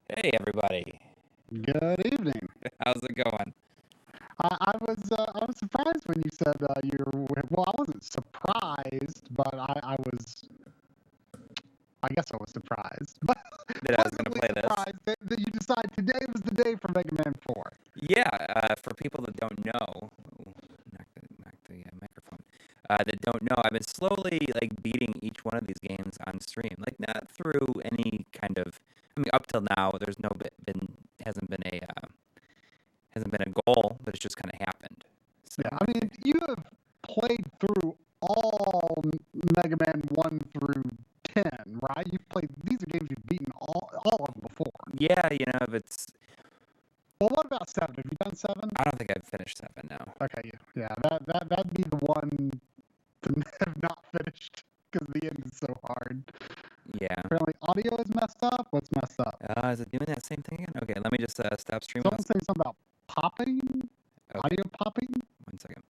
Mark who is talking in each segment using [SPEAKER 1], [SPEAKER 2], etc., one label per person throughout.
[SPEAKER 1] Hey everybody,
[SPEAKER 2] Good evening.
[SPEAKER 1] how's it going?
[SPEAKER 2] I was surprised when you said well, I wasn't surprised, but I guess I was surprised, but
[SPEAKER 1] That I was gonna
[SPEAKER 2] pleasantly
[SPEAKER 1] play this?
[SPEAKER 2] surprised that you decided today was the day for Mega Man 4.
[SPEAKER 1] Yeah, for people that don't know, knock the microphone. That don't know, I've been slowly like beating each one of these games on stream. Like not through any kind of, I mean, up till now, there's no been hasn't been a goal, but it's just kind of happened. So
[SPEAKER 2] Yeah, I mean, you have played through all Mega Man 1 through 10, right? These are games you've beaten all of them before.
[SPEAKER 1] yeah, if it's,
[SPEAKER 2] Well, what about 7? Have you done 7?
[SPEAKER 1] I don't think I've finished 7 now.
[SPEAKER 2] Okay, yeah, that'd be the one to have not finished because the end is so hard.
[SPEAKER 1] Yeah.
[SPEAKER 2] Apparently, audio is messed up. What's messed up?
[SPEAKER 1] Is it doing that same thing again? Okay, let me just stop streaming.
[SPEAKER 2] Someone's saying something about popping,
[SPEAKER 1] Okay.
[SPEAKER 2] audio popping.
[SPEAKER 1] 1 second.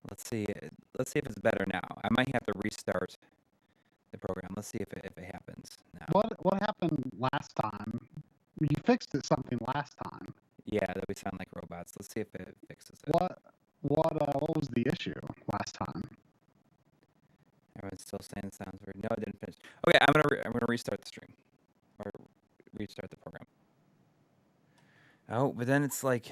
[SPEAKER 1] Let's see if it's better now. I might have to restart the program. Let's see if it happens now.
[SPEAKER 2] What happened last time? You fixed something last time.
[SPEAKER 1] Yeah, that we sound like robots. Let's see if it fixes it.
[SPEAKER 2] What was the issue last time?
[SPEAKER 1] Everyone's still saying it sounds weird. No, it didn't finish. Okay, I'm gonna restart the stream or restart the program. Oh, but then it's like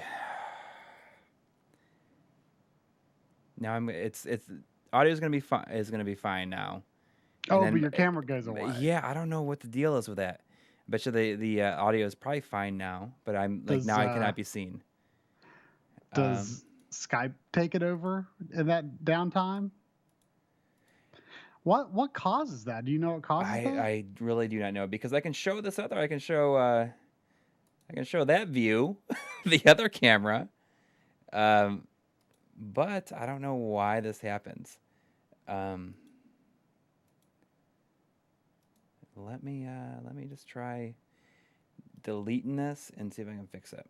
[SPEAKER 1] now it's audio is gonna be fine now.
[SPEAKER 2] Oh, but your camera goes away.
[SPEAKER 1] Yeah, I don't know what the deal is with that. I bet you the audio is probably fine now, but I'm like now I cannot be seen.
[SPEAKER 2] Does Skype take it over in that downtime? What causes that? Do you know what causes that?
[SPEAKER 1] I really do not know because I can show this other. I can show that view, the other camera, but I don't know why this happens. Let me just try deleting this and see if I can fix it.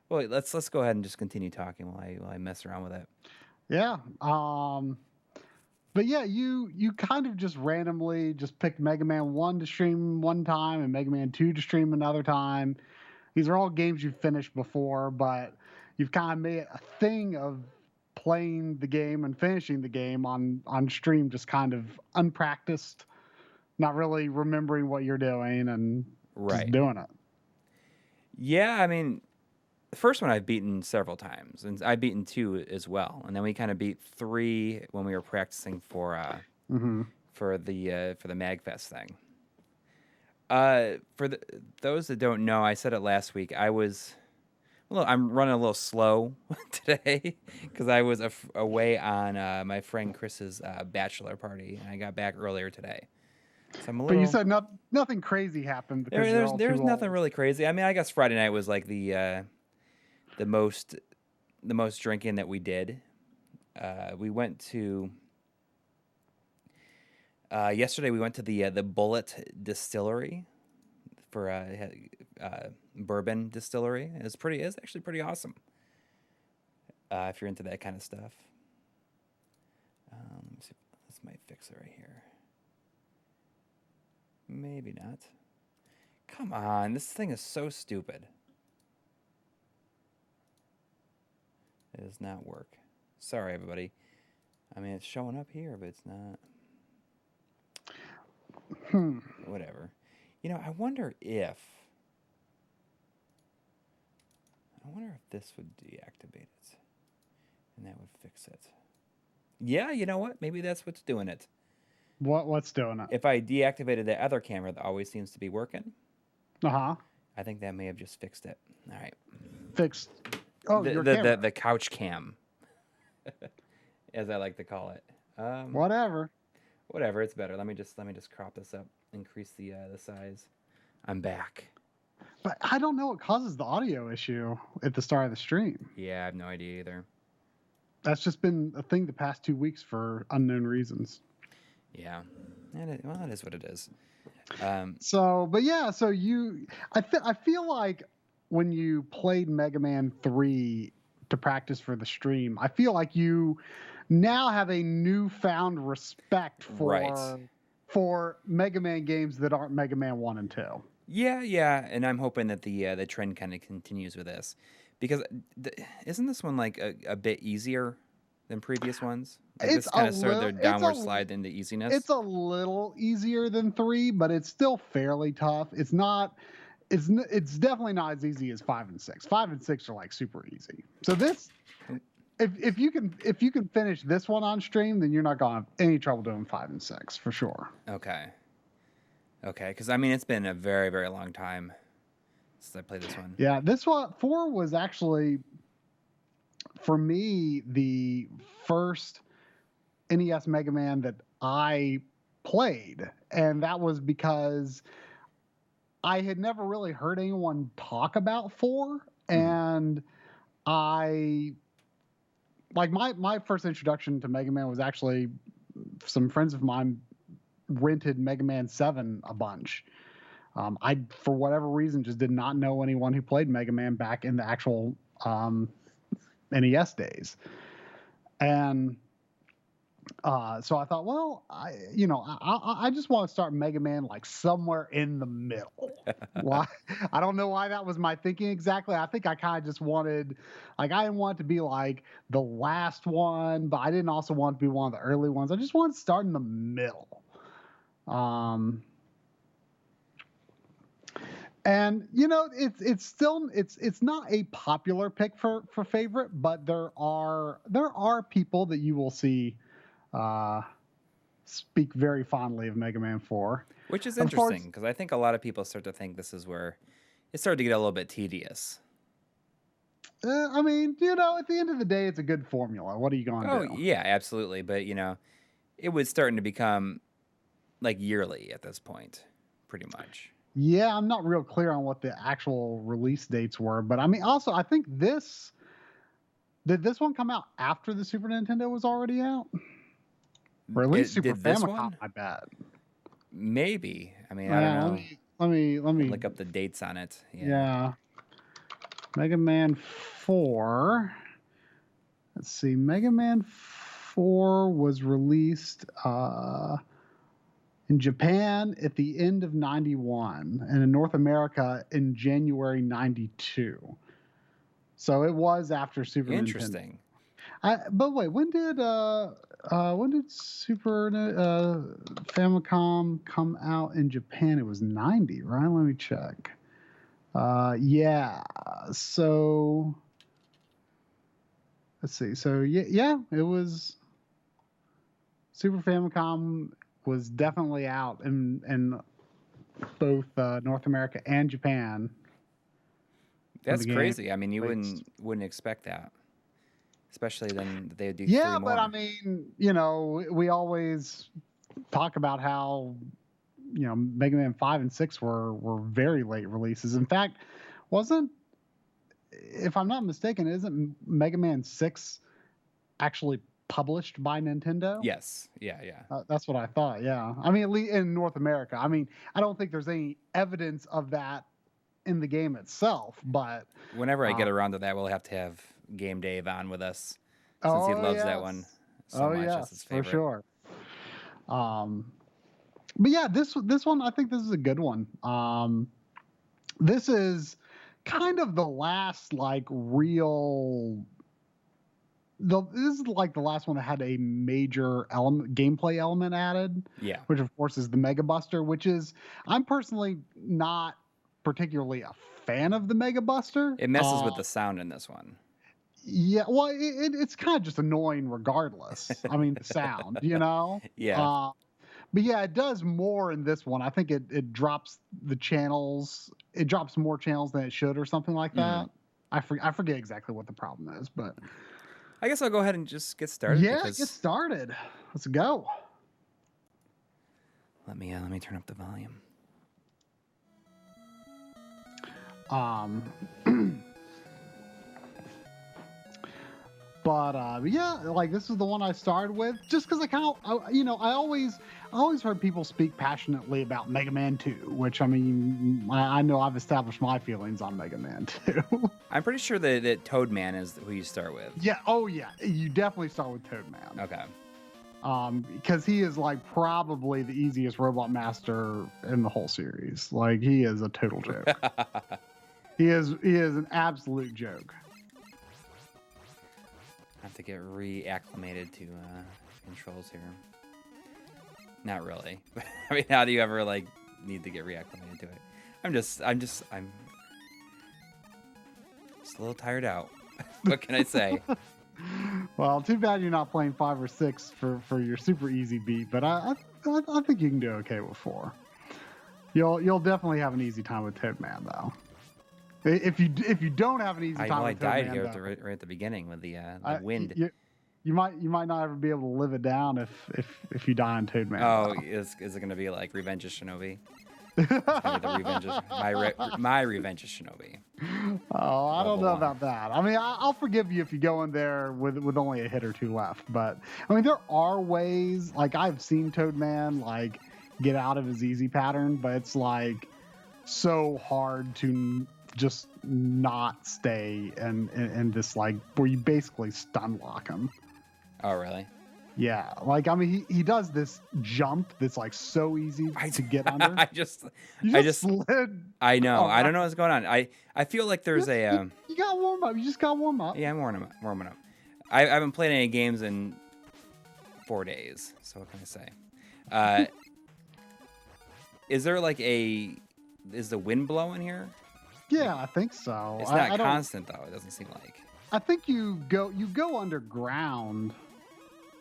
[SPEAKER 1] Well, let's go ahead and just continue talking while I mess around with it.
[SPEAKER 2] Yeah. But yeah, you kind of just randomly just picked Mega Man 1 to stream one time and Mega Man 2 to stream another time. These are all games you've finished before, but you've kind of made a thing of playing the game and finishing the game on stream, just kind of unpracticed, not really remembering what you're doing and just doing it.
[SPEAKER 1] Yeah, I mean, the first one I've beaten several times, and I've beaten 2 as well, and then we kind of beat 3 when we were practicing for the MagFest thing. For those that don't know, I said it last week. I'm running a little slow today because I was away on my friend Chris's bachelor party, and I got back earlier today. So I'm a little.
[SPEAKER 2] But you said nothing crazy happened.
[SPEAKER 1] There's nothing really crazy. I mean, I guess Friday night was like the most drinking that we did. We went to yesterday. We went to the Bullet Distillery for bourbon distillery. It's actually pretty awesome. If you're into that kind of stuff. Let me see. This might fix it right here. Maybe not. Come on, this thing is so stupid. It does not work. Sorry, everybody. I mean, it's showing up here, but it's not. Whatever. I wonder if this would deactivate it, and that would fix it. Yeah, you know what? Maybe that's what's doing it.
[SPEAKER 2] What's doing it?
[SPEAKER 1] If I deactivated the other camera that always seems to be working,
[SPEAKER 2] I
[SPEAKER 1] think that may have just fixed it. All right.
[SPEAKER 2] Fixed. Oh, your
[SPEAKER 1] camera. The couch cam, as I like to call it.
[SPEAKER 2] Whatever.
[SPEAKER 1] It's better. Let me just crop this up, increase the size. I'm back.
[SPEAKER 2] But I don't know what causes the audio issue at the start of the stream.
[SPEAKER 1] Yeah, I have no idea either. That's
[SPEAKER 2] just been a thing the past 2 weeks for unknown reasons.
[SPEAKER 1] Yeah, it is what it is.
[SPEAKER 2] I feel like when you played Mega Man 3 to to practice for the stream. I feel like you now have a newfound respect for Mega Man games that aren't Mega Man 1 and 2.
[SPEAKER 1] Yeah, and I'm hoping that the trend kind of continues with this, because isn't this one like a bit easier than previous ones? Like
[SPEAKER 2] It's
[SPEAKER 1] this kind
[SPEAKER 2] a
[SPEAKER 1] of started their
[SPEAKER 2] little,
[SPEAKER 1] downward slide into easiness.
[SPEAKER 2] it's a little easier than 3, but it's still fairly tough. It's not. It's definitely not as easy as 5 and 6. 5 and 6 are like super easy. So this, if you can finish this one on stream, then you're not gonna have any trouble doing 5 and 6 for sure.
[SPEAKER 1] Okay, because I mean it's been a very, very long time since I played this one.
[SPEAKER 2] Yeah, this one 4 was actually, for me, the first NES Mega Man that I played, and that was because I had never really heard anyone talk about 4, and I like my first introduction to Mega Man was actually some friends of mine rented Mega Man 7 a bunch. I, for whatever reason, just did not know anyone who played Mega Man back in the actual NES days. And so I thought, well, I just want to start Mega Man like somewhere in the middle. Why? I don't know why that was my thinking exactly. I think I kind of just wanted, like, I didn't want it to be like the last one, but I didn't also want it to be one of the early ones. I just wanted to start in the middle. And it's still it's not a popular pick for favorite, but there are people that you will see speak very fondly of Mega Man 4.
[SPEAKER 1] Which is interesting, because I think a lot of people start to think this is where it started to get a little bit tedious.
[SPEAKER 2] I mean, at the end of the day, it's a good formula. What are you going to do?
[SPEAKER 1] Oh, yeah, absolutely. But, it was starting to become like yearly at this point, pretty much.
[SPEAKER 2] Yeah, I'm not real clear on what the actual release dates were. But, I mean, also, I think did this one come out after the Super Nintendo was already out? Or at least Super Famicom, I bet.
[SPEAKER 1] Maybe. I mean, I don't know.
[SPEAKER 2] Let me
[SPEAKER 1] look up the dates on it.
[SPEAKER 2] Yeah. Mega Man 4. Let's see. Mega Man 4 was released in Japan at the end of 91 and in North America in January 92. So it was after Super Nintendo.
[SPEAKER 1] Interesting.
[SPEAKER 2] But wait, when did Super Famicom come out in Japan? It was 90, right? Let me check. Yeah. So let's see. So yeah, it was Super Famicom was definitely out in both North America and Japan.
[SPEAKER 1] That's crazy. I mean, you wouldn't expect that. Especially then they would do 3 more.
[SPEAKER 2] But I mean, we always talk about how, Mega Man 5 and 6 were very late releases. In fact, if I'm not mistaken, isn't Mega Man 6 actually published by Nintendo?
[SPEAKER 1] Yes. Yeah.
[SPEAKER 2] That's what I thought, yeah. I mean, at least in North America. I mean, I don't think there's any evidence of that in the game itself, but...
[SPEAKER 1] Whenever I get around to that, we'll have to have Game Dave on with us, since he loves that one so much. That's his favorite.
[SPEAKER 2] For sure. But yeah, this one, I think this is a good one. This is kind of the last real... This is like the last one that had a major gameplay element added. Yeah. Which, of course, is the Mega Buster, which is... I'm personally not particularly a fan of the Mega Buster.
[SPEAKER 1] It messes with the sound in this one.
[SPEAKER 2] Yeah, well, it's kind of just annoying regardless. I mean, the sound,
[SPEAKER 1] Yeah.
[SPEAKER 2] But yeah, it does more in this one. I think it drops the channels. It drops more channels than it should or something like that. I forget exactly what the problem is, but...
[SPEAKER 1] I guess I'll go ahead and just get started.
[SPEAKER 2] Yeah, get started. Let's go.
[SPEAKER 1] Let me turn up the volume.
[SPEAKER 2] But yeah, like this is the one I started with, just because I always heard people speak passionately about Mega Man 2, which I mean, I know I've established my feelings on Mega Man 2.
[SPEAKER 1] I'm pretty sure that Toadman is who you start with.
[SPEAKER 2] Yeah, oh yeah, you definitely start with Toadman.
[SPEAKER 1] Okay.
[SPEAKER 2] Because he is like probably the easiest robot master in the whole series. Like he is a total joke. He is an absolute joke.
[SPEAKER 1] I have to get reacclimated to controls here. Not really. I mean, how do you ever like need to get reacclimated to it? I'm just a little tired out. What can I say?
[SPEAKER 2] Well, too bad you're not playing 5 or 6 for your super easy beat, but I think you can do okay with 4. You'll definitely have an easy time with Toadman though. If you don't have an easy time with Toadman,
[SPEAKER 1] I died here right at the beginning with the wind.
[SPEAKER 2] You might not ever be able to live it down if you die on Toadman.
[SPEAKER 1] Oh, is it gonna be like Revenge of Shinobi? It's gonna be the Revenge of, my Revenge of Shinobi.
[SPEAKER 2] Oh, I don't know about that. I mean, I'll forgive you if you go in there with only a hit or 2 left. But I mean, there are ways. Like I've seen Toadman like get out of his easy pattern, but it's like so hard to just not stay in this like where you basically stun lock him.
[SPEAKER 1] Oh, really?
[SPEAKER 2] Yeah, like I mean, he does this jump that's like so easy to get under.
[SPEAKER 1] I just
[SPEAKER 2] slid.
[SPEAKER 1] I know. I don't know what's going on. I feel like there's
[SPEAKER 2] you got warm up. You just got warm up.
[SPEAKER 1] Yeah, I'm warming up. I haven't played any games in 4 days. So what can I say? Is there like is the wind blowing here?
[SPEAKER 2] Yeah, I think so.
[SPEAKER 1] It's not constant though. It doesn't seem like.
[SPEAKER 2] I think you go underground.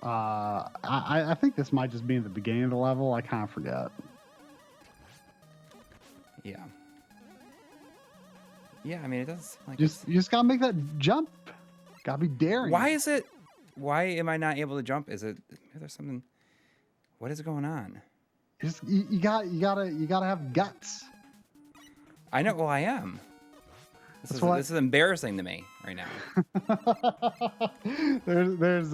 [SPEAKER 2] I think this might just be in the beginning of the level. I kind of forget.
[SPEAKER 1] Yeah. Yeah, I mean, it doesn't seem like
[SPEAKER 2] you just gotta make that jump. Gotta be daring.
[SPEAKER 1] Why am I not able to jump? Is there something? What is going on?
[SPEAKER 2] You gotta have guts.
[SPEAKER 1] I know. Well, I am. This is embarrassing to me right now.
[SPEAKER 2] there's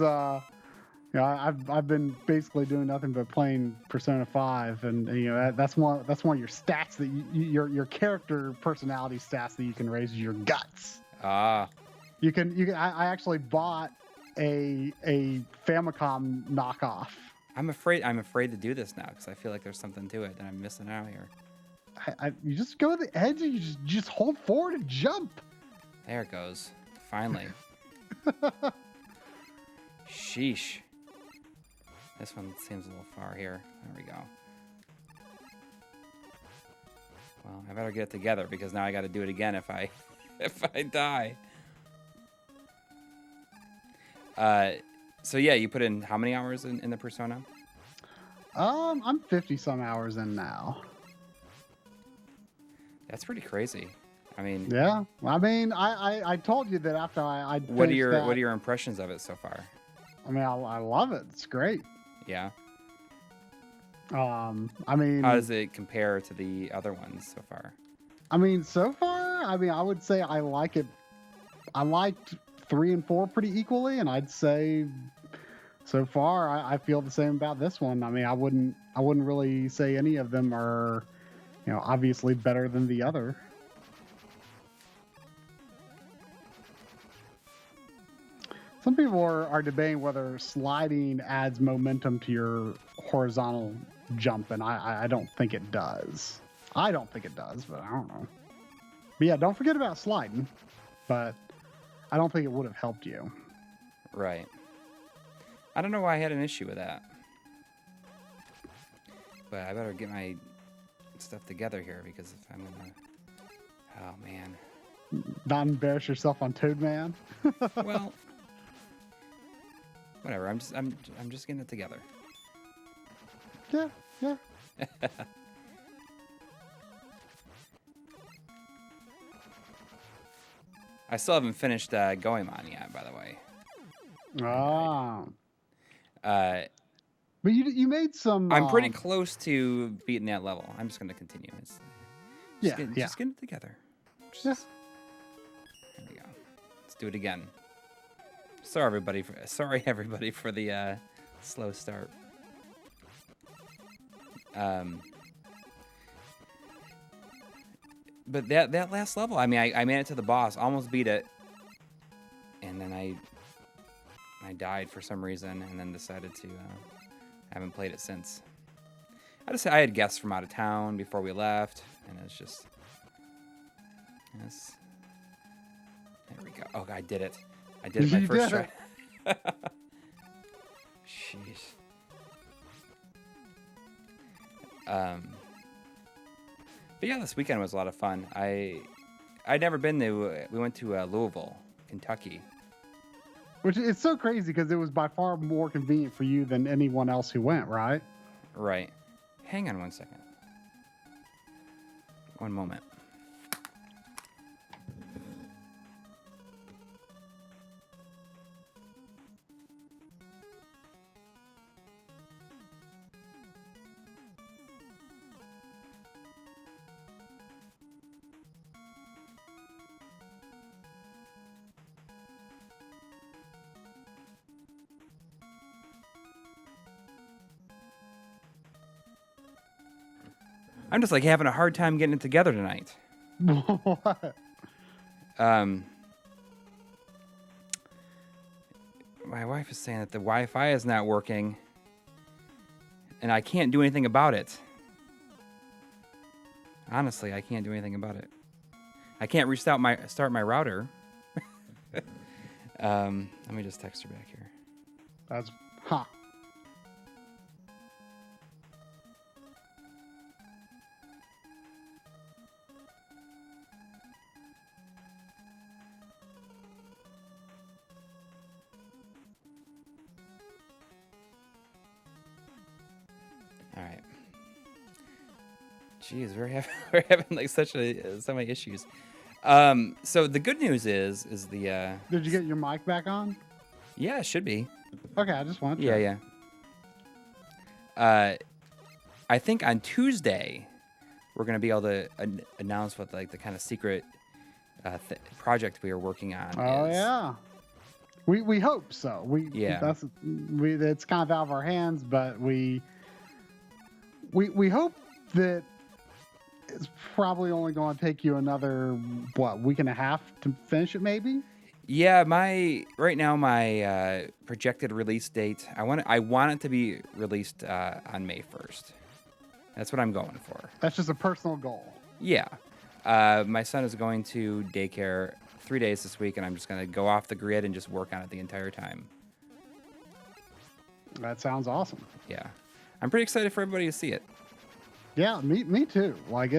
[SPEAKER 2] I've been basically doing nothing but playing Persona 5, and you know that's one of your stats that your character personality stats that you can raise is your guts. You can. I actually bought a Famicom knockoff.
[SPEAKER 1] I'm afraid to do this now because I feel like there's something to it that I'm missing out here.
[SPEAKER 2] You just go to the edge and you just hold forward and jump.
[SPEAKER 1] There it goes. Finally. Sheesh. This one seems a little far here. There we go. Well, I better get it together because now I got to do it again if I die. So yeah, you put in how many hours in the Persona?
[SPEAKER 2] I'm 50 some hours in now.
[SPEAKER 1] That's pretty crazy. I mean,
[SPEAKER 2] yeah. I mean, I told you that after I
[SPEAKER 1] what are your impressions of it so far?
[SPEAKER 2] I mean, I love it. It's great.
[SPEAKER 1] Yeah.
[SPEAKER 2] I mean,
[SPEAKER 1] how does it compare to the other ones so far?
[SPEAKER 2] I mean, so far, I would say I like it. I liked 3 and 4 pretty equally, and I'd say so far I feel the same about this one. I mean, I wouldn't really say any of them are, you know, obviously better than the other. Some people are debating whether sliding adds momentum to your horizontal jump, and I don't think it does. I don't think it does, but I don't know. But yeah, don't forget about sliding, but I don't think it would have helped you.
[SPEAKER 1] Right. I don't know why I had an issue with that. But I better get my stuff together here because if I'm gonna... Oh, man.
[SPEAKER 2] Not embarrass yourself on Toadman?
[SPEAKER 1] Well... Whatever. I'm just getting it together.
[SPEAKER 2] Yeah.
[SPEAKER 1] I still haven't finished Goemon yet, by the way.
[SPEAKER 2] But you made some.
[SPEAKER 1] I'm pretty close to beating that level. I'm just gonna continue. Just getting it together. There we go. Let's do it again. Sorry everybody for the slow start. But that last level, I mean, I made it to the boss, almost beat it, and then I died for some reason, and then decided to haven't played it since. I had guests from out of town before we left, and it's just yes. There we go. Oh, I did it. I did it my first try. Jeez. But yeah, this weekend was a lot of fun. I'd never been to. We went to Louisville, Kentucky.
[SPEAKER 2] Which is so crazy because it was by far more convenient for you than anyone else who went, right?
[SPEAKER 1] Right. Hang on 1 second. One moment. I'm just like having a hard time getting it together tonight.
[SPEAKER 2] What?
[SPEAKER 1] My wife is saying that the Wi-Fi is not working, and I can't do anything about it. Honestly, I can't do anything about it. I can't restart my router. Let me just text her back here.
[SPEAKER 2] That's
[SPEAKER 1] All right. Jeez, we're having like so many issues. So the good news is the
[SPEAKER 2] Did you get your mic back on?
[SPEAKER 1] yeah, it should be.
[SPEAKER 2] Okay, I just wanted to.
[SPEAKER 1] Yeah. I think on Tuesday we're gonna be able to announce what like the kind of secret project we are working on.
[SPEAKER 2] Oh
[SPEAKER 1] is.
[SPEAKER 2] yeah. We hope so. It's kind of out of our hands, but we hope that it's probably only going to take you another week and a half to finish it, maybe.
[SPEAKER 1] Yeah, right now my projected release date. I want it to be released on May 1st. That's what I'm going for.
[SPEAKER 2] That's just a personal goal.
[SPEAKER 1] Yeah, my son is going to daycare 3 days this week, and I'm just going to go off the grid and just work on it the entire time.
[SPEAKER 2] That sounds awesome.
[SPEAKER 1] Yeah, I'm pretty excited for everybody to see it.
[SPEAKER 2] Yeah, me too. Like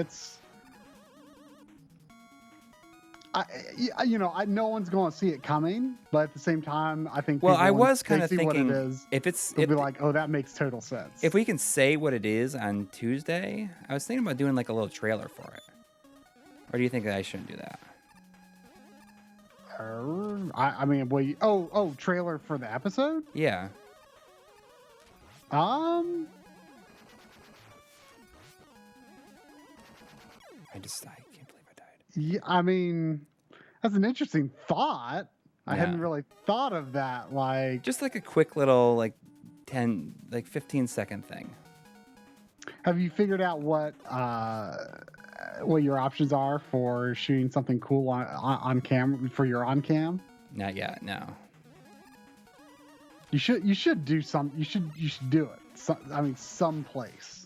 [SPEAKER 2] no one's going to see it coming, but at the same time, I think.
[SPEAKER 1] Well, I was kind of thinking
[SPEAKER 2] what it is,
[SPEAKER 1] it'll
[SPEAKER 2] be like, oh, that makes total sense.
[SPEAKER 1] If we can say what it is on Tuesday, I was thinking about doing like a little trailer for it. Or do you think that I shouldn't do that?
[SPEAKER 2] I mean, trailer for the episode?
[SPEAKER 1] Yeah. I can't believe I died.
[SPEAKER 2] Yeah, I mean, that's an interesting thought. I hadn't really thought of that. Like,
[SPEAKER 1] just like a quick little 15-second thing.
[SPEAKER 2] Have you figured out what your options are for shooting something cool on camera for your on cam?
[SPEAKER 1] Not yet. No.
[SPEAKER 2] You should do some. You should do it. Someplace.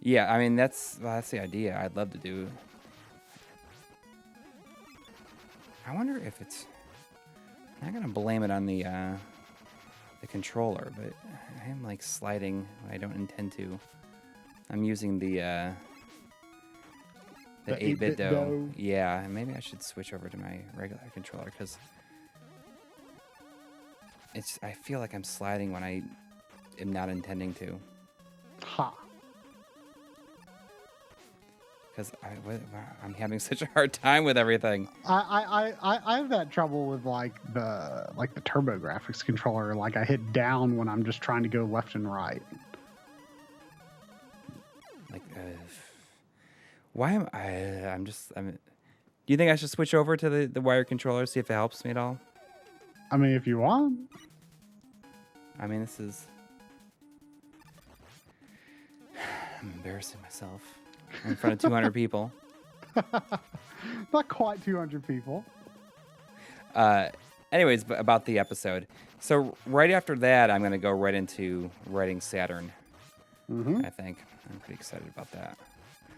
[SPEAKER 1] Yeah, I mean that's the idea. I'd love to do. I wonder if it's. I'm not gonna blame it on the controller, but I am like sliding when I don't intend to. I'm using the 8-bit dough. Yeah, and maybe I should switch over to my regular controller because I feel like I'm sliding when I am not intending to.
[SPEAKER 2] Ha.
[SPEAKER 1] because I'm having such a hard time with everything.
[SPEAKER 2] I have that trouble with like the TurboGrafx controller. Like I hit down when I'm just trying to go left and right.
[SPEAKER 1] Like, why am I? Do you think I should switch over to the wired controller, see if it helps me at all?
[SPEAKER 2] I mean, if you want.
[SPEAKER 1] I mean, this is. I'm embarrassing myself in front of 200 people.
[SPEAKER 2] Not quite 200 people.
[SPEAKER 1] Anyways, about the episode. So right after that, I'm going to go right into writing Saturn. I think I'm pretty excited about that.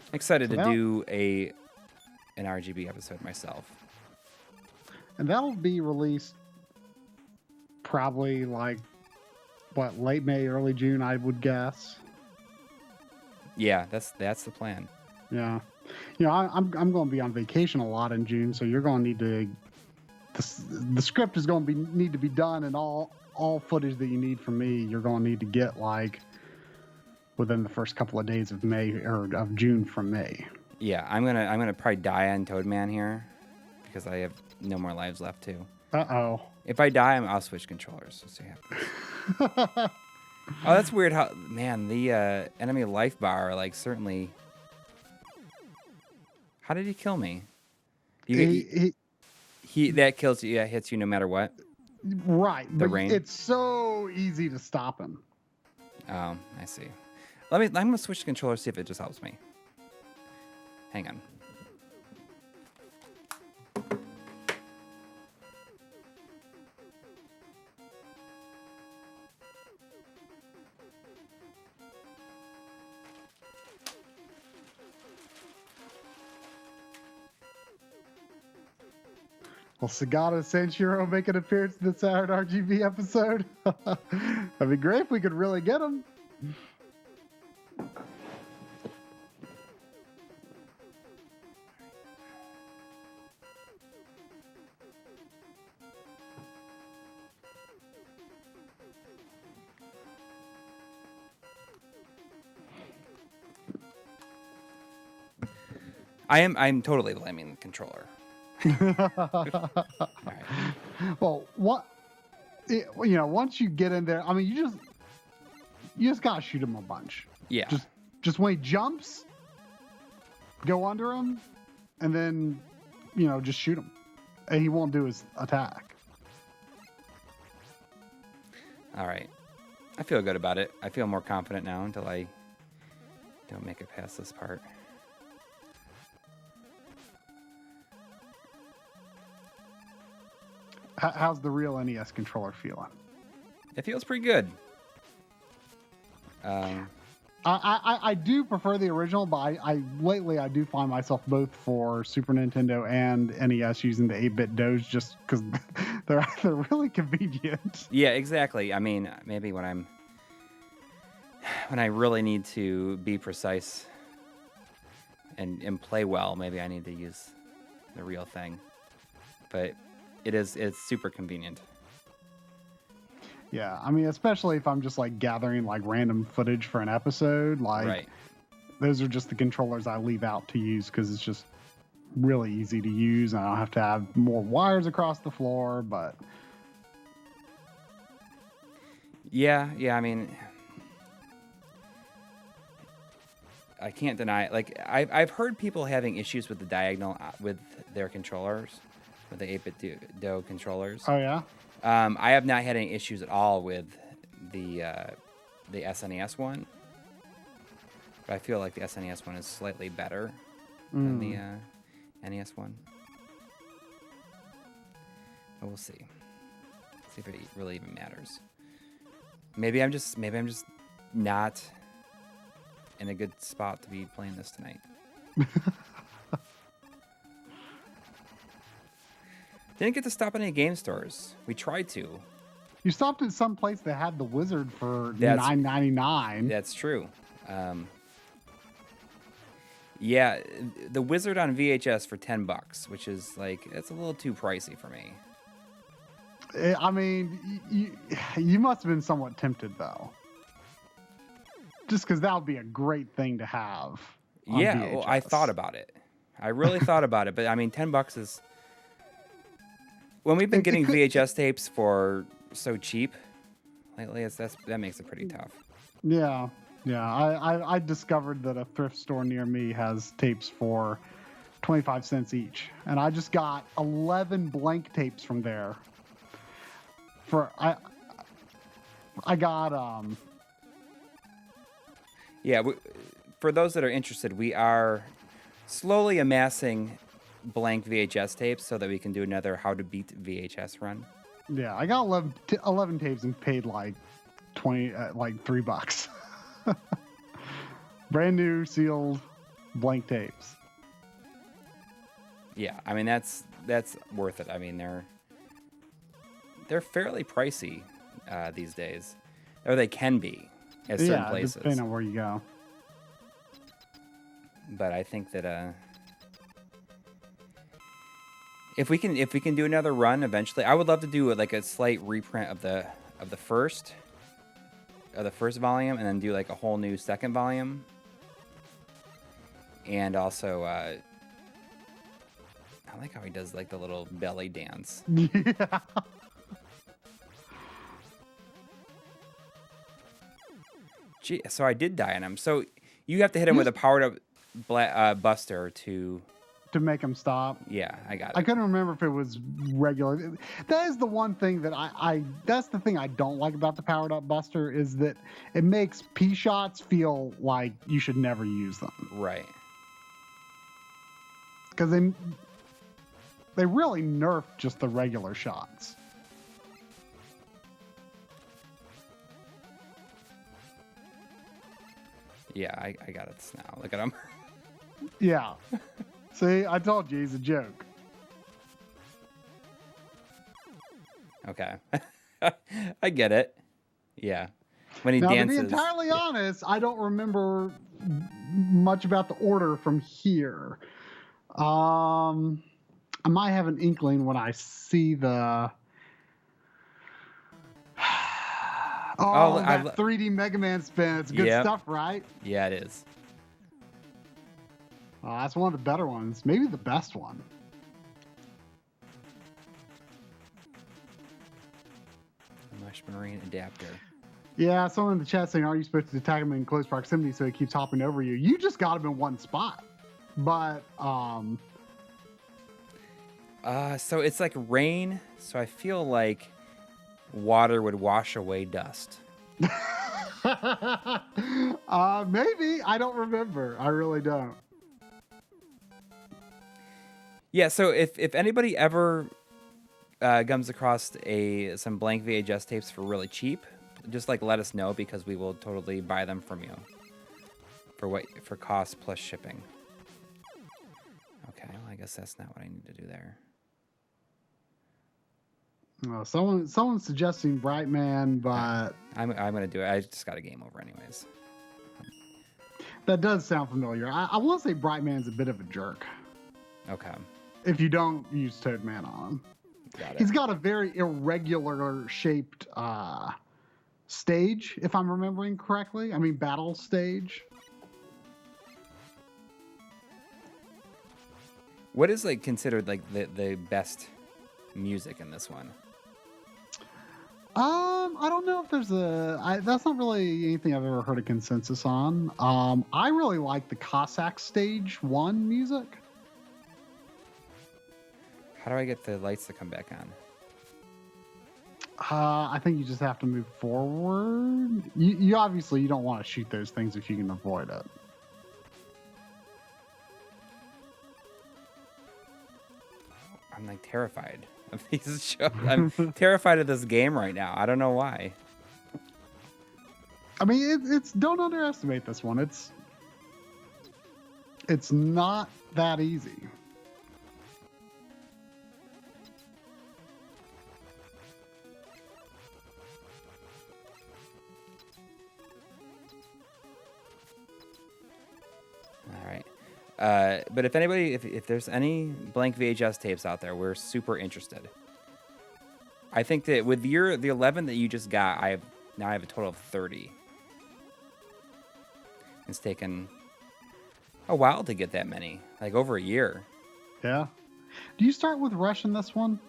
[SPEAKER 1] I'm excited to do an RGB episode myself.
[SPEAKER 2] And that'll be released probably like late May, early June, I would guess.
[SPEAKER 1] Yeah, that's the plan.
[SPEAKER 2] Yeah, I'm going to be on vacation a lot in June, so you're going to need to. The script is going to need to be done, and all footage that you need from me, you're going to need to get like within the first couple of days of May or of June from me.
[SPEAKER 1] Yeah, I'm gonna probably die on Toadman here because I have no more lives left too.
[SPEAKER 2] Uh-oh.
[SPEAKER 1] If I die, I'll switch controllers. Let's see what happens. Oh, that's weird. How the enemy life bar certainly. How did he kill me? He that kills you. Yeah, hits you no matter what.
[SPEAKER 2] Right.
[SPEAKER 1] The rain.
[SPEAKER 2] It's so easy to stop him.
[SPEAKER 1] Oh, I see. I'm gonna switch the controller, see if it just helps me. Hang on.
[SPEAKER 2] Will Sagata Sanshiro make an appearance in the Saturn RGB episode? That'd be great if we could really get him.
[SPEAKER 1] I'm totally blaming the controller.
[SPEAKER 2] Right. Well, once you get in there, I mean, you just gotta shoot him a bunch.
[SPEAKER 1] Yeah.
[SPEAKER 2] Just when he jumps, go under him, and then, just shoot him, and he won't do his attack.
[SPEAKER 1] All right. I feel good about it. I feel more confident now until I don't make it past this part.
[SPEAKER 2] How's the real NES controller feeling?
[SPEAKER 1] It feels pretty good.
[SPEAKER 2] I do prefer the original, but lately I do find myself both for Super Nintendo and NES using the 8-bit Doge just because they're really convenient.
[SPEAKER 1] Yeah, exactly. I mean, maybe when I really need to be precise and play well, maybe I need to use the real thing. But it's super convenient.
[SPEAKER 2] Yeah, I mean, especially if I'm just gathering random footage for an episode,
[SPEAKER 1] right.
[SPEAKER 2] Those are just the controllers I leave out to use because it's just really easy to use and I don't have to have more wires across the floor, but
[SPEAKER 1] yeah, I mean, I can't deny I've heard people having issues with the diagonal with their controllers, with the 8-bit Do controllers.
[SPEAKER 2] Oh yeah.
[SPEAKER 1] I have not had any issues at all with the SNES one, but I feel like the SNES one is slightly better than the NES one. But we'll see. See if it really even matters. Maybe I'm just not in a good spot to be playing this tonight. Didn't get to stop at any game stores. We tried to.
[SPEAKER 2] You stopped at some place that had the Wizard for $9.99.
[SPEAKER 1] That's true. Yeah, the Wizard on VHS for $10, which is it's a little too pricey for me.
[SPEAKER 2] I mean, you must have been somewhat tempted though, just because that would be a great thing to have.
[SPEAKER 1] Yeah,
[SPEAKER 2] VHS.
[SPEAKER 1] well, I thought about it. I really thought about it, but I mean, $10 is when we've been getting VHS tapes for so cheap lately. That makes it pretty tough.
[SPEAKER 2] Yeah, yeah. I discovered that a thrift store near me has tapes for 25 cents each, and I just got 11 blank tapes from there. I got
[SPEAKER 1] Yeah, for those that are interested, we are slowly amassing blank VHS tapes so that we can do another How to Beat VHS run.
[SPEAKER 2] Yeah, I got 11 tapes and paid like $3. Brand new sealed blank tapes.
[SPEAKER 1] Yeah, I mean that's worth it. I mean they're fairly pricey these days, or they can be at certain places.
[SPEAKER 2] Depending on where you go.
[SPEAKER 1] But I think that if we can do another run eventually, I would love to do like a slight reprint of the first volume, and then do like a whole new second volume, and also I like how he does like the little belly dance.
[SPEAKER 2] Yeah.
[SPEAKER 1] Gee, so I did die on him. So you have to hit him with a powered up buster to
[SPEAKER 2] make him stop.
[SPEAKER 1] Yeah, I got it.
[SPEAKER 2] I couldn't remember if it was regular. That is the one thing that that's the thing I don't like about the powered up buster, is that it makes P shots feel like you should never use them.
[SPEAKER 1] Right.
[SPEAKER 2] Because they really nerfed just the regular shots.
[SPEAKER 1] Yeah, I got it now. Look at him.
[SPEAKER 2] Yeah. See, I told you he's a joke.
[SPEAKER 1] Okay. I get it. Yeah. When he dances.
[SPEAKER 2] To be entirely honest, I don't remember much about the order from here. I might have an inkling when I see the... that 3D Mega Man spin. It's good stuff, right?
[SPEAKER 1] Yeah, it is.
[SPEAKER 2] That's one of the better ones. Maybe the best one.
[SPEAKER 1] Mesh Marine adapter.
[SPEAKER 2] Yeah, someone in the chat saying, are you supposed to attack him in close proximity so he keeps hopping over you? You just got him in one spot. But,
[SPEAKER 1] so it's like rain, so I feel like water would wash away dust.
[SPEAKER 2] Maybe. I don't remember. I really don't.
[SPEAKER 1] Yeah, so if anybody ever comes across some blank VHS tapes for really cheap, just like let us know, because we will totally buy them from you for cost plus shipping. Okay, well, I guess that's not what I need to do there.
[SPEAKER 2] Well, someone's suggesting Brightman, but
[SPEAKER 1] I'm gonna do it. I just got a game over anyways.
[SPEAKER 2] That does sound familiar. I want to say Brightman's a bit of a jerk.
[SPEAKER 1] Okay.
[SPEAKER 2] If you don't use Toadman on him.
[SPEAKER 1] Got it.
[SPEAKER 2] He's got a very irregular shaped stage, if I'm remembering correctly. I mean, battle stage.
[SPEAKER 1] What is like considered like the best music in this one?
[SPEAKER 2] I don't know if there's that's not really anything I've ever heard a consensus on. I really like the Cossack Stage 1 music.
[SPEAKER 1] How do I get the lights to come back on?
[SPEAKER 2] I think you just have to move forward. You obviously you don't want to shoot those things if you can avoid it.
[SPEAKER 1] I'm like terrified of these shows. I'm terrified of this game right now. I don't know why.
[SPEAKER 2] I mean, it's don't underestimate this one. It's not that easy.
[SPEAKER 1] All right. But if anybody, if there's any blank VHS tapes out there, we're super interested. I think that with the 11 that you just got, I have a total of 30. It's taken a while to get that many, like over a year.
[SPEAKER 2] Yeah. Do you start with rush in this one?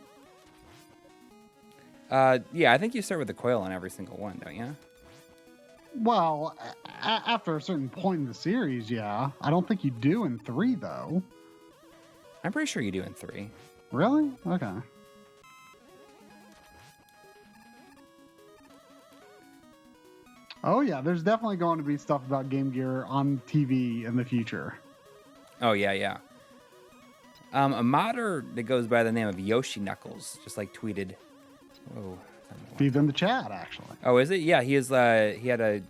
[SPEAKER 1] Yeah, I think you start with the coil on every single one, don't you?
[SPEAKER 2] Well, after a certain point in the series, yeah. I don't think you do in 3, though.
[SPEAKER 1] I'm pretty sure you do in 3.
[SPEAKER 2] Really? Okay. Oh, yeah. There's definitely going to be stuff about Game Gear on TV in the future.
[SPEAKER 1] Oh, yeah, yeah. A modder that goes by the name of Yoshi Knuckles just like tweeted. Whoa.
[SPEAKER 2] He's in the chat, actually.
[SPEAKER 1] Oh, is it? Yeah, he is. He had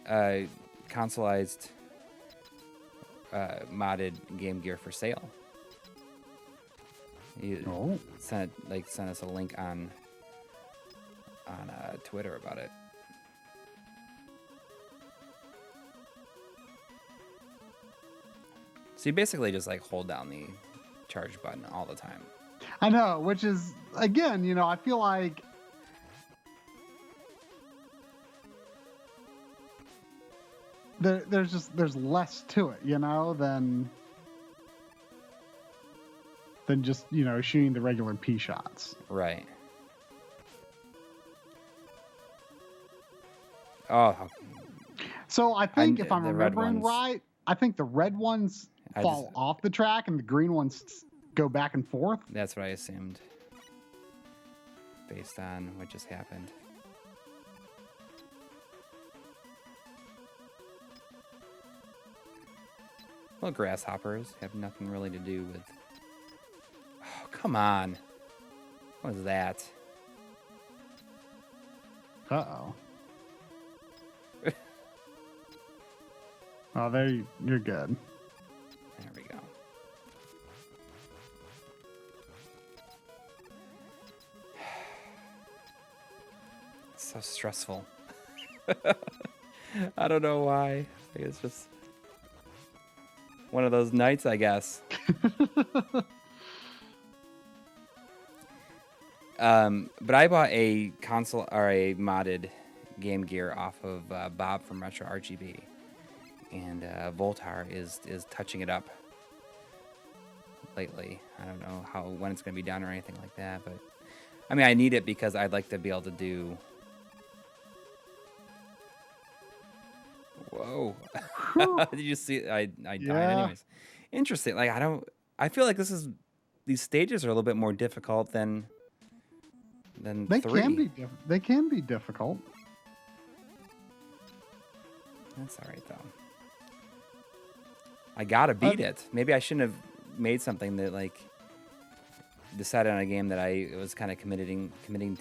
[SPEAKER 1] a consoleized modded Game Gear for sale. He sent us a link on Twitter about it. So you basically just like hold down the charge button all the time.
[SPEAKER 2] I know, which is, again, you know, I feel like there's less to it, you know, than just, you know, shooting the regular P shots.
[SPEAKER 1] Right. Oh.
[SPEAKER 2] So I think if I'm remembering right, I think the red ones fall off the track and the green ones go back and forth.
[SPEAKER 1] That's what I assumed, based on what just happened. Well, grasshoppers have nothing really to do with... Oh, come on. What is that?
[SPEAKER 2] Uh-oh. Oh, there you're good.
[SPEAKER 1] There we go. It's so stressful. I don't know why. It's just one of those nights, I guess. But I bought a console or a modded Game Gear off of Bob from Retro RGB, and Voltar is touching it up lately. I don't know when it's going to be done or anything like that, but I mean, I need it because I'd like to be able to do. Whoa! Did you see? I died anyways. Interesting. Like I feel like these stages are a little bit more difficult than
[SPEAKER 2] they
[SPEAKER 1] 3.
[SPEAKER 2] They can be difficult.
[SPEAKER 1] That's all right though. I gotta beat it. Maybe I shouldn't have made something that like decided on a game that I was kind of committing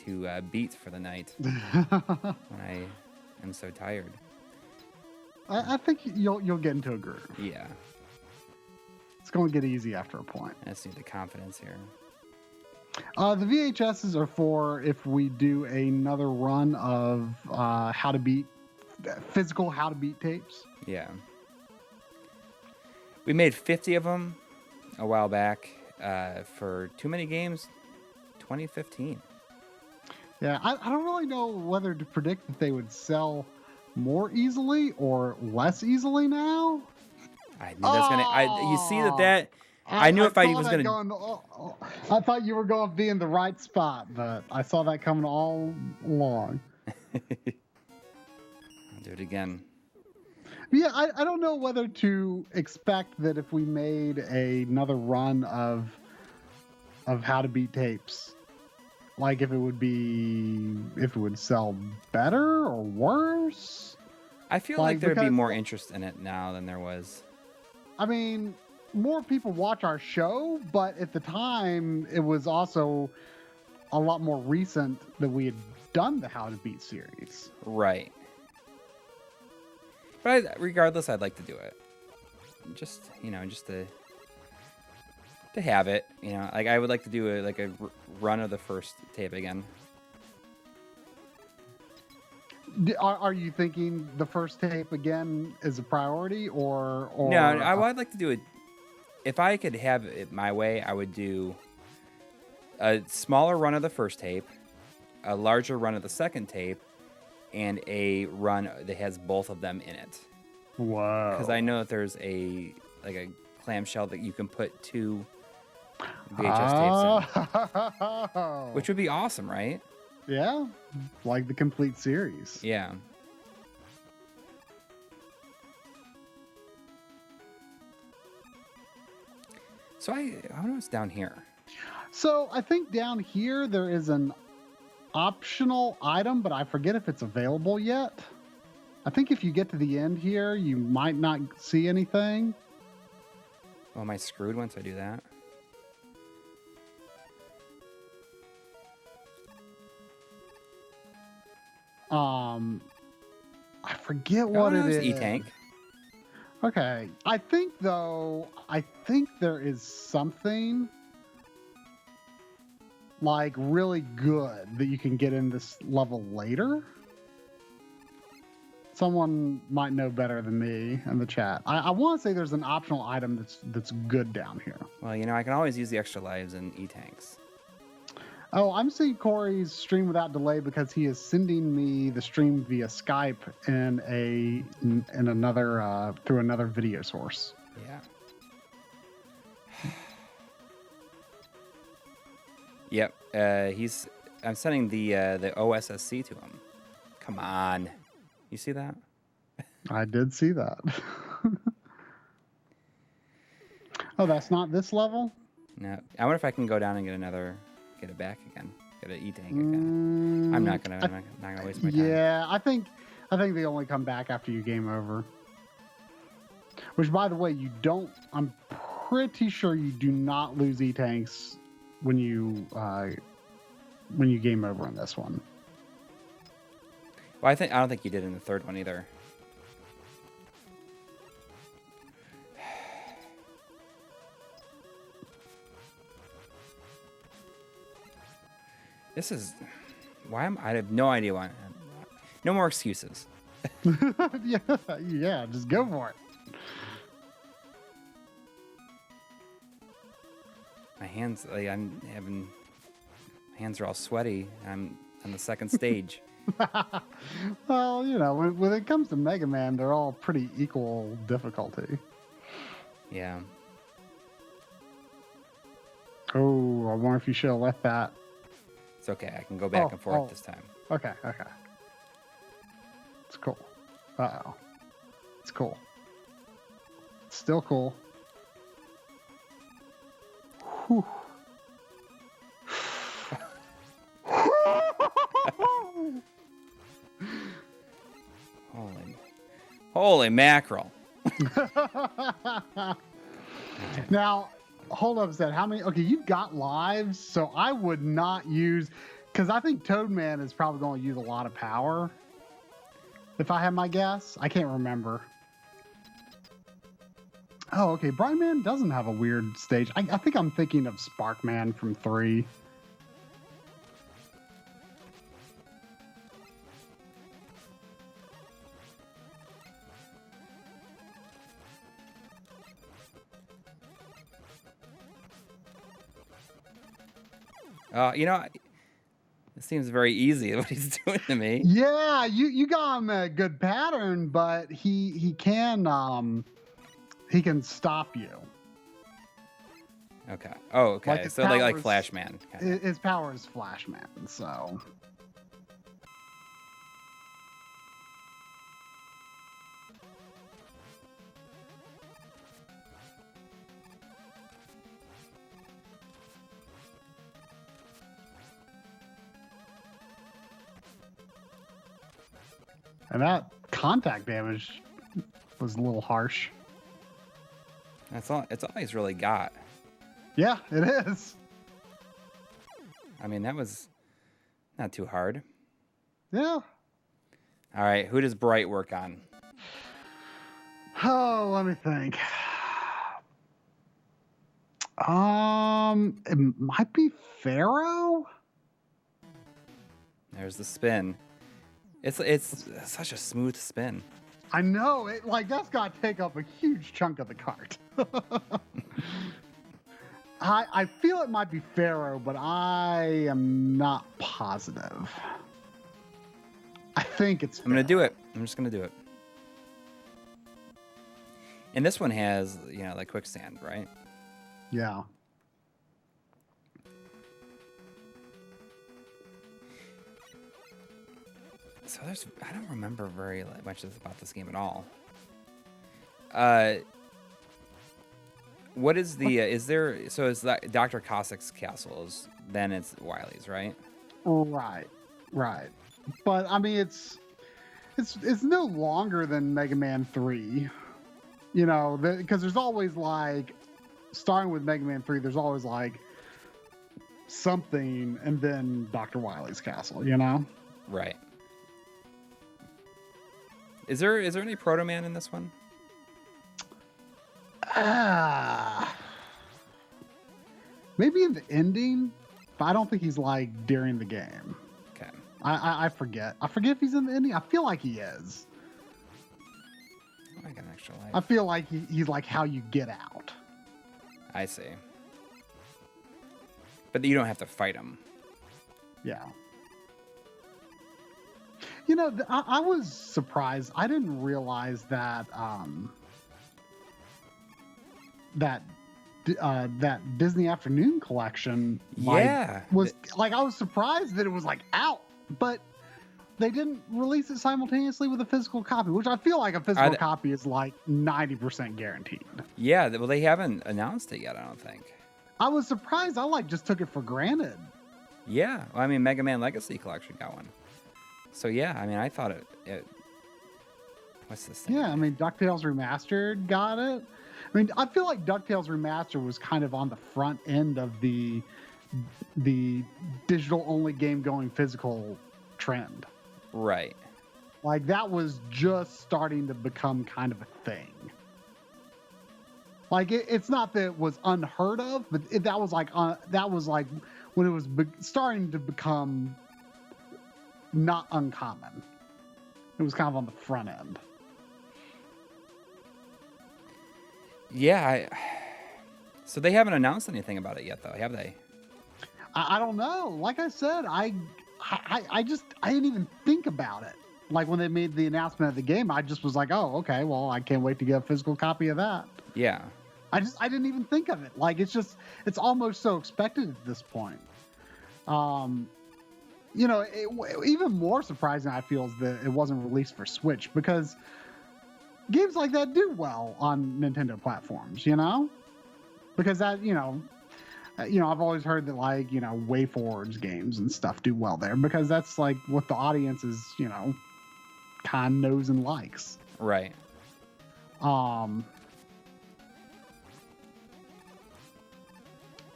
[SPEAKER 1] to beat for the night when I am so tired.
[SPEAKER 2] I think you'll get into a groove.
[SPEAKER 1] Yeah.
[SPEAKER 2] It's going to get easy after a point.
[SPEAKER 1] I just need the confidence here.
[SPEAKER 2] The VHSs are for if we do another run of physical how to beat tapes.
[SPEAKER 1] Yeah. We made 50 of them a while back for Too Many Games 2015.
[SPEAKER 2] Yeah, I don't really know whether to predict that they would sell more easily or less easily now.
[SPEAKER 1] I knew that's gonna. You see that. I knew if I was gonna.
[SPEAKER 2] I thought you were going to be in the right spot, but I saw that coming all along.
[SPEAKER 1] I'll do it again.
[SPEAKER 2] Yeah, I don't know whether to expect that if we made another run of how to beat tapes, like if it would sell better or worse.
[SPEAKER 1] I feel like there'd be more interest in it now than there was.
[SPEAKER 2] I mean, more people watch our show, but at the time, it was also a lot more recent that we had done the How to Beat series.
[SPEAKER 1] Right. But regardless, I'd like to do it. Just to have it. Like I would like to do a run of the first tape again.
[SPEAKER 2] Are you thinking the first tape again is a priority, or
[SPEAKER 1] no? I'd like to do it. If I could have it my way, I would do a smaller run of the first tape, a larger run of the second tape, and a run that has both of them in it.
[SPEAKER 2] Whoa.
[SPEAKER 1] Because I know that there's a clamshell that you can put 2 VHS tapes in, which would be awesome, right?
[SPEAKER 2] Yeah, like the complete series.
[SPEAKER 1] Yeah. So I don't know what's down here.
[SPEAKER 2] So I think down here there is an optional item, but I forget if it's available yet. I think if you get to the end here, you might not see anything.
[SPEAKER 1] Well, am I screwed once I do that?
[SPEAKER 2] I forget what it is.
[SPEAKER 1] E-tank.
[SPEAKER 2] Okay. I think there is something like really good that you can get in this level later. Someone might know better than me in the chat. I want to say there's an optional item that's good down here.
[SPEAKER 1] Well, I can always use the extra lives in E-tanks.
[SPEAKER 2] Oh, I'm seeing Corey's stream without delay because he is sending me the stream via Skype in another through another video source.
[SPEAKER 1] Yeah. Yep. I'm sending the OSSC to him. Come on. You see that?
[SPEAKER 2] I did see that. Oh, that's not this level?
[SPEAKER 1] No. I wonder if I can go down and get it back again. Get an E-tank again. I'm not gonna waste my time.
[SPEAKER 2] Yeah, I think they only come back after you game over. Which, by the way, I'm pretty sure you do not lose E-tanks when you game over in this one.
[SPEAKER 1] Well, I don't think you did in the third one either. This is I have no idea why. No more excuses.
[SPEAKER 2] yeah, just go for it.
[SPEAKER 1] My hands, my hands are all sweaty. I'm on the second stage.
[SPEAKER 2] Well, when it comes to Mega Man, they're all pretty equal difficulty.
[SPEAKER 1] Yeah.
[SPEAKER 2] Oh, I wonder if you should have left that.
[SPEAKER 1] It's okay. I can go back and forth this time.
[SPEAKER 2] Okay. It's cool. Uh-oh. It's cool. It's still cool. Whew.
[SPEAKER 1] Holy mackerel.
[SPEAKER 2] Now, hold up a second. How many? Okay, you've got lives, so I would not use, because I think Toadman is probably going to use a lot of power. If I had my guess, I can't remember. Oh, okay. Brightman doesn't have a weird stage. I think I'm thinking of Sparkman from 3.
[SPEAKER 1] It seems very easy what he's doing to me.
[SPEAKER 2] Yeah, you got him a good pattern, but he can stop you.
[SPEAKER 1] Okay. Oh, okay.
[SPEAKER 2] Like
[SPEAKER 1] so like Flashman.
[SPEAKER 2] His power is Flashman, so. And that contact damage was a little harsh.
[SPEAKER 1] It's all he's really got.
[SPEAKER 2] Yeah, it is.
[SPEAKER 1] I mean, that was not too hard.
[SPEAKER 2] Yeah.
[SPEAKER 1] All right, who does Bright work on?
[SPEAKER 2] Oh, let me think. It might be Pharaoh.
[SPEAKER 1] There's the spin. It's such a smooth spin.
[SPEAKER 2] I know it. That's got to take up a huge chunk of the cart. I feel it might be Pharaoh, but I am not positive. I think it's Pharaoh.
[SPEAKER 1] I'm gonna do it. I'm just gonna do it. And this one has, like quicksand, right?
[SPEAKER 2] Yeah.
[SPEAKER 1] So I don't remember very much about this game at all. What is the, is that Dr. Cossack's castle, then it's Wily's, right?
[SPEAKER 2] Right. But I mean, it's no longer than Mega Man 3. Because there's always like, starting with Mega Man 3, there's always like something, and then Dr. Wily's castle.
[SPEAKER 1] Right. Is there any Proto Man in this one?
[SPEAKER 2] Maybe in the ending, but I don't think he's like during the game.
[SPEAKER 1] Okay.
[SPEAKER 2] I forget. I forget if he's in the ending. I feel like he is.
[SPEAKER 1] I got an extra life.
[SPEAKER 2] I feel like he's like how you get out.
[SPEAKER 1] I see. But you don't have to fight him.
[SPEAKER 2] Yeah. I was surprised. I didn't realize that that Disney Afternoon collection was like, I was surprised that it was like out, but they didn't release it simultaneously with a physical copy, which I feel like a physical copy is like 90% guaranteed. Yeah,
[SPEAKER 1] well, they haven't announced it yet, I don't think.
[SPEAKER 2] I was surprised. I like just took it for granted.
[SPEAKER 1] Yeah, well, I mean, Mega Man Legacy Collection got one. So yeah, I mean, I thought it what's this thing?
[SPEAKER 2] Yeah, I mean, DuckTales Remastered got it. I mean, I feel like DuckTales Remastered was kind of on the front end of the digital-only game going physical trend.
[SPEAKER 1] Right.
[SPEAKER 2] Like, that was just starting to become kind of a thing. Like, it's not that it was unheard of, but that was like when it was starting to become not uncommon. It was kind of on the front end.
[SPEAKER 1] Yeah, so they haven't announced anything about it yet, though, have they?
[SPEAKER 2] I don't know. Like I said, I didn't even think about it. Like, when they made the announcement of the game, I just was like, oh, okay, well, I can't wait to get a physical copy of that.
[SPEAKER 1] Yeah.
[SPEAKER 2] I didn't even think of it. Like, it's almost so expected at this point. Even more surprising, I feel, is that it wasn't released for Switch, because games like that do well on Nintendo platforms, because that, I've always heard that, like, WayForwards games and stuff do well there, because that's like what the audience is, kind of knows and likes.
[SPEAKER 1] Right.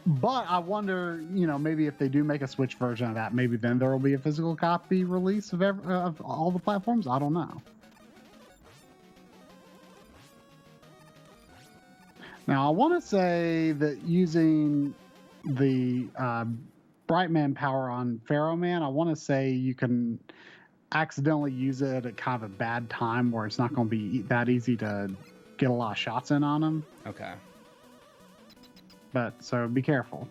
[SPEAKER 2] But I wonder, maybe if they do make a Switch version of that, maybe then there will be a physical copy release of all the platforms. I don't know. Now, I want to say that using the Brightman power on Pharaoh Man, I want to say you can accidentally use it at kind of a bad time where it's not going to be that easy to get a lot of shots in on him.
[SPEAKER 1] Okay.
[SPEAKER 2] But, so be careful.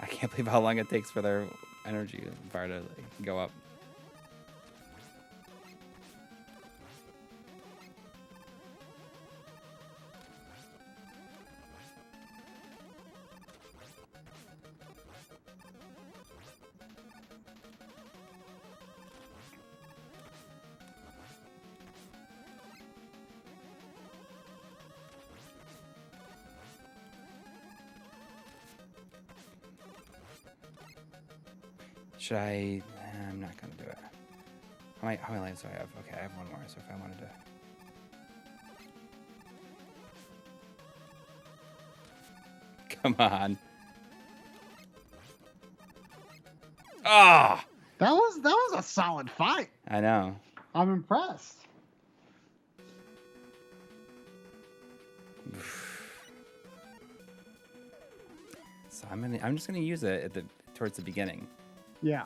[SPEAKER 1] I can't believe how long it takes for their energy bar to go up. Should I? I'm not going to do it. How many lives do I have? Okay, I have one more, so if I wanted to... Come on. Ah! Oh!
[SPEAKER 2] That was a solid fight.
[SPEAKER 1] I know.
[SPEAKER 2] I'm impressed.
[SPEAKER 1] So I'm just gonna use it towards the beginning.
[SPEAKER 2] Yeah.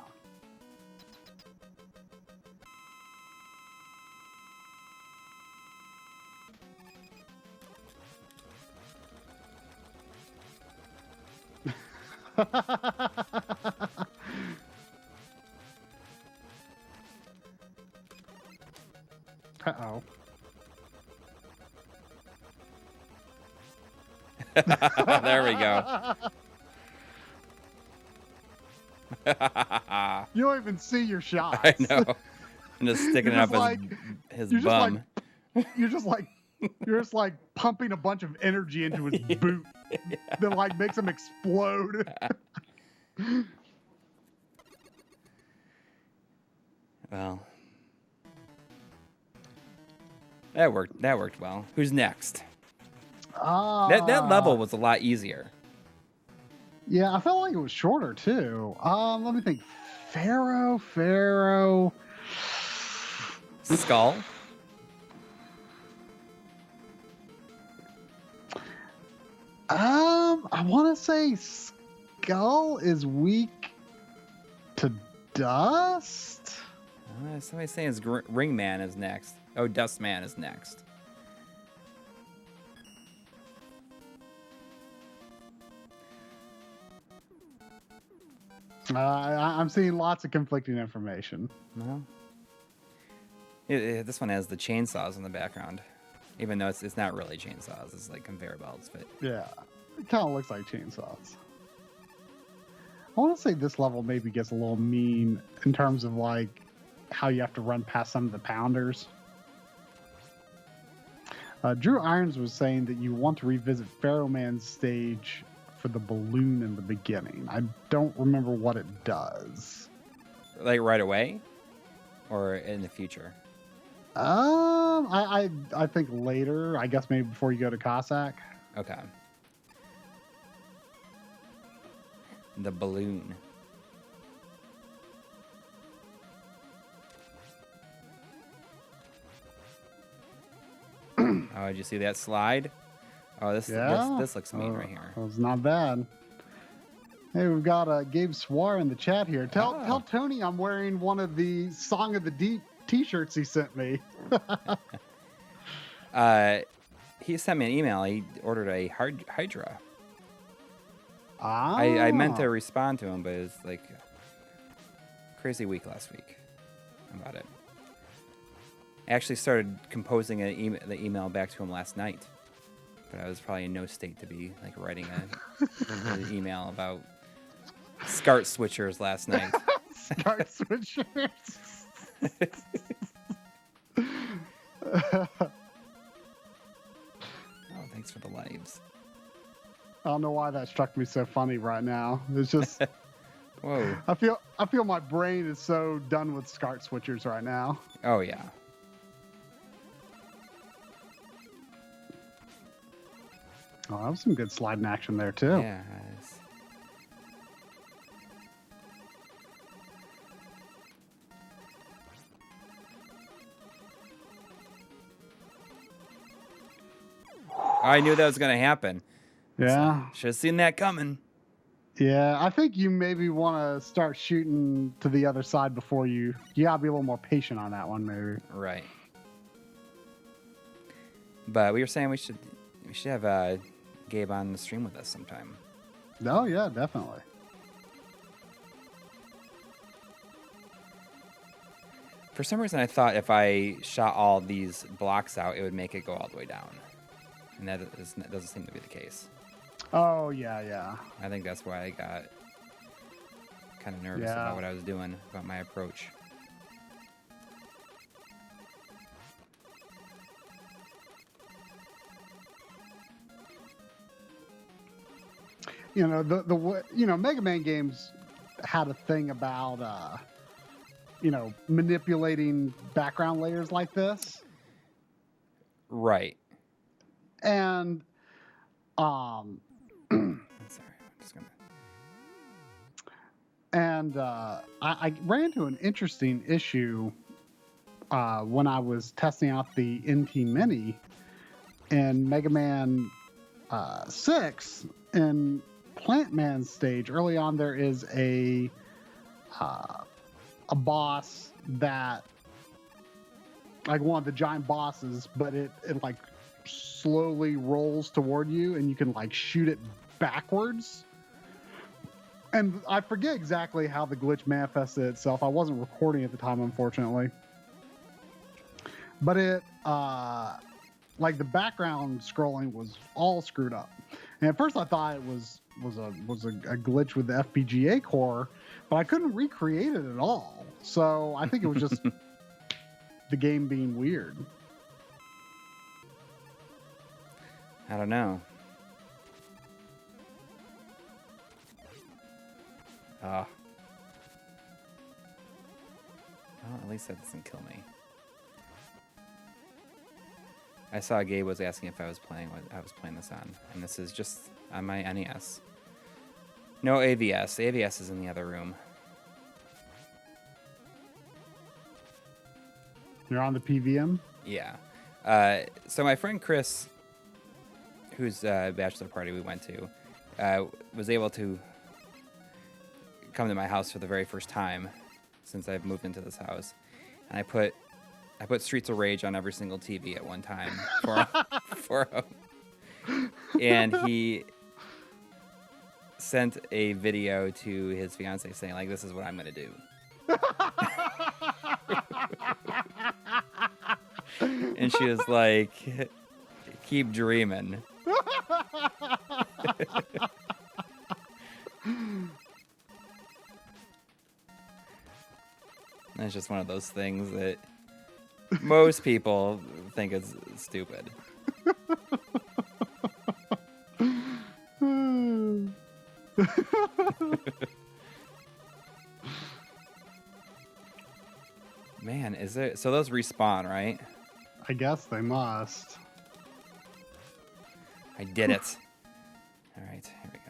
[SPEAKER 2] Uh-oh.
[SPEAKER 1] There we go.
[SPEAKER 2] You don't even see your shots.
[SPEAKER 1] I know. I'm just sticking it up his bum.
[SPEAKER 2] You're just like pumping a bunch of energy into his boot that like makes him explode.
[SPEAKER 1] Well, that worked well. Who's next? That level was a lot easier.
[SPEAKER 2] Yeah, I felt like it was shorter too. Let me think. Pharaoh.
[SPEAKER 1] Skull.
[SPEAKER 2] I want to say Skull is weak to dust.
[SPEAKER 1] Somebody's saying his Ring Man is next. Oh, Dust Man is next.
[SPEAKER 2] I'm seeing lots of conflicting information.
[SPEAKER 1] Well, this one has the chainsaws in the background, even though it's not really chainsaws. It's like conveyor belts, but
[SPEAKER 2] yeah, it kind of looks like chainsaws. I want to say this level maybe gets a little mean in terms of like how you have to run past some of the pounders. Drew Irons was saying that you want to revisit Pharaoh Man's stage for the balloon in the beginning. I don't remember what it does.
[SPEAKER 1] Like right away, or in the future?
[SPEAKER 2] I think later. I guess maybe before you go to Cossack.
[SPEAKER 1] Okay. The balloon. Oh, did you see that slide? Oh, this looks mean right here.
[SPEAKER 2] It was not bad. Hey, we've got Gabe Swar in the chat here. Tell Tony I'm wearing one of the Song of the Deep t-shirts he sent me.
[SPEAKER 1] He sent me an email. He ordered a Hydra.
[SPEAKER 2] Ah.
[SPEAKER 1] I meant to respond to him, but it's like a crazy week last week about it. I actually started composing the email back to him last night, but I was probably in no state to be like writing an email about SCART switchers last night.
[SPEAKER 2] SCART switchers.
[SPEAKER 1] Oh, thanks for the lives.
[SPEAKER 2] I don't know why that struck me so funny right now. It's just
[SPEAKER 1] whoa.
[SPEAKER 2] I feel my brain is so done with SCART switchers right now.
[SPEAKER 1] Oh yeah.
[SPEAKER 2] Oh, that was some good sliding action there too.
[SPEAKER 1] Yeah. I knew that was going to happen.
[SPEAKER 2] Yeah.
[SPEAKER 1] Should have seen that coming.
[SPEAKER 2] Yeah, I think you maybe want to start shooting to the other side before you gotta be a little more patient on that one, maybe.
[SPEAKER 1] Right. But we were saying we should have Gabe on the stream with us sometime.
[SPEAKER 2] Oh yeah, definitely.
[SPEAKER 1] For some reason, I thought if I shot all these blocks out, it would make it go all the way down. And that doesn't seem to be the case.
[SPEAKER 2] Oh, yeah.
[SPEAKER 1] I think that's why I got kind of nervous about what I was doing, about my approach.
[SPEAKER 2] You know, Mega Man games had a thing about, manipulating background layers like this.
[SPEAKER 1] Right.
[SPEAKER 2] And,
[SPEAKER 1] sorry, I'm just gonna...
[SPEAKER 2] And I ran into an interesting issue when I was testing out the NT Mini in Mega Man 6 in Plant Man's stage. Early on, there is a boss that, like one of the giant bosses, but it like slowly rolls toward you, and you can like shoot it backwards. And I forget exactly how the glitch manifested itself. I wasn't recording at the time, unfortunately. but it like the background scrolling was all screwed up. And at first I thought it was a glitch with the FPGA core, but I couldn't recreate it at all. So I think it was just the game being weird.
[SPEAKER 1] I don't know. Oh. Well, at least that doesn't kill me. I saw Gabe was asking if I was playing what I was playing this on, and this is just on my NES. No AVS. The AVS is in the other room.
[SPEAKER 2] You're on the PVM?
[SPEAKER 1] Yeah. So my friend Chris, whose bachelor party we went to, was able to come to my house for the very first time since I've moved into this house, and I put Streets of Rage on every single TV at one time for him. And he sent a video to his fiance saying, like, this is what I'm going to do. And she was like, keep dreaming. It's just one of those things that most people think is stupid. Man, is there... So those respawn, right?
[SPEAKER 2] I guess they must.
[SPEAKER 1] I did it. All right, here we go.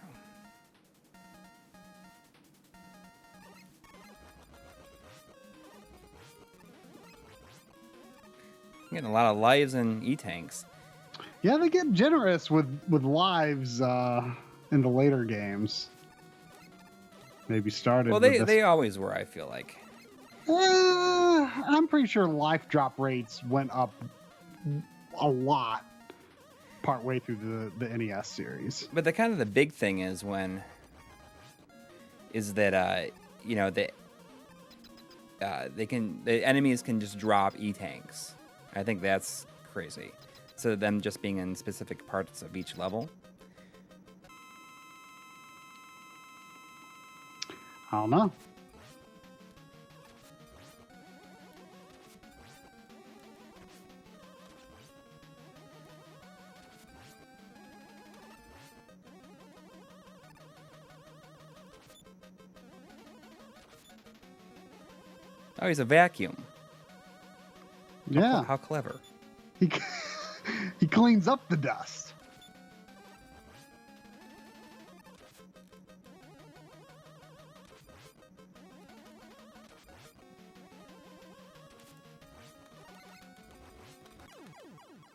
[SPEAKER 1] I'm getting a lot of lives and E-tanks.
[SPEAKER 2] Yeah, they get generous with lives in the later games. Maybe started.
[SPEAKER 1] Well, they always were, I feel like.
[SPEAKER 2] I'm pretty sure life drop rates went up a lot partway through the NES series.
[SPEAKER 1] But the big thing is that you know, the enemies can just drop E-tanks. I think that's crazy. So them just being in specific parts of each level.
[SPEAKER 2] I don't know.
[SPEAKER 1] Oh, he's a vacuum.
[SPEAKER 2] Yeah.
[SPEAKER 1] How clever.
[SPEAKER 2] He cleans up the dust.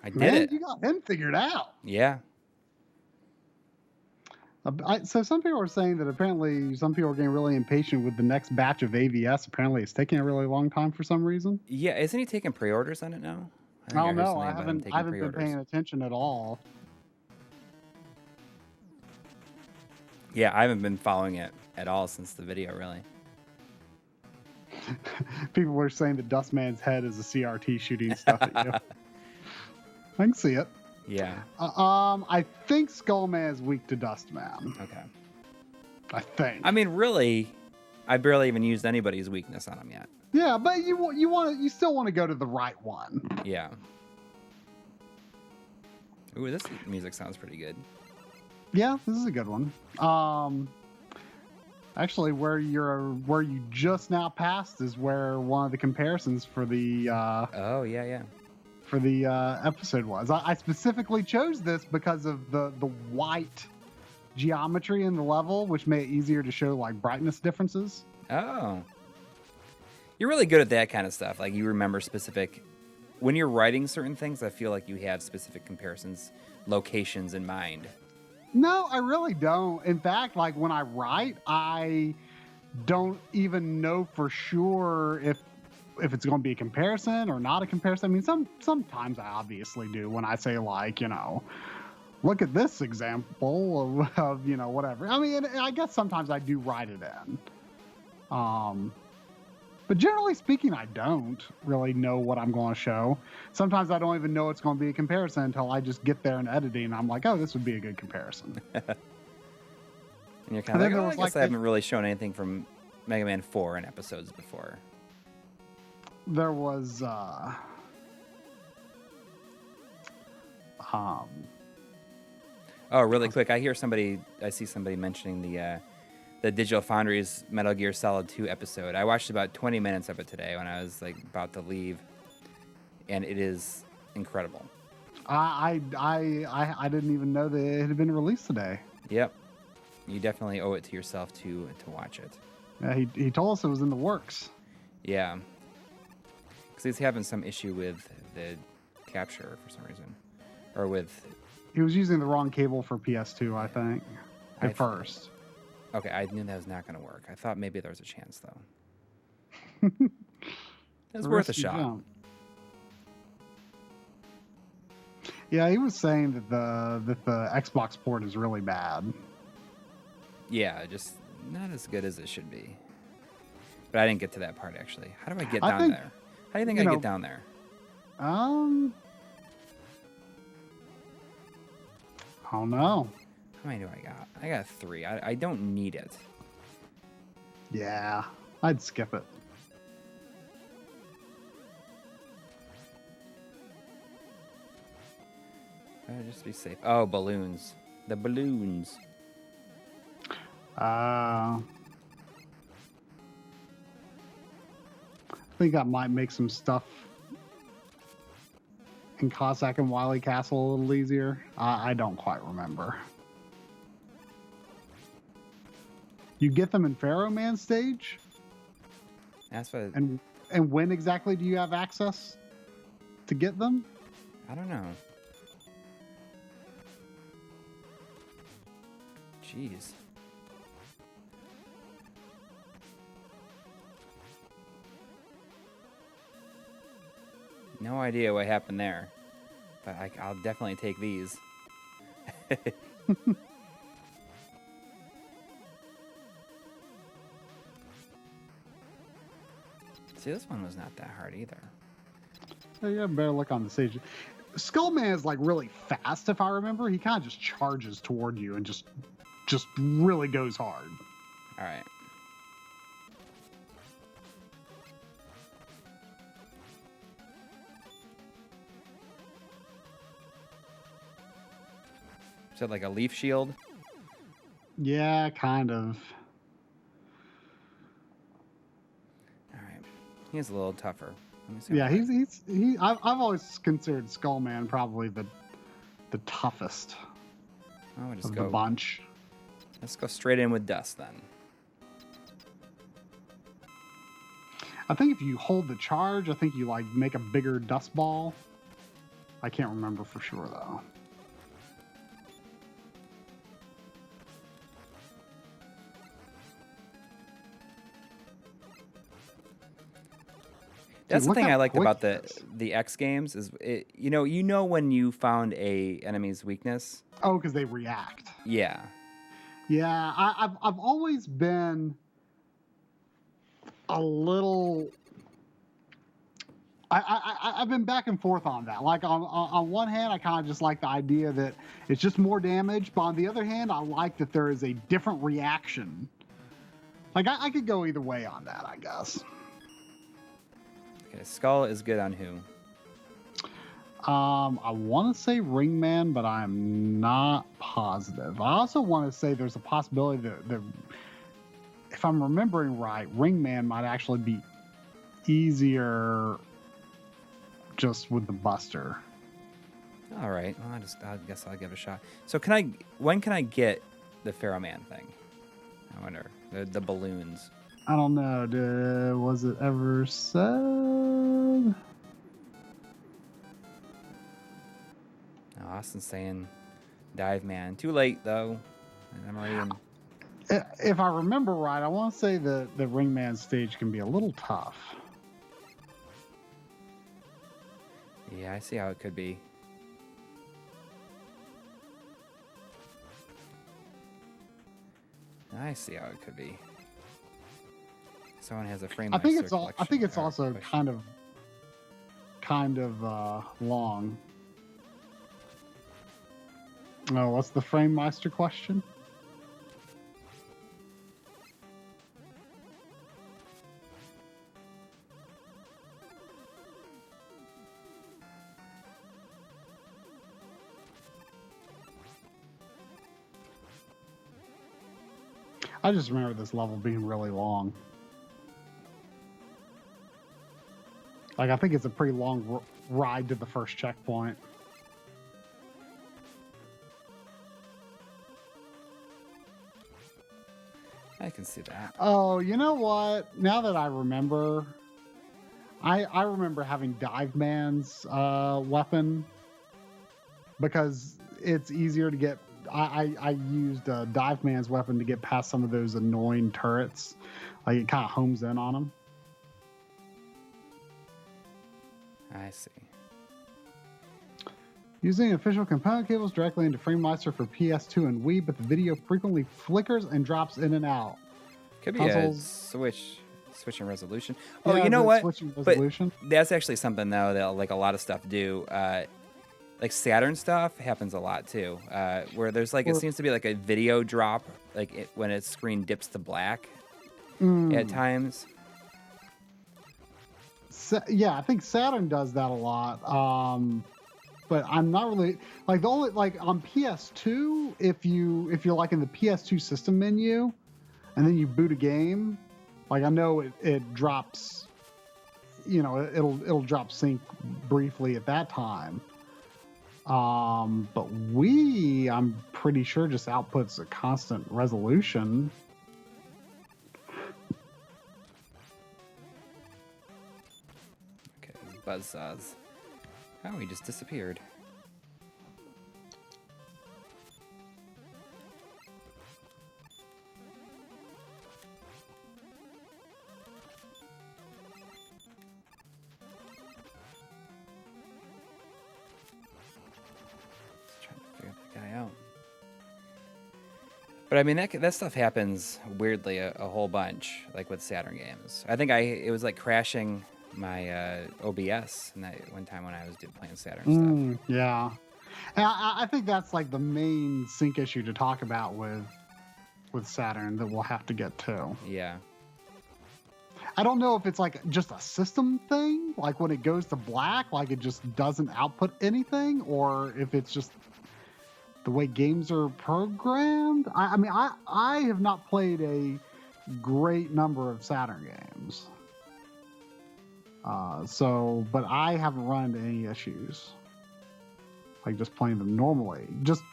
[SPEAKER 1] I did
[SPEAKER 2] Man,
[SPEAKER 1] it.
[SPEAKER 2] you got him figured out.
[SPEAKER 1] Yeah.
[SPEAKER 2] So some people are saying that apparently some people are getting really impatient with the next batch of AVS. Apparently it's taking a really long time for some reason.
[SPEAKER 1] Yeah, isn't he taking pre-orders on it now?
[SPEAKER 2] I don't know. I haven't been paying attention at all.
[SPEAKER 1] Yeah, I haven't been following it at all since the video, really.
[SPEAKER 2] People were saying that Dustman's head is a CRT shooting stuff at you. I can see it.
[SPEAKER 1] Yeah.
[SPEAKER 2] I think Skullman is weak to Dustman.
[SPEAKER 1] Okay.
[SPEAKER 2] I think.
[SPEAKER 1] I mean, really, I barely even used anybody's weakness on him yet.
[SPEAKER 2] Yeah, but you still want to go to the right one.
[SPEAKER 1] Yeah. Ooh, this music sounds pretty good.
[SPEAKER 2] Yeah, this is a good one. Actually, where you just now passed is where one of the comparisons for the
[SPEAKER 1] oh yeah.
[SPEAKER 2] For the episode was. I specifically chose this because of the white geometry in the level, which made it easier to show like brightness differences.
[SPEAKER 1] Oh. You're really good at that kind of stuff. Like you remember specific... When you're writing certain things, I feel like you have specific comparisons, locations in mind.
[SPEAKER 2] No, I really don't. In fact, like when I write, I don't even know for sure if it's going to be a comparison or not a comparison. I mean, sometimes I obviously do when I say like, you know, look at this example of you know, whatever. I mean, I guess sometimes I do write it in. But generally speaking, I don't really know what I'm going to show. Sometimes I don't even know it's going to be a comparison until I just get there in editing. And I'm like, oh, this would be a good comparison.
[SPEAKER 1] And you're kind of
[SPEAKER 2] And then
[SPEAKER 1] like,
[SPEAKER 2] there
[SPEAKER 1] oh, I
[SPEAKER 2] was,
[SPEAKER 1] guess
[SPEAKER 2] like,
[SPEAKER 1] I haven't really shown anything from Mega Man 4 in episodes before.
[SPEAKER 2] There was
[SPEAKER 1] Oh, really quick, I see somebody mentioning the Digital Foundry's Metal Gear Solid 2 episode. I watched about 20 minutes of it today when I was like about to leave, and it is incredible.
[SPEAKER 2] I didn't even know that it had been released today.
[SPEAKER 1] Yep, you definitely owe it to yourself to watch it.
[SPEAKER 2] Yeah, he told us it was in the works.
[SPEAKER 1] Yeah, because he's having some issue with the capture for some reason, or with.
[SPEAKER 2] He was using the wrong cable for PS2, I think, at first.
[SPEAKER 1] Okay, I knew that was not going to work. I thought maybe there was a chance, though. It was worth a shot.
[SPEAKER 2] Jump. Yeah, he was saying that the Xbox port is really bad.
[SPEAKER 1] Yeah, just not as good as it should be. But I didn't get to that part, actually. How do I get down there? How do you think I get down there?
[SPEAKER 2] I don't know.
[SPEAKER 1] How many do I got? I got 3. I don't need it.
[SPEAKER 2] Yeah, I'd skip it.
[SPEAKER 1] Just to be safe. Oh, balloons. The balloons.
[SPEAKER 2] I think I might make some stuff in Cossack and Wily Castle a little easier. I don't quite remember. You get them in Pharaoh Man stage?
[SPEAKER 1] That's what.
[SPEAKER 2] And when exactly do you have access to get them?
[SPEAKER 1] I don't know. Jeez. No idea what happened there, but I'll definitely take these. See, this one was not that hard either.
[SPEAKER 2] You have better look on the stage. Skullman is like really fast, if I remember. He kind of just charges toward you and just really goes hard.
[SPEAKER 1] All right. Is that like a leaf shield?
[SPEAKER 2] Yeah, kind of.
[SPEAKER 1] All right. He's a little tougher. Let me see.
[SPEAKER 2] Yeah, I've always considered Skullman probably the toughest of the bunch.
[SPEAKER 1] Let's go straight in with dust then.
[SPEAKER 2] I think if you hold the charge, I think you like make a bigger dust ball. I can't remember for sure though.
[SPEAKER 1] That's the thing I liked about the X games is you know when you found a enemy's weakness.
[SPEAKER 2] Oh, because they react.
[SPEAKER 1] Yeah.
[SPEAKER 2] Yeah, I've always been a little. I've been back and forth on that. Like on one hand, I kind of just like the idea that it's just more damage, but on the other hand, I like that there is a different reaction. Like I could go either way on that, I guess.
[SPEAKER 1] Okay, Skull is good on who?
[SPEAKER 2] I want to say Ringman, but I'm not positive. I also want to say there's a possibility that if I'm remembering right, Ringman might actually be easier just with the Buster.
[SPEAKER 1] All right. Well, I guess I'll give it a shot. So when can I get the Pharaoh Man thing? I wonder. The balloons.
[SPEAKER 2] I don't know. Was it ever said?
[SPEAKER 1] Austin's saying Dive Man. Too late, though. I'm already in.
[SPEAKER 2] If I remember right, I want to say the Ringman stage can be a little tough.
[SPEAKER 1] Yeah, I see how it could be. I see how it could be. Someone has a frame.
[SPEAKER 2] I think it's all. I
[SPEAKER 1] collection
[SPEAKER 2] think it's
[SPEAKER 1] or
[SPEAKER 2] also
[SPEAKER 1] question.
[SPEAKER 2] kind of long. Oh, what's the Frame Meister question? I just remember this level being really long. Like, I think it's a pretty long ride to the first checkpoint.
[SPEAKER 1] I can see that.
[SPEAKER 2] Oh, you know what? Now that I remember, I remember having Dive Man's weapon because it's easier to get. I used Dive Man's weapon to get past some of those annoying turrets. Like, it kind of homes in on them.
[SPEAKER 1] I see.
[SPEAKER 2] Using official component cables directly into FrameMeister for PS2 and Wii, but the video frequently flickers and drops in and out.
[SPEAKER 1] Could be
[SPEAKER 2] Consoles,
[SPEAKER 1] a switching resolution.
[SPEAKER 2] yeah,
[SPEAKER 1] Oh, you know what?
[SPEAKER 2] Switching resolution.
[SPEAKER 1] But that's actually something though that like a lot of stuff do. Like Saturn stuff happens a lot too, where there's like it seems to be like a video drop, like when its screen dips to black at times.
[SPEAKER 2] Yeah, I think Saturn does that a lot. But I'm not really like the only like on PS2. If you're like in the PS2 system menu, and then you boot a game, like I know it drops. You know, it'll drop sync briefly at that time. But I'm pretty sure just outputs a constant resolution.
[SPEAKER 1] Okay, buzzsaws. Oh, he just disappeared. Just trying to figure that guy out. But I mean, that stuff happens weirdly a whole bunch, like with Saturn games. I think it was like crashing my OBS and that one time when I was playing Saturn stuff.
[SPEAKER 2] Yeah, and I think that's like the main sync issue to talk about with Saturn that we'll have to get to.
[SPEAKER 1] Yeah.
[SPEAKER 2] I don't know if it's like just a system thing, like when it goes to black, like it just doesn't output anything, or if it's just the way games are programmed. I mean, I have not played a great number of Saturn games. But I haven't run into any issues. Like just playing them normally, just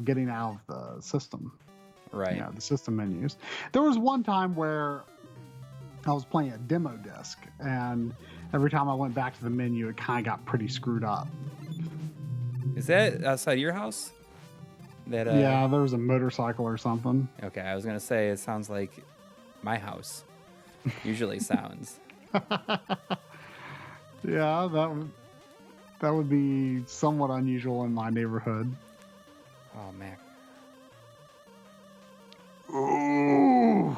[SPEAKER 2] getting out of the system.
[SPEAKER 1] Right.
[SPEAKER 2] The system menus. There was one time where I was playing a demo disc, and every time I went back to the menu, it kind of got pretty screwed up.
[SPEAKER 1] Is that outside your house?
[SPEAKER 2] Yeah, there was a motorcycle or something.
[SPEAKER 1] Okay, I was gonna say it sounds like my house usually sounds.
[SPEAKER 2] Yeah, that would be somewhat unusual in my neighborhood.
[SPEAKER 1] Oh, Mac.
[SPEAKER 2] Ooh.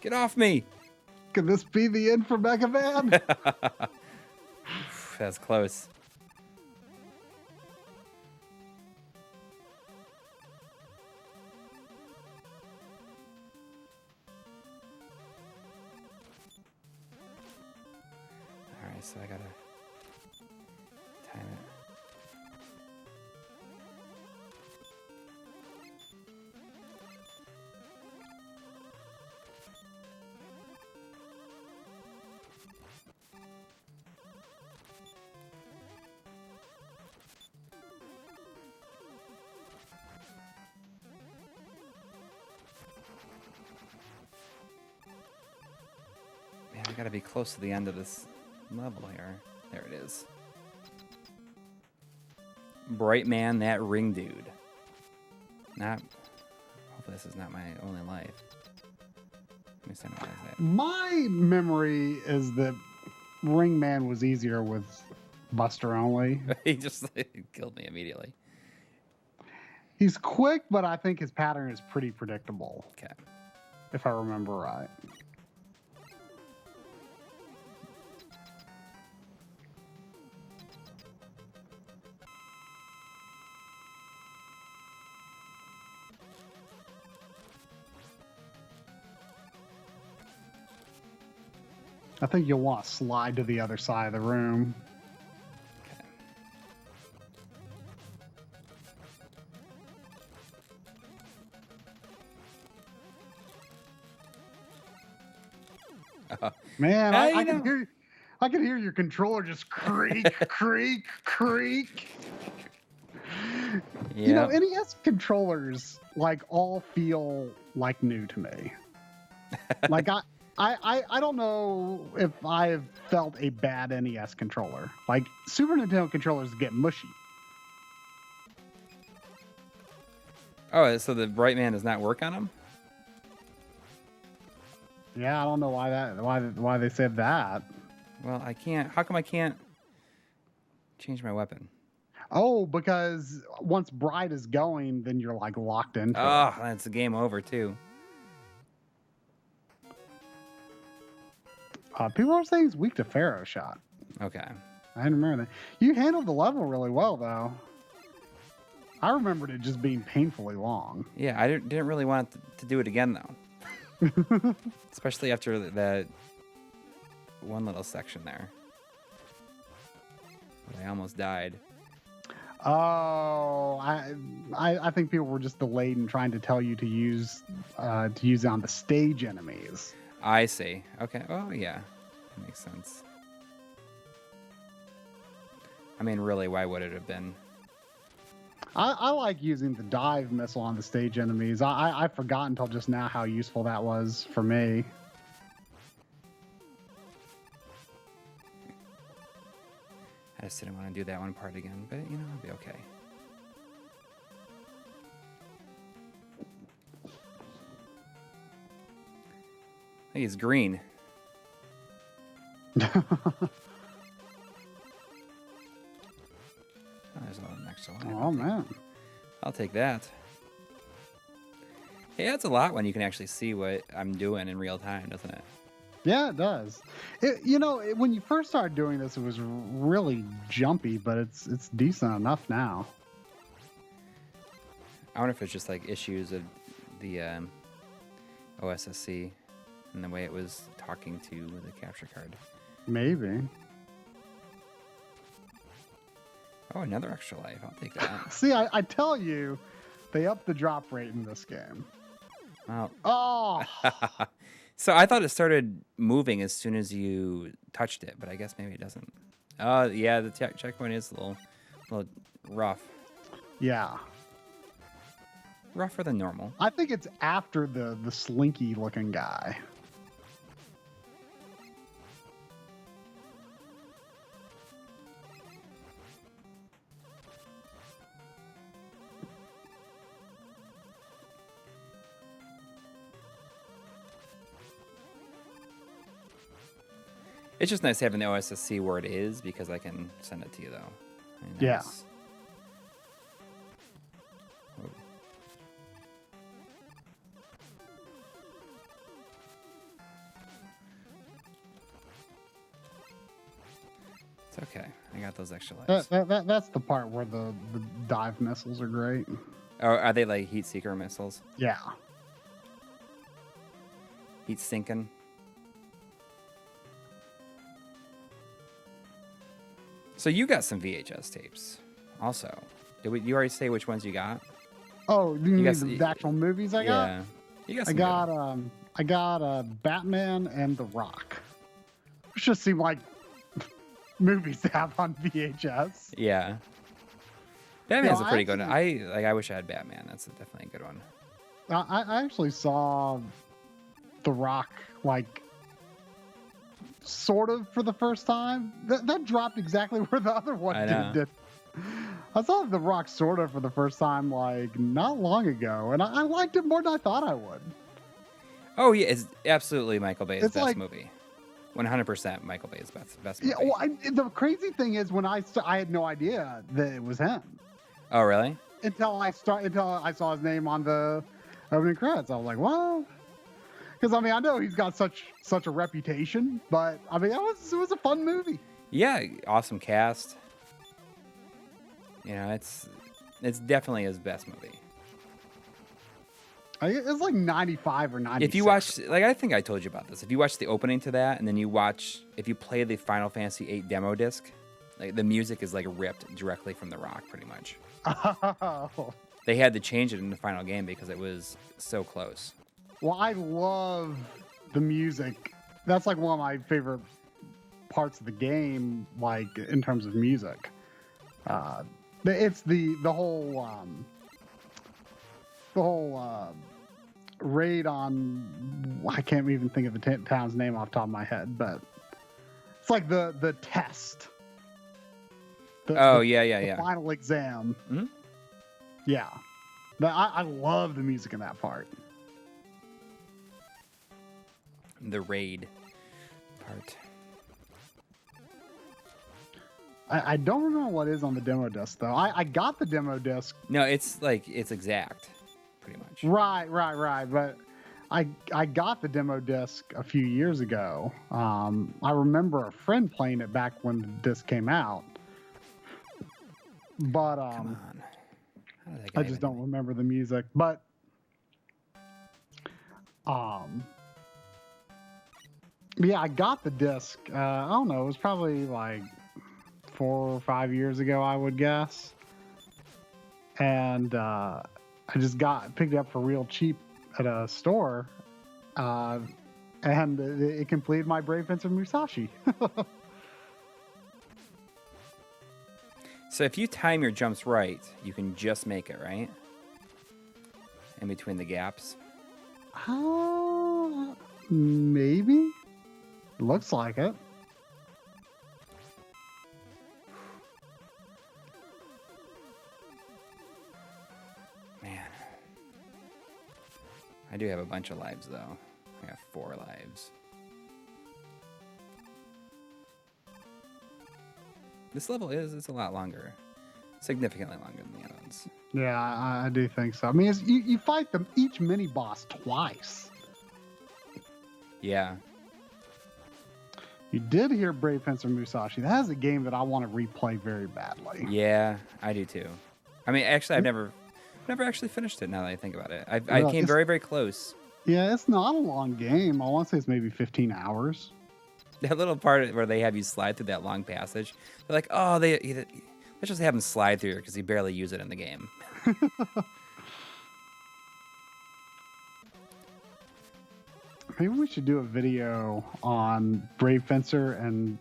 [SPEAKER 1] Get off me!
[SPEAKER 2] Could this be the end for Mega Man?
[SPEAKER 1] That's close. Alright, so I gotta time it. Man, I gotta be close to the end of this level here. There it is. Bright man, that ring dude. Hopefully this is not my only life. Let me sanitize that.
[SPEAKER 2] My memory is that Ring Man was easier with Buster only.
[SPEAKER 1] He just killed me immediately.
[SPEAKER 2] He's quick, but I think his pattern is pretty predictable.
[SPEAKER 1] Okay.
[SPEAKER 2] if I remember right. I think you'll want to slide to the other side of the room. Man, I can hear your controller just creak, creak, creak.
[SPEAKER 1] Yeah.
[SPEAKER 2] You know, NES controllers like all feel like new to me. Like I don't know if I've felt a bad NES controller. Like Super Nintendo controllers get mushy.
[SPEAKER 1] Oh, so the Brightman does not work on them?
[SPEAKER 2] Yeah, I don't know why they said that.
[SPEAKER 1] Well, I can't. How come I can't change my weapon?
[SPEAKER 2] Oh, because once Bride is going, then you're like locked into
[SPEAKER 1] Oh,
[SPEAKER 2] it.
[SPEAKER 1] that's a game over too.
[SPEAKER 2] People are saying it's weak to Pharaoh shot.
[SPEAKER 1] Okay.
[SPEAKER 2] I didn't remember that. You handled the level really well, though. I remembered it just being painfully long.
[SPEAKER 1] Yeah, I didn't really want to do it again, though. Especially after that one little section there. I almost died.
[SPEAKER 2] Oh, I think people were just delayed in trying to tell you to use it on the stage enemies.
[SPEAKER 1] I see. Okay. Oh, yeah. That makes sense. I mean, really, why would it have been?
[SPEAKER 2] I like using the dive missile on the stage enemies. I forgot until just now how useful that was for me.
[SPEAKER 1] I just didn't want to do that one part again, but, you know, it'll be okay. I think it's green. Oh, there's an extra line.
[SPEAKER 2] Oh, man.
[SPEAKER 1] I'll take that. Hey, that's a lot when you can actually see what I'm doing in real time, doesn't it?
[SPEAKER 2] Yeah, it does. When you first started doing this, it was really jumpy, but it's decent enough now.
[SPEAKER 1] I wonder if it's just like issues of the OSSC and the way it was talking to the capture card.
[SPEAKER 2] Maybe.
[SPEAKER 1] Oh, another extra life. I'll take that.
[SPEAKER 2] See, I tell you, they upped the drop rate in this game.
[SPEAKER 1] Well,
[SPEAKER 2] Oh!
[SPEAKER 1] So I thought it started moving as soon as you touched it, but I guess maybe it doesn't. Oh, yeah, the checkpoint is a little rough.
[SPEAKER 2] Yeah.
[SPEAKER 1] Rougher than normal.
[SPEAKER 2] I think it's after the slinky looking guy.
[SPEAKER 1] It's just nice having the OSSC where it is because I can send it to you, though. Nice.
[SPEAKER 2] Yeah.
[SPEAKER 1] Oh. It's okay. I got those extra lives.
[SPEAKER 2] That's the part where the dive missiles are great.
[SPEAKER 1] Oh, are they like heat seeker missiles?
[SPEAKER 2] Yeah.
[SPEAKER 1] Heat sinking? So you got some VHS tapes, also. Did you already say which ones you got?
[SPEAKER 2] Oh, you mean
[SPEAKER 1] got
[SPEAKER 2] the actual movies I got?
[SPEAKER 1] Yeah, you got some
[SPEAKER 2] I got Batman and The Rock. Which just seem like movies to have on VHS.
[SPEAKER 1] Yeah, Batman's
[SPEAKER 2] No,
[SPEAKER 1] a pretty good one. I wish I had Batman. That's definitely a good one.
[SPEAKER 2] I actually saw The Rock like sort of for the first time. That dropped exactly where the other one did. I saw The Rock sort of for the first time like not long ago, and I liked it more than I thought I would.
[SPEAKER 1] Oh yeah, it's absolutely Michael Bay's best
[SPEAKER 2] like,
[SPEAKER 1] movie. 100% Michael Bay's best movie.
[SPEAKER 2] Yeah, well, the crazy thing is when I had no idea that it was him.
[SPEAKER 1] Oh really?
[SPEAKER 2] Until I saw his name on the opening credits. I was like, well. Because I mean, I know he's got such a reputation, but I mean, it was a fun movie.
[SPEAKER 1] Yeah, awesome cast. You know, it's definitely his best movie.
[SPEAKER 2] It's like 95 or 96.
[SPEAKER 1] If you watch, like I think I told you about this. If you watch the opening to that, and then if you play the Final Fantasy VIII demo disc, like the music is like ripped directly from the rock, pretty much.
[SPEAKER 2] Oh.
[SPEAKER 1] They had to change it in the final game because it was so close.
[SPEAKER 2] Well, I love the music. That's like one of my favorite parts of the game, like in terms of music. It's the whole raid on, I can't even think of the town's name off the top of my head, but it's like the test.
[SPEAKER 1] The
[SPEAKER 2] final exam.
[SPEAKER 1] Mm-hmm.
[SPEAKER 2] Yeah. But I love the music in that part.
[SPEAKER 1] The raid part.
[SPEAKER 2] I don't remember what is on the demo disc, though. I got the demo disc.
[SPEAKER 1] No, it's exact, pretty much.
[SPEAKER 2] Right. But I got the demo disc a few years ago. I remember a friend playing it back when the disc came out. But
[SPEAKER 1] Come on.
[SPEAKER 2] I just don't remember the music. But yeah, I got the disc. I don't know. It was probably like 4 or 5 years ago, I would guess. And I just picked it up for real cheap at a store. And it completed my Brave Fencer Musashi.
[SPEAKER 1] So if you time your jumps right, you can just make it, right? In between the gaps.
[SPEAKER 2] Maybe. Looks like it.
[SPEAKER 1] Man. I do have a bunch of lives, though. I got 4 lives. This level it's a lot longer. Significantly longer than the other ones.
[SPEAKER 2] Yeah, I do think so. I mean, you fight them each mini boss twice.
[SPEAKER 1] Yeah.
[SPEAKER 2] You did hear Brave Fencer Musashi. That is a game that I want to replay very badly.
[SPEAKER 1] Yeah, I do too. I mean, actually, I've never actually finished it now that I think about it. I came very, very close.
[SPEAKER 2] Yeah, it's not a long game. I want to say it's maybe 15 hours.
[SPEAKER 1] That little part where they have you slide through that long passage, they're like, oh, let's just have him slide through because he barely used it in the game.
[SPEAKER 2] Maybe we should do a video on Brave Fencer and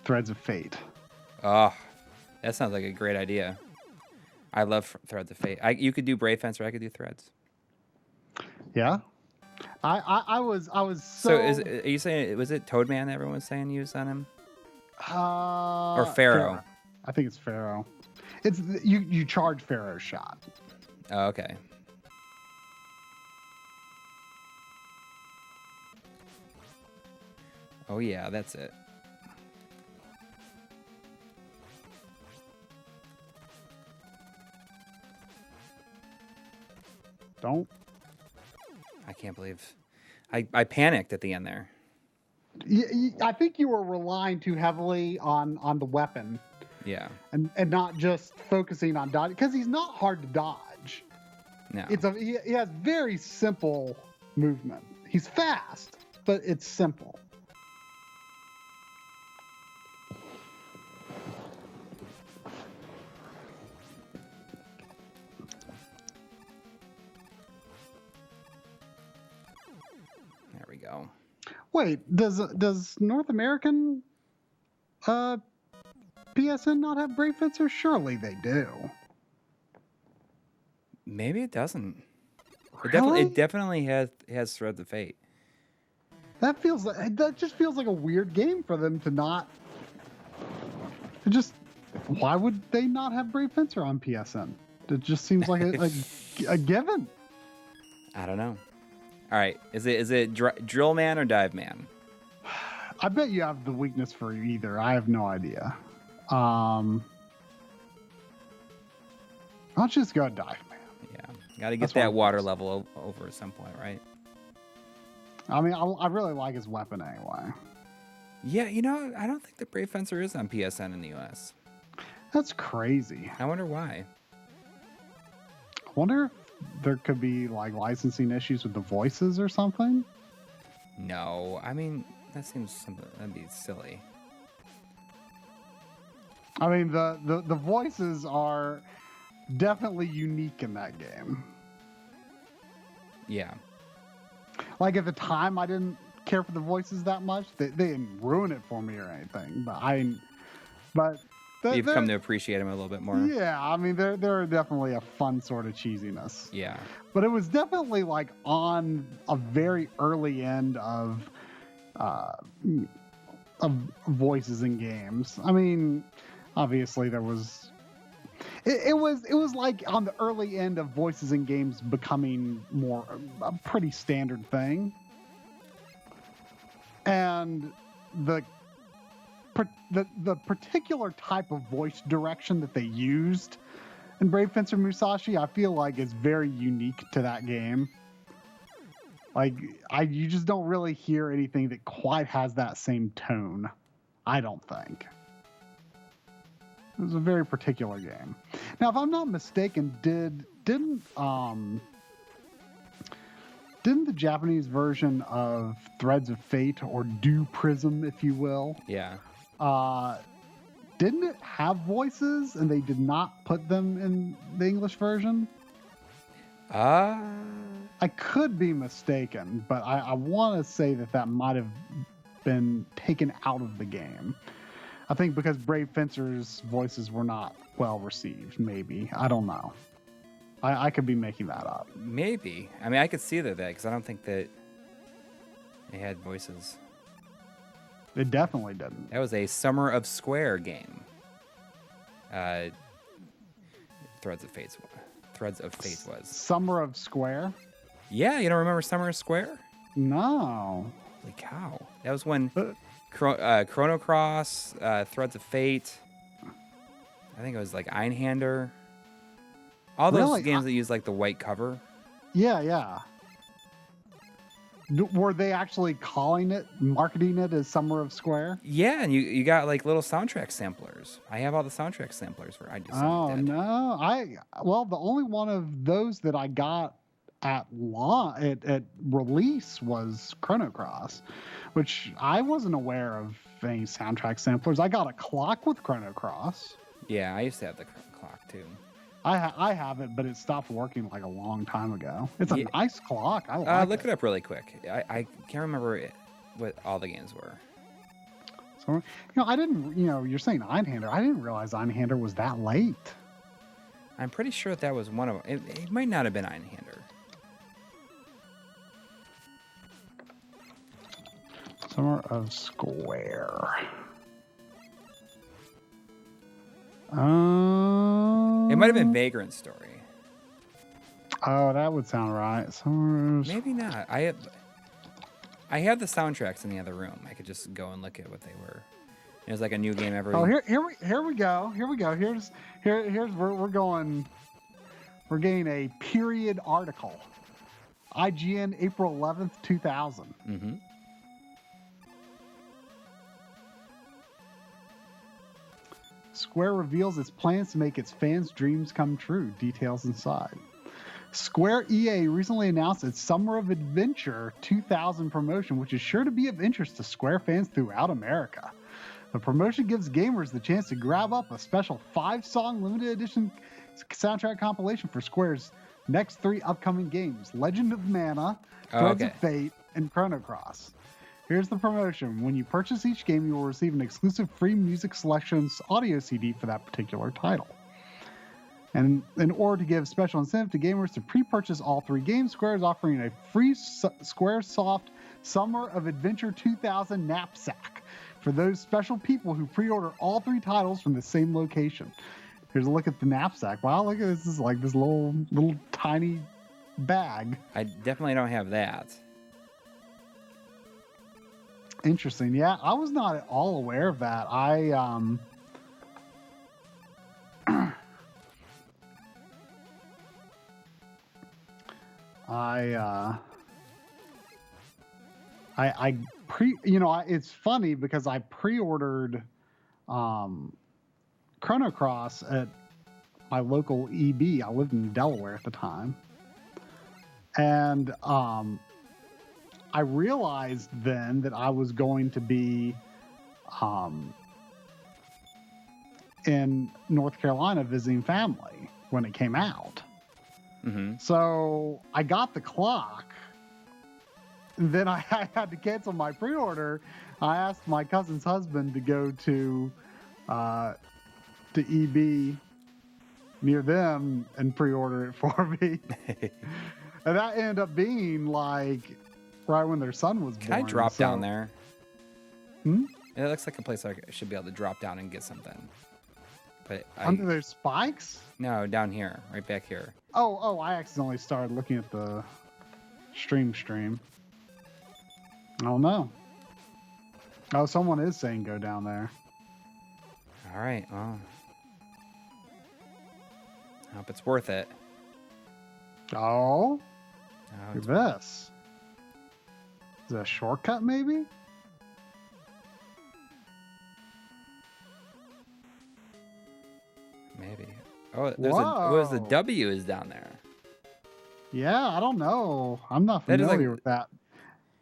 [SPEAKER 2] Threads of Fate.
[SPEAKER 1] Oh, that sounds like a great idea. I love Threads of Fate. You could do Brave Fencer, I could do Threads.
[SPEAKER 2] Yeah. I was
[SPEAKER 1] So are you saying, was it Toadman that everyone was saying used on him? Or Pharaoh?
[SPEAKER 2] I think it's Pharaoh. It's you charge Pharaoh's shot.
[SPEAKER 1] Oh, okay. Oh yeah, that's it.
[SPEAKER 2] Don't.
[SPEAKER 1] I can't believe I panicked at the end there.
[SPEAKER 2] I think you were relying too heavily on the weapon.
[SPEAKER 1] Yeah.
[SPEAKER 2] And not just focusing on dodge, because he's not hard to dodge.
[SPEAKER 1] No.
[SPEAKER 2] He has very simple movement. He's fast, but it's simple.
[SPEAKER 1] There we go.
[SPEAKER 2] Wait, does North American PSN not have Brave Fencer? Surely they do.
[SPEAKER 1] Maybe it doesn't.
[SPEAKER 2] Really?
[SPEAKER 1] It definitely has Threads of Fate.
[SPEAKER 2] That just feels like a weird game for them to not. Why would they not have Brave Fencer on PSN? It just seems like a given.
[SPEAKER 1] I don't know. All right, is it Drill Man or Dive Man?
[SPEAKER 2] I bet you have the weakness for either. I have no idea. I'll just go Dive Man.
[SPEAKER 1] Yeah, got to get that water level over at some point, right?
[SPEAKER 2] I mean, I really like his weapon anyway.
[SPEAKER 1] Yeah, you know, I don't think the Brave Fencer is on PSN in the US.
[SPEAKER 2] That's crazy.
[SPEAKER 1] I wonder why.
[SPEAKER 2] I wonder if there could be like licensing issues with the voices or something.
[SPEAKER 1] No, I mean, that'd be silly.
[SPEAKER 2] I mean, the voices are definitely unique in that game.
[SPEAKER 1] Yeah.
[SPEAKER 2] Like at the time, I didn't care for the voices that much. They didn't ruin it for me or anything, but
[SPEAKER 1] You've come to appreciate them a little bit more.
[SPEAKER 2] Yeah, I mean, they're definitely a fun sort of cheesiness.
[SPEAKER 1] Yeah.
[SPEAKER 2] But it was definitely like on a very early end of voices in games. I mean, obviously there was. It was like on the early end of voices in games becoming more a pretty standard thing, and the particular type of voice direction that they used in Brave Fencer Musashi, I feel like is very unique to that game. Like you just don't really hear anything that quite has that same tone. I don't think. It was a very particular game. Now, if I'm not mistaken, didn't the Japanese version of Threads of Fate, or Do Prism, if you will, didn't it have voices and they did not put them in the English version? I could be mistaken, but I want to say that might have been taken out of the game. I think because Brave Fencer's voices were not well received, maybe. I don't know. I could be making that up.
[SPEAKER 1] Maybe. I mean, I could see that because I don't think that they had voices.
[SPEAKER 2] They definitely didn't.
[SPEAKER 1] That was a Summer of Square game. Threads of Fate was.
[SPEAKER 2] Summer of Square?
[SPEAKER 1] Yeah, you don't remember Summer of Square?
[SPEAKER 2] No.
[SPEAKER 1] Holy cow. That was when Chrono Cross, Threads of Fate, I think it was like Einhander. All those games that use like the white cover.
[SPEAKER 2] Yeah. Were they actually marketing it as Summer of Square?
[SPEAKER 1] Yeah, and you got like little soundtrack samplers. I have all the soundtrack samplers for I Do Something Dead.
[SPEAKER 2] No, the only one of those that I got at release was Chrono Cross, which I wasn't aware of any soundtrack samplers. I got a clock with Chrono Cross.
[SPEAKER 1] Yeah, I used to have the clock too.
[SPEAKER 2] I have it, but it stopped working like a long time ago. It's a nice clock. I like it.
[SPEAKER 1] Look it up really quick. I can't remember what all the games were.
[SPEAKER 2] So, I didn't, you're saying Einhander. I didn't realize Einhander was that late.
[SPEAKER 1] I'm pretty sure that was one of them. It might not have been Einhander.
[SPEAKER 2] Summer of Square.
[SPEAKER 1] It might have been Vagrant Story.
[SPEAKER 2] Oh, that would sound right.
[SPEAKER 1] Maybe not. I have the soundtracks in the other room. I could just go and look at what they were. It was like a new game every.
[SPEAKER 2] Oh, here we go. Here's where we're going. We're getting a period article. IGN, April 11th, 2000.
[SPEAKER 1] Mm-hmm.
[SPEAKER 2] Square reveals its plans to make its fans' dreams come true. Details inside. Square EA recently announced its Summer of Adventure 2000 promotion, which is sure to be of interest to Square fans throughout America. The promotion gives gamers the chance to grab up a special 5-song limited edition soundtrack compilation for Square's next 3 upcoming games: Legend of Mana, Threads of Fate, and Chrono Cross. Here's the promotion. When you purchase each game, you will receive an exclusive free music selections audio CD for that particular title. And in order to give special incentive to gamers to pre-purchase all 3 games, Square is offering a free Squaresoft Summer of Adventure 2000 knapsack for those special people who pre-order all 3 titles from the same location. Here's a look at the knapsack. Wow, look at this. This is like this little tiny bag.
[SPEAKER 1] I definitely don't have that.
[SPEAKER 2] Interesting. Yeah, I was not at all aware of that. it's funny because I pre-ordered Chrono Cross at my local EB. I lived in Delaware at the time. And I realized then that I was going to be in North Carolina visiting family when it came out.
[SPEAKER 1] Mm-hmm.
[SPEAKER 2] So I got the clock. Then I had to cancel my pre-order. I asked my cousin's husband to go to EB near them and pre-order it for me. And that ended up being like right when their son was born.
[SPEAKER 1] Can I drop down there?
[SPEAKER 2] Hmm?
[SPEAKER 1] It looks like a place I should be able to drop down and get something. But
[SPEAKER 2] under their spikes?
[SPEAKER 1] No, down here, right back here.
[SPEAKER 2] Oh, I accidentally started looking at the stream. I don't know. Oh, someone is saying go down there.
[SPEAKER 1] All right, well. I hope it's worth it.
[SPEAKER 2] Oh, look at this. Is it a shortcut, maybe?
[SPEAKER 1] Maybe. Oh, there's the W is down there.
[SPEAKER 2] Yeah, I don't know. I'm not familiar with that.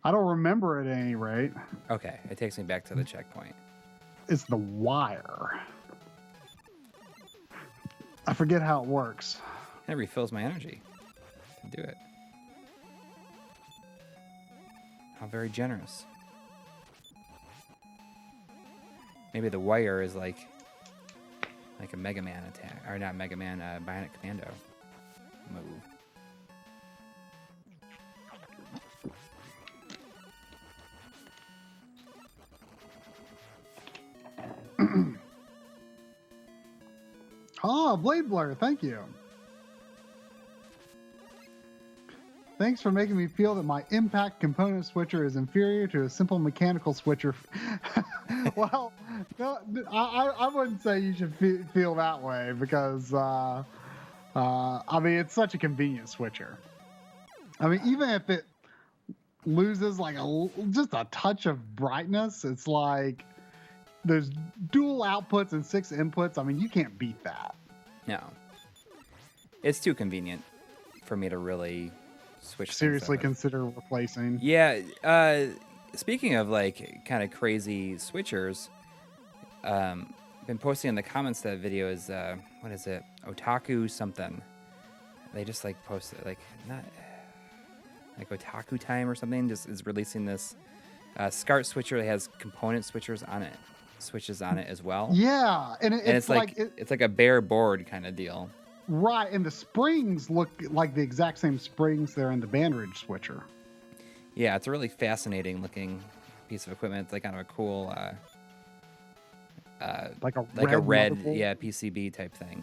[SPEAKER 2] I don't remember it at any rate.
[SPEAKER 1] Okay, it takes me back to the checkpoint.
[SPEAKER 2] It's the wire. I forget how it works.
[SPEAKER 1] It refills my energy to do it. How very generous. Maybe the wire is like a Mega Man attack, or not Mega Man, Bionic Commando move.
[SPEAKER 2] Oh, Blade Blur, thank you. Thanks for making me feel that my impact component switcher is inferior to a simple mechanical switcher. Well, no, I wouldn't say you should feel that way because, I mean, it's such a convenient switcher. I mean, even if it loses like just a touch of brightness, it's like there's dual outputs and 6 inputs. I mean, you can't beat that.
[SPEAKER 1] No. It's too convenient for me to really switch.
[SPEAKER 2] Seriously consider replacing.
[SPEAKER 1] Yeah. Speaking of like kind of crazy switchers, been posting in the comments that video is what is it? Otaku something. They just like posted like not like Otaku Time or something. Just is releasing this SCART switcher that has component switches on it as well.
[SPEAKER 2] Yeah, and it's like
[SPEAKER 1] it's like a bare board kind of deal.
[SPEAKER 2] Right, and the springs look like the exact same springs there in the Banter switcher.
[SPEAKER 1] Yeah, it's a really fascinating looking piece of equipment. It's like kind of a cool,
[SPEAKER 2] like a
[SPEAKER 1] red
[SPEAKER 2] motherboard.
[SPEAKER 1] PCB type thing.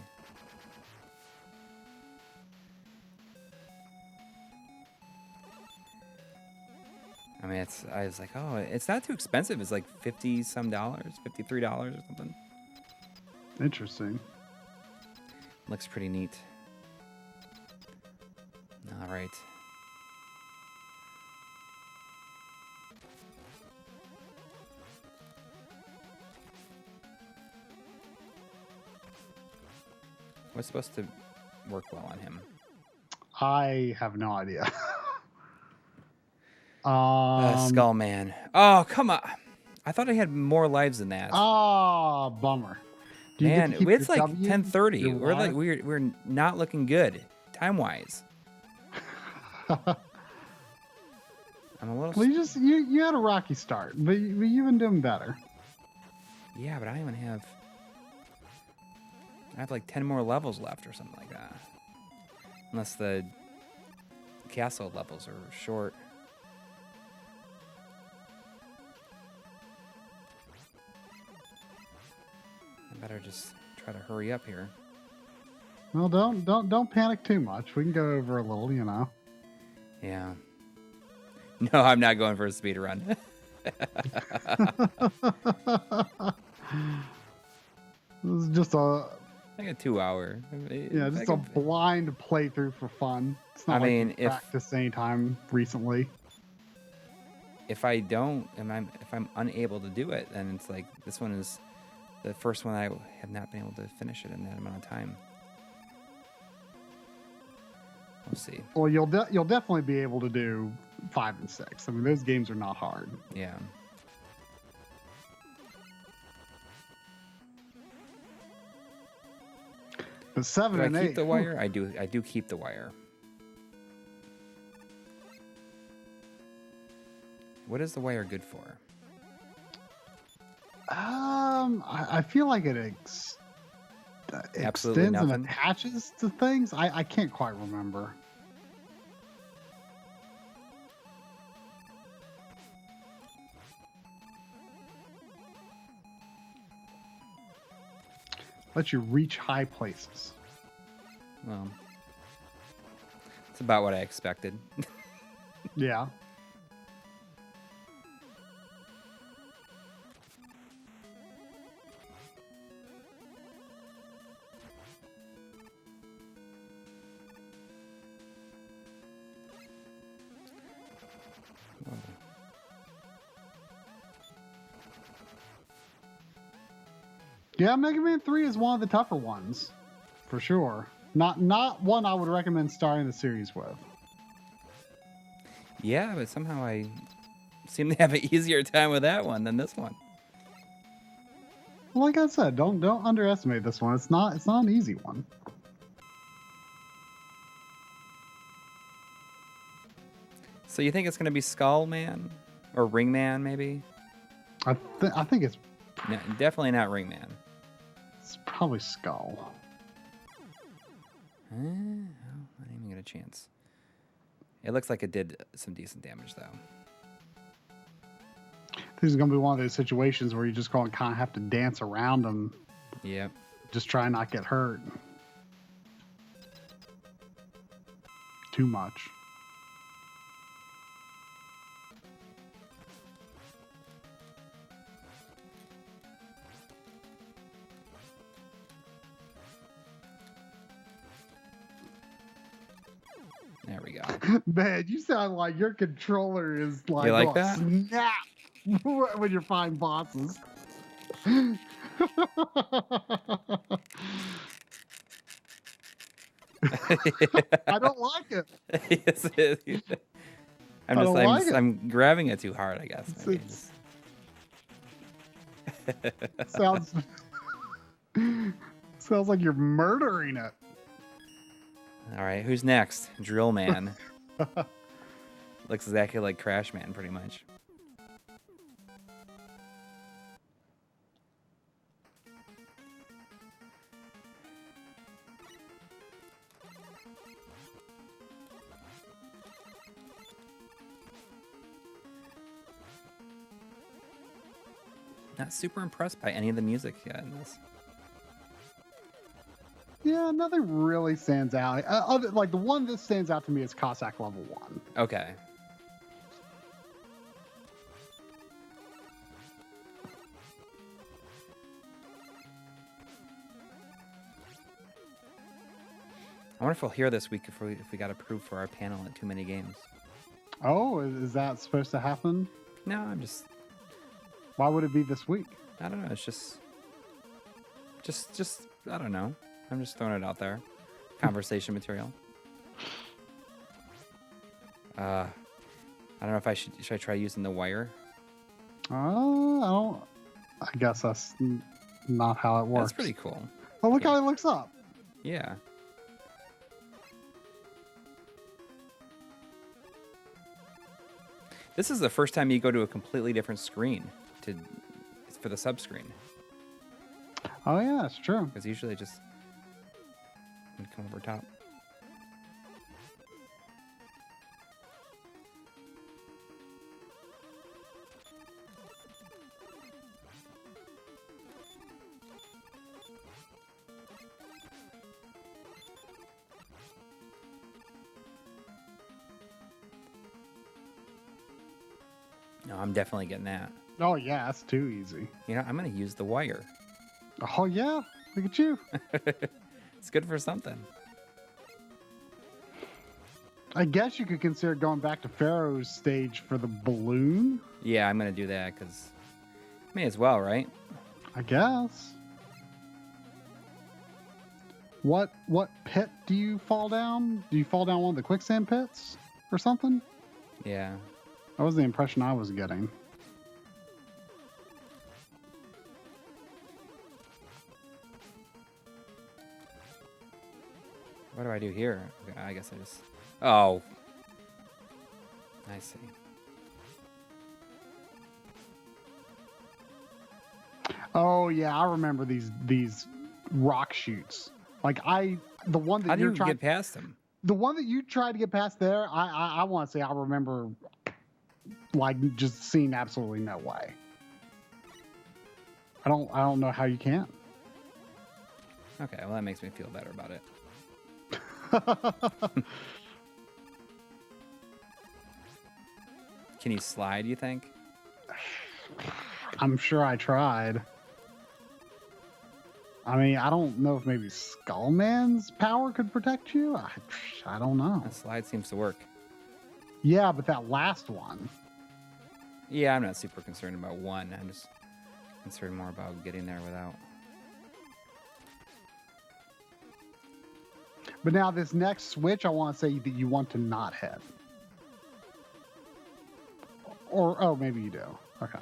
[SPEAKER 1] I mean, I was like, oh, it's not too expensive. It's like $50 some, $53 or something.
[SPEAKER 2] Interesting.
[SPEAKER 1] Looks pretty neat. All right. What's supposed to work well on him?
[SPEAKER 2] I have no idea.
[SPEAKER 1] Skull Man. Oh, come on. I thought I had more lives than that.
[SPEAKER 2] Oh, bummer.
[SPEAKER 1] Man, it's like
[SPEAKER 2] W?
[SPEAKER 1] 10:30. We're not looking good time-wise. I'm a little.
[SPEAKER 2] Well, you had a rocky start, but you've been doing better.
[SPEAKER 1] Yeah, but I don't even have. I have like 10 more levels left or something like that. Unless the castle levels are short. I better just try to hurry up here.
[SPEAKER 2] Well, don't panic too much. We can go over a little, you know.
[SPEAKER 1] Yeah. No, I'm not going for a speed run.
[SPEAKER 2] This is just
[SPEAKER 1] like a 2 hour.
[SPEAKER 2] Yeah, just a blind playthrough for fun. It's not practiced any time recently.
[SPEAKER 1] if I don't, if I'm unable to do it, then it's like this one is the first one I have not been able to finish it in that amount of time. We'll see.
[SPEAKER 2] Well, you'll definitely be able to do 5 and 6. I mean, those games are not hard.
[SPEAKER 1] Yeah.
[SPEAKER 2] But 7
[SPEAKER 1] Do
[SPEAKER 2] and
[SPEAKER 1] I
[SPEAKER 2] 8.
[SPEAKER 1] keep the wire? I do keep the wire. What is the wire good for?
[SPEAKER 2] I feel like it
[SPEAKER 1] Absolutely
[SPEAKER 2] extends and
[SPEAKER 1] nothing?
[SPEAKER 2] attaches to things. I can't quite remember. Lets you reach high places.
[SPEAKER 1] Well, it's about what I expected.
[SPEAKER 2] Yeah. Yeah, Mega Man 3 is one of the tougher ones, for sure. Not one I would recommend starting the series with.
[SPEAKER 1] Yeah, but somehow I seem to have an easier time with that one than this one.
[SPEAKER 2] Well, like I said, don't underestimate this one. It's not an easy one.
[SPEAKER 1] So you think it's going to be Skull Man or Ring Man, maybe?
[SPEAKER 2] I think it's
[SPEAKER 1] No, definitely not Ring Man.
[SPEAKER 2] It's probably Skull.
[SPEAKER 1] I didn't even get a chance. It looks like it did some decent damage, though.
[SPEAKER 2] This is going to be one of those situations where you're just going to kind of have to dance around them.
[SPEAKER 1] Yep.
[SPEAKER 2] Just try not get hurt. Too much.
[SPEAKER 1] There we go.
[SPEAKER 2] Man, you sound like your controller is like,
[SPEAKER 1] You like that?
[SPEAKER 2] Snap when you're fighting bosses. I don't like it.
[SPEAKER 1] Yes, it is. I'm grabbing it too hard, I guess. Maybe.
[SPEAKER 2] Sounds like you're murdering it.
[SPEAKER 1] All right, who's next? Drill Man. Looks exactly like Crash Man, pretty much. Not super impressed by any of the music yet in this.
[SPEAKER 2] Yeah, nothing really stands out. Like the one that stands out to me is Cossack Level 1.
[SPEAKER 1] Okay. I wonder if we'll hear this week if we got approved for our panel at Too Many Games.
[SPEAKER 2] Oh, is that supposed to happen?
[SPEAKER 1] No, I'm just...
[SPEAKER 2] Why would it be this week?
[SPEAKER 1] I don't know. It's just I don't know. I'm just throwing it out there. Conversation material. I don't know if should I try using the wire?
[SPEAKER 2] I guess that's not how it works.
[SPEAKER 1] That's pretty cool.
[SPEAKER 2] Well, look how it looks up.
[SPEAKER 1] Yeah. This is the first time you go to a completely different screen for the sub screen.
[SPEAKER 2] Oh yeah, it's true.
[SPEAKER 1] Because usually just come over top. No, I'm definitely getting that.
[SPEAKER 2] Oh yeah, that's too easy.
[SPEAKER 1] You know, I'm going to use the wire.
[SPEAKER 2] Oh yeah, look at you.
[SPEAKER 1] It's good for something.
[SPEAKER 2] I guess you could consider going back to Pharaoh's stage for the balloon.
[SPEAKER 1] Yeah, I'm gonna do that because may as well, right?
[SPEAKER 2] I guess. What pit do you fall down? Do you fall down one of the quicksand pits or something?
[SPEAKER 1] Yeah.
[SPEAKER 2] That was the impression I was getting.
[SPEAKER 1] What do I do here? Okay, I guess I just... Oh. I see.
[SPEAKER 2] Oh yeah, I remember these rock chutes. Like the one that
[SPEAKER 1] How do
[SPEAKER 2] you're
[SPEAKER 1] you
[SPEAKER 2] trying
[SPEAKER 1] get past them?
[SPEAKER 2] the one that you tried to get past there, I want to say I remember like just seeing absolutely no way. I don't know how you can't.
[SPEAKER 1] Okay, well that makes me feel better about it. Can you slide, you think?
[SPEAKER 2] I'm sure I tried. I mean, I don't know if maybe Skullman's power could protect you. I don't know.
[SPEAKER 1] The slide seems to work.
[SPEAKER 2] Yeah, but that last one.
[SPEAKER 1] Yeah, I'm not super concerned about one. I'm just concerned more about getting there without.
[SPEAKER 2] But now this next switch, I want to say that you want to not hit. Or, oh, maybe you do. Okay.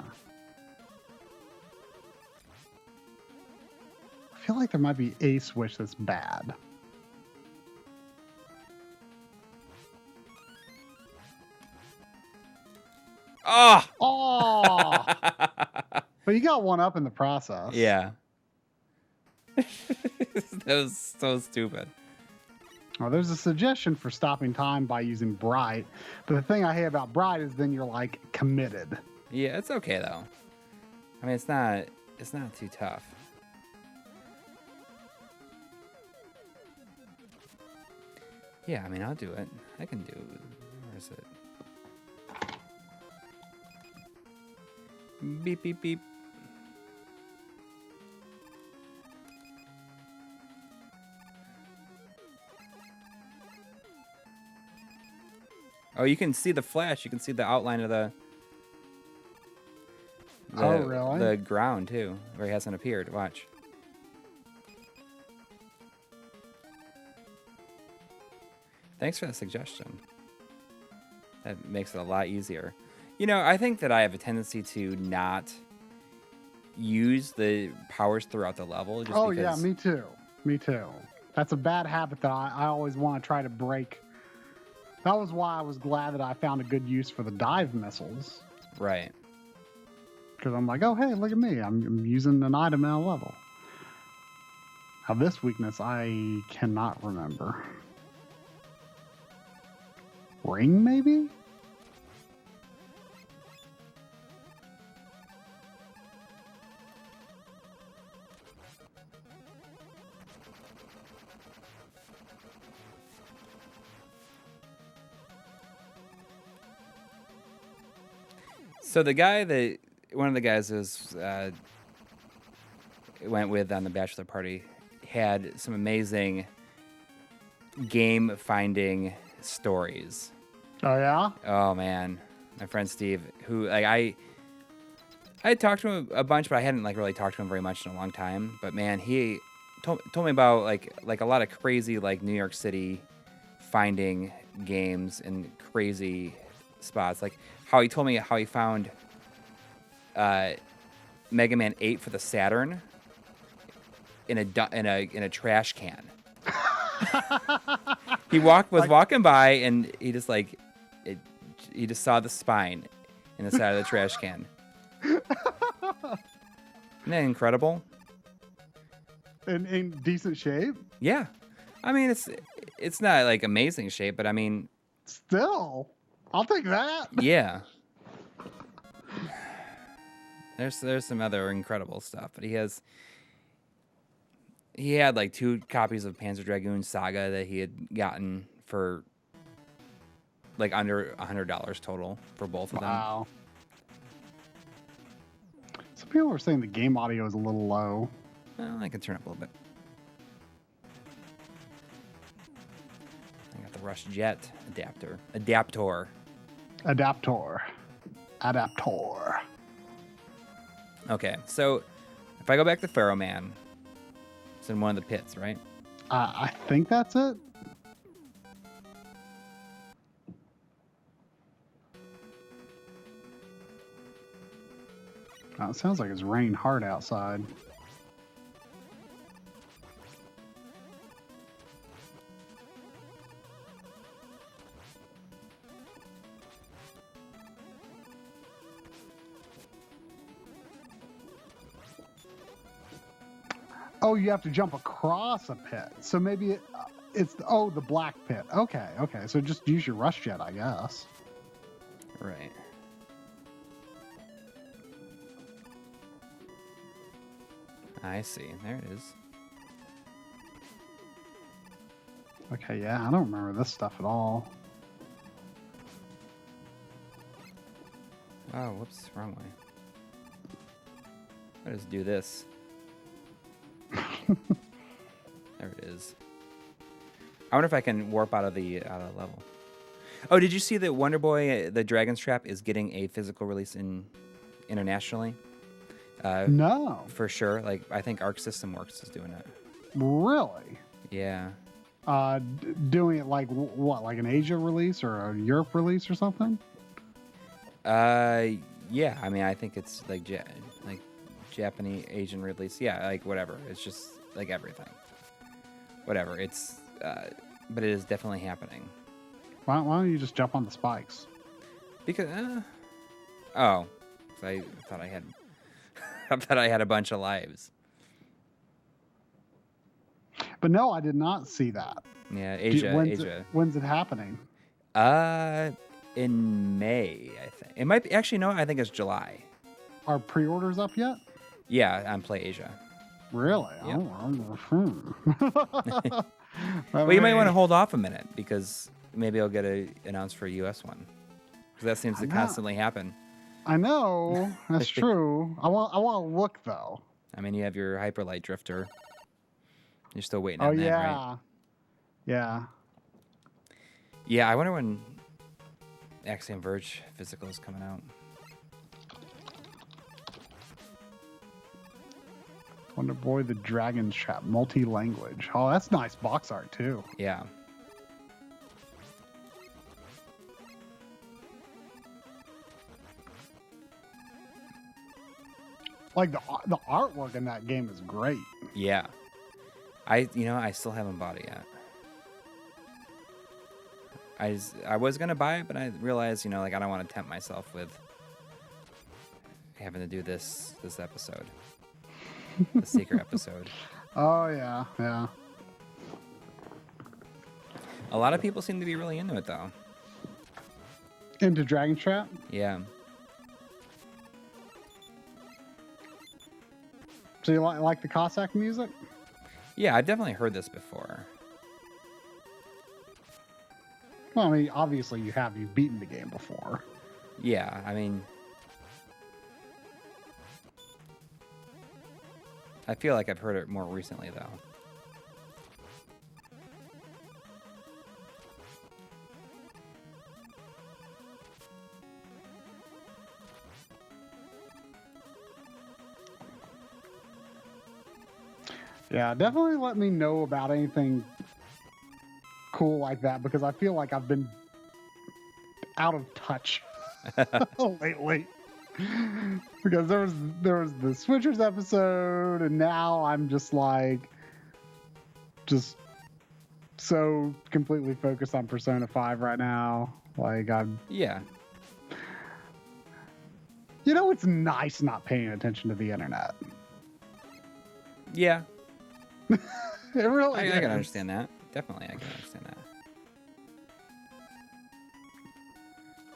[SPEAKER 2] I feel like there might be a switch that's bad.
[SPEAKER 1] Oh!
[SPEAKER 2] Oh! But you got one up in the process.
[SPEAKER 1] Yeah. That was so stupid.
[SPEAKER 2] Well, there's a suggestion for stopping time by using Bright. But the thing I hate about Bright is then you're like committed.
[SPEAKER 1] Yeah, it's okay though. I mean, it's not too tough. Yeah, I mean, I'll do it. I can do it. Where is it? Beep, beep, beep. Oh, you can see the flash. You can see the outline of the
[SPEAKER 2] oh, really?
[SPEAKER 1] The ground, too, where he hasn't appeared. Watch. Thanks for the suggestion. That makes it a lot easier. You know, I think that I have a tendency to not use the powers throughout the level. Just because...
[SPEAKER 2] yeah, me too. Me too. That's a bad habit that I always want to try to break. That was why I was glad that I found a good use for the dive missiles.
[SPEAKER 1] Right.
[SPEAKER 2] Because I'm like, oh, hey, look at me. I'm using an item in a level. Now, this weakness I cannot remember. Ring, maybe?
[SPEAKER 1] So the guy that one of the guys was went with on the bachelor party had some amazing game finding stories.
[SPEAKER 2] Oh yeah?
[SPEAKER 1] Oh man, my friend Steve, who like I had talked to him a bunch, but I hadn't like really talked to him very much in a long time. But man, he told me about like a lot of crazy like New York City finding games in crazy spots. Like how he told me how he found Mega Man 8 for the Saturn in a trash can. He was walking by and he just like he just saw the spine in the side of the trash can. Isn't that incredible?
[SPEAKER 2] In decent shape?
[SPEAKER 1] Yeah. I mean it's not like amazing shape, but I mean
[SPEAKER 2] still, I'll take that.
[SPEAKER 1] Yeah. There's some other incredible stuff, but he had like 2 copies of Panzer Dragoon Saga that he had gotten for like under $100 total for both of them.
[SPEAKER 2] Wow. Some people were saying the game audio is a little low.
[SPEAKER 1] Well, I can turn up a little bit. I got the Rush Jet adapter.
[SPEAKER 2] Adaptor.
[SPEAKER 1] Okay, so if I go back to Pharaoh Man, it's in one of the pits, right?
[SPEAKER 2] I think that's it. Oh, it sounds like it's raining hard outside. Oh, you have to jump across a pit. So maybe it's the black pit. Okay. So just use your rush jet, I guess.
[SPEAKER 1] Right. I see. There it is.
[SPEAKER 2] Okay, yeah, I don't remember this stuff at all.
[SPEAKER 1] Oh, whoops, wrong way. I'll just do this. There it is. I wonder if I can warp out of the level. Oh, did you see that Wonder Boy, the Dragon's Trap, is getting a physical release internationally?
[SPEAKER 2] No.
[SPEAKER 1] For sure. Like, I think Arc System Works is doing it.
[SPEAKER 2] Really?
[SPEAKER 1] Yeah.
[SPEAKER 2] Doing it like what, like an Asia release or a Europe release or something?
[SPEAKER 1] Yeah. I mean, I think it's like Japanese, Asian release. Yeah, like whatever. It's just like everything. Whatever. It's, but it is definitely happening.
[SPEAKER 2] Why don't you just jump on the spikes?
[SPEAKER 1] Because, I thought I had, I thought I had a bunch of lives.
[SPEAKER 2] But no, I did not see that.
[SPEAKER 1] Yeah, Asia.
[SPEAKER 2] When's it happening?
[SPEAKER 1] In May, I think. It might be, actually, no, I think it's July.
[SPEAKER 2] Are pre-orders up yet?
[SPEAKER 1] Yeah, on Play Asia.
[SPEAKER 2] Really?
[SPEAKER 1] Yep.
[SPEAKER 2] Well,
[SPEAKER 1] you might want to hold off a minute because maybe I'll get announced for a US one. Because that seems to constantly happen.
[SPEAKER 2] I know. That's true. I want to look, though.
[SPEAKER 1] I mean, you have your Hyperlight Drifter. You're still waiting on that, right?
[SPEAKER 2] Yeah.
[SPEAKER 1] Yeah, I wonder when Axiom Verge physical is coming out.
[SPEAKER 2] Wonder Boy, the Dragon's Trap, multi-language. Oh, that's nice box art, too.
[SPEAKER 1] Yeah.
[SPEAKER 2] Like, the artwork in that game is great.
[SPEAKER 1] Yeah. I still haven't bought it yet. I was going to buy it, but I realized, like, I don't want to tempt myself with having to do this episode. The secret episode.
[SPEAKER 2] Oh, yeah.
[SPEAKER 1] A lot of people seem to be really into it, though.
[SPEAKER 2] Into Dragon Trap?
[SPEAKER 1] Yeah.
[SPEAKER 2] So you like the Cossack music?
[SPEAKER 1] Yeah, I've definitely heard this before.
[SPEAKER 2] Well, I mean, obviously you have. You've beaten the game before.
[SPEAKER 1] Yeah, I mean, I feel like I've heard it more recently, though.
[SPEAKER 2] Yeah, definitely let me know about anything cool like that because I feel like I've been out of touch lately. Because there was the Switchers episode, and now I'm just so completely focused on Persona 5 right now. Like
[SPEAKER 1] Yeah.
[SPEAKER 2] It's nice not paying attention to the internet.
[SPEAKER 1] Yeah.
[SPEAKER 2] It really is.
[SPEAKER 1] I can understand that. Definitely, I can understand that.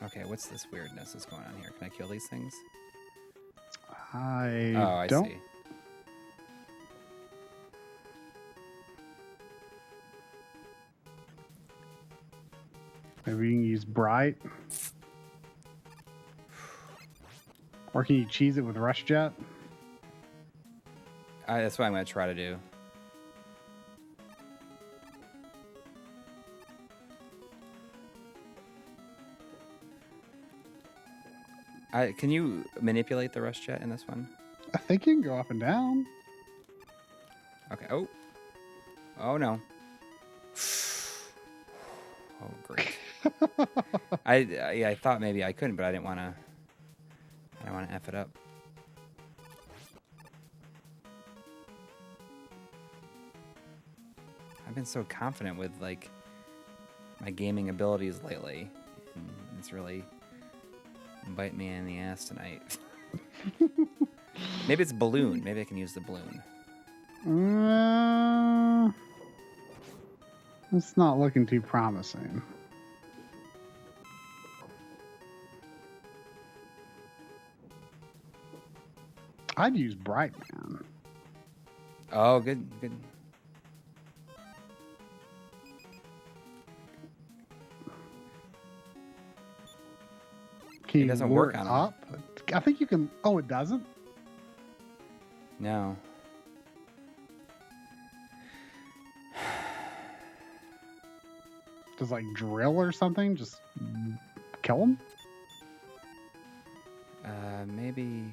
[SPEAKER 1] Okay, what's this weirdness that's going on here? Can I kill these things?
[SPEAKER 2] I don't.
[SPEAKER 1] See.
[SPEAKER 2] Maybe you can use Bright. Or can you cheese it with Rush Jet?
[SPEAKER 1] That's what I'm going to try to do. Can you manipulate the rush jet in this one?
[SPEAKER 2] I think you can go up and down.
[SPEAKER 1] Okay. Oh. Oh no. Oh great. I thought maybe I couldn't, but I didn't want to. I don't want to F it up. I've been so confident with like my gaming abilities lately. And it's really bite me in the ass tonight. Maybe it's balloon. Maybe I can use the balloon.
[SPEAKER 2] It's not looking too promising. I'd use Brightman.
[SPEAKER 1] Oh, good. It doesn't work on
[SPEAKER 2] up. I think you can. Oh, it doesn't.
[SPEAKER 1] No.
[SPEAKER 2] Does like drill or something just kill him?
[SPEAKER 1] Maybe.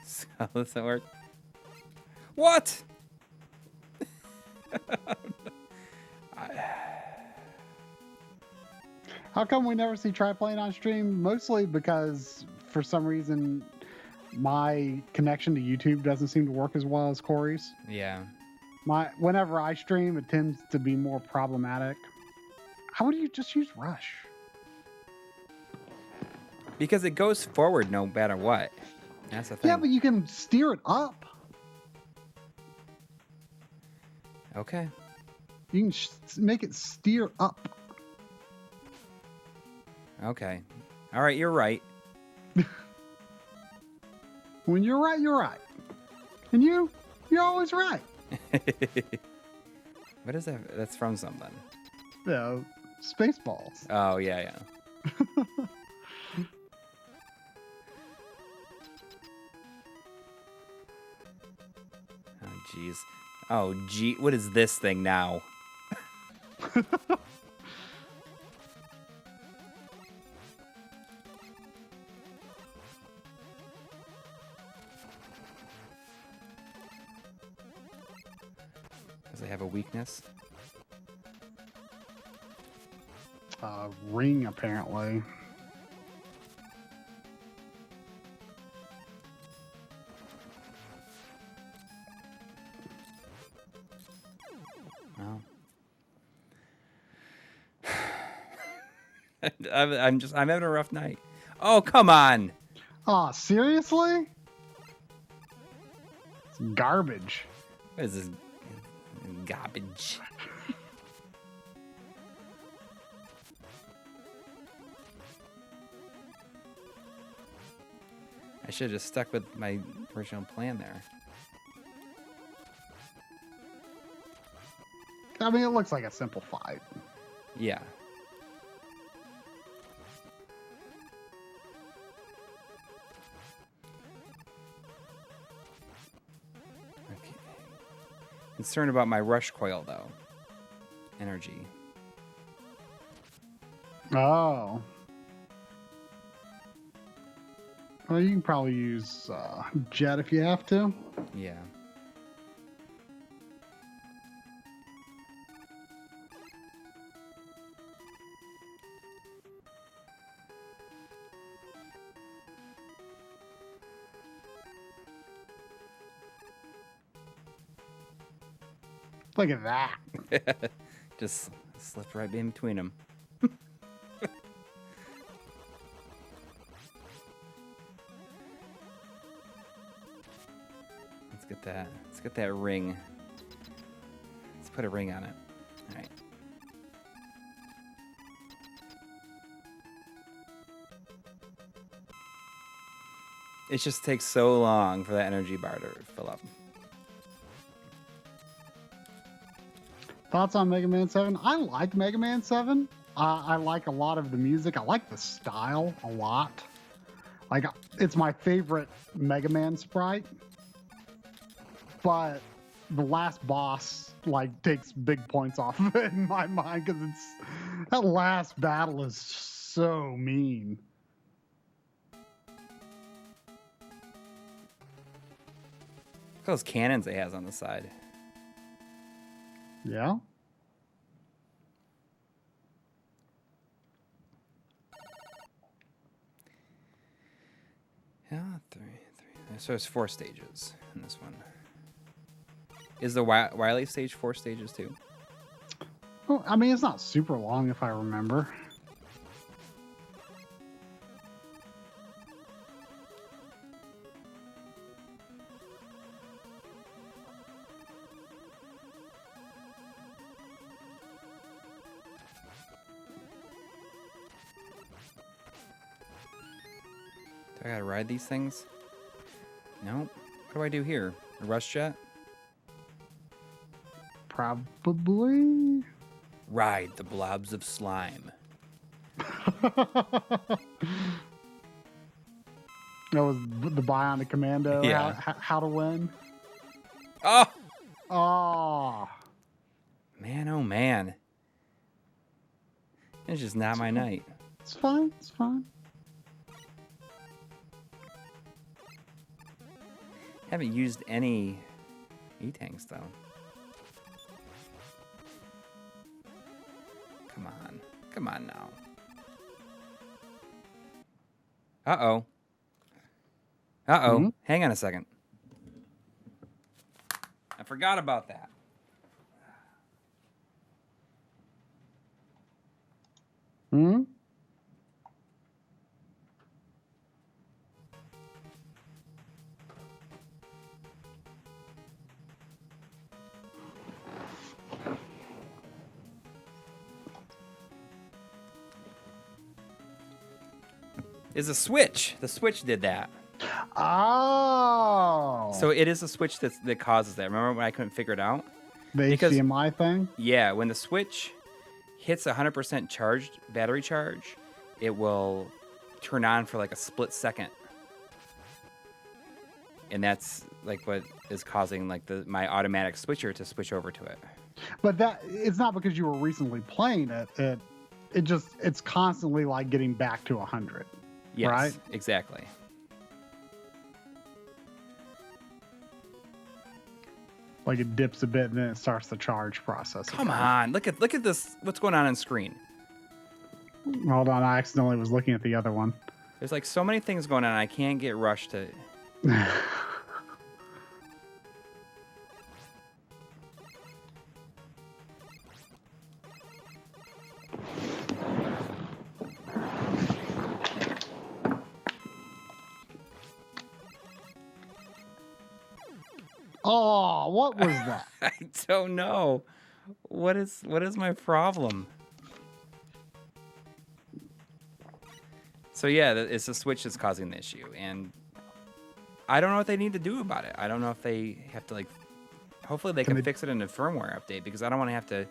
[SPEAKER 1] So does that work? What?
[SPEAKER 2] How come we never see Triplane on stream? Mostly because for some reason my connection to YouTube doesn't seem to work as well as Coury's.
[SPEAKER 1] Yeah.
[SPEAKER 2] Whenever I stream, it tends to be more problematic. How would you just use Rush?
[SPEAKER 1] Because it goes forward no matter what. That's the thing.
[SPEAKER 2] Yeah, but you can steer it up.
[SPEAKER 1] Okay.
[SPEAKER 2] You can make it steer up.
[SPEAKER 1] Okay. All right, you're right.
[SPEAKER 2] When you're right, you're right. And you're always right.
[SPEAKER 1] What is that? That's from something.
[SPEAKER 2] Yeah, Spaceballs.
[SPEAKER 1] Oh, yeah. Oh, jeez. Oh, gee. What is this thing now? Does it have a weakness?
[SPEAKER 2] Ring, apparently.
[SPEAKER 1] Oh. I'm having a rough night. Oh, come on.
[SPEAKER 2] Oh, seriously? It's garbage.
[SPEAKER 1] What is this? Garbage. I should have just stuck with my original plan there.
[SPEAKER 2] I mean, it looks like a simple fight.
[SPEAKER 1] Yeah. Okay. Concerned about my rush coil, though. Energy.
[SPEAKER 2] Oh. Well, you can probably use Jet if you have to.
[SPEAKER 1] Yeah.
[SPEAKER 2] Look at that.
[SPEAKER 1] Just slipped right in between them. Let's get that ring. Let's put a ring on it. All right. It just takes so long for that energy bar to fill up.
[SPEAKER 2] Thoughts on Mega Man 7? I like Mega Man 7. I like a lot of the music. I like the style a lot. Like, it's my favorite Mega Man sprite. But the last boss, like, takes big points off of it in my mind because That last battle is so mean.
[SPEAKER 1] Look at those cannons it has on the side.
[SPEAKER 2] Yeah.
[SPEAKER 1] Yeah, three. So it's 4 stages in this one. Is the Wily stage 4 stages too?
[SPEAKER 2] Well, I mean, it's not super long if I remember.
[SPEAKER 1] Do I gotta ride these things? Nope. What do I do here? A rush jet?
[SPEAKER 2] Probably.
[SPEAKER 1] Ride the blobs of slime.
[SPEAKER 2] That was the Bionic Commando.
[SPEAKER 1] Yeah.
[SPEAKER 2] How to win.
[SPEAKER 1] Oh!
[SPEAKER 2] Oh.
[SPEAKER 1] Man, oh man. It's just not my night.
[SPEAKER 2] It's fine. It's fine.
[SPEAKER 1] Haven't used any E-tanks though. Come on. Come on now. Uh-oh. Uh-oh.
[SPEAKER 2] Mm-hmm.
[SPEAKER 1] Hang on a second. I forgot about that.
[SPEAKER 2] Hmm?
[SPEAKER 1] Is a switch. The switch did that.
[SPEAKER 2] Oh.
[SPEAKER 1] So it is a switch that causes that. Remember when I couldn't figure it out?
[SPEAKER 2] The
[SPEAKER 1] because-
[SPEAKER 2] HDMI thing?
[SPEAKER 1] Yeah, when the switch hits 100% charged battery charge, it will turn on for like a split second. And that's like what is causing like my automatic switcher to switch over to it.
[SPEAKER 2] But that it's not because you were recently playing it. It's constantly like getting back to 100.
[SPEAKER 1] Yes,
[SPEAKER 2] right?
[SPEAKER 1] Exactly.
[SPEAKER 2] Like it dips a bit and then it starts the charge process.
[SPEAKER 1] Come
[SPEAKER 2] again.
[SPEAKER 1] on, look at this. What's going on screen?
[SPEAKER 2] Hold on, I accidentally was looking at the other one.
[SPEAKER 1] There's like so many things going on. I can't get rushed to.
[SPEAKER 2] Oh, what was that?
[SPEAKER 1] I don't know. What is my problem? So yeah, it's the switch that's causing the issue, and I don't know what they need to do about it. I don't know if they have to like. Hopefully they can fix it in a firmware update, because I don't want to have to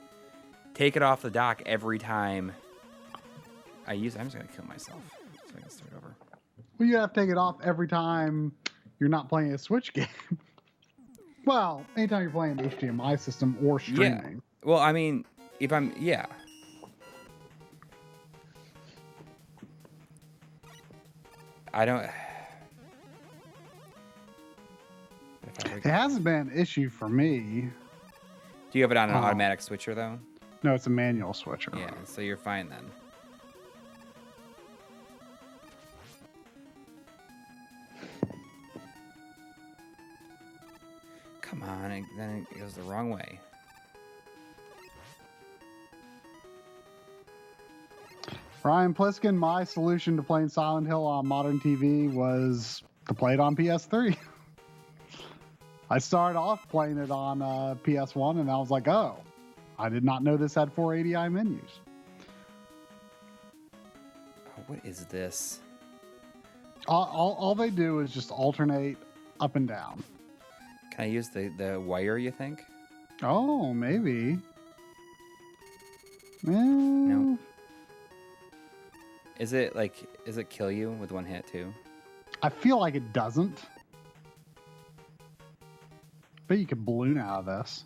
[SPEAKER 1] take it off the dock every time I use it. I'm just gonna kill myself so I can start over.
[SPEAKER 2] Well, you have to take it off every time you're not playing a Switch game. Well, anytime you're playing an HDMI system or streaming.
[SPEAKER 1] Yeah. Well, I mean, if I'm I don't.
[SPEAKER 2] It hasn't been an issue for me.
[SPEAKER 1] Do you have it on an automatic switcher though?
[SPEAKER 2] No, it's a manual switcher.
[SPEAKER 1] Yeah, so you're fine then. Come on, and then it goes the wrong way.
[SPEAKER 2] Ryan Pliskin, my solution to playing Silent Hill on modern TV was to play it on PS3. I started off playing it on PS1, and I was like, oh, I did not know this had 480i menus.
[SPEAKER 1] Oh, what is this?
[SPEAKER 2] All they do is just alternate up and down.
[SPEAKER 1] Can I use the wire, you think?
[SPEAKER 2] Oh, maybe.
[SPEAKER 1] No. Is it kill you with one hit too?
[SPEAKER 2] I feel like it doesn't. But you could balloon out of this.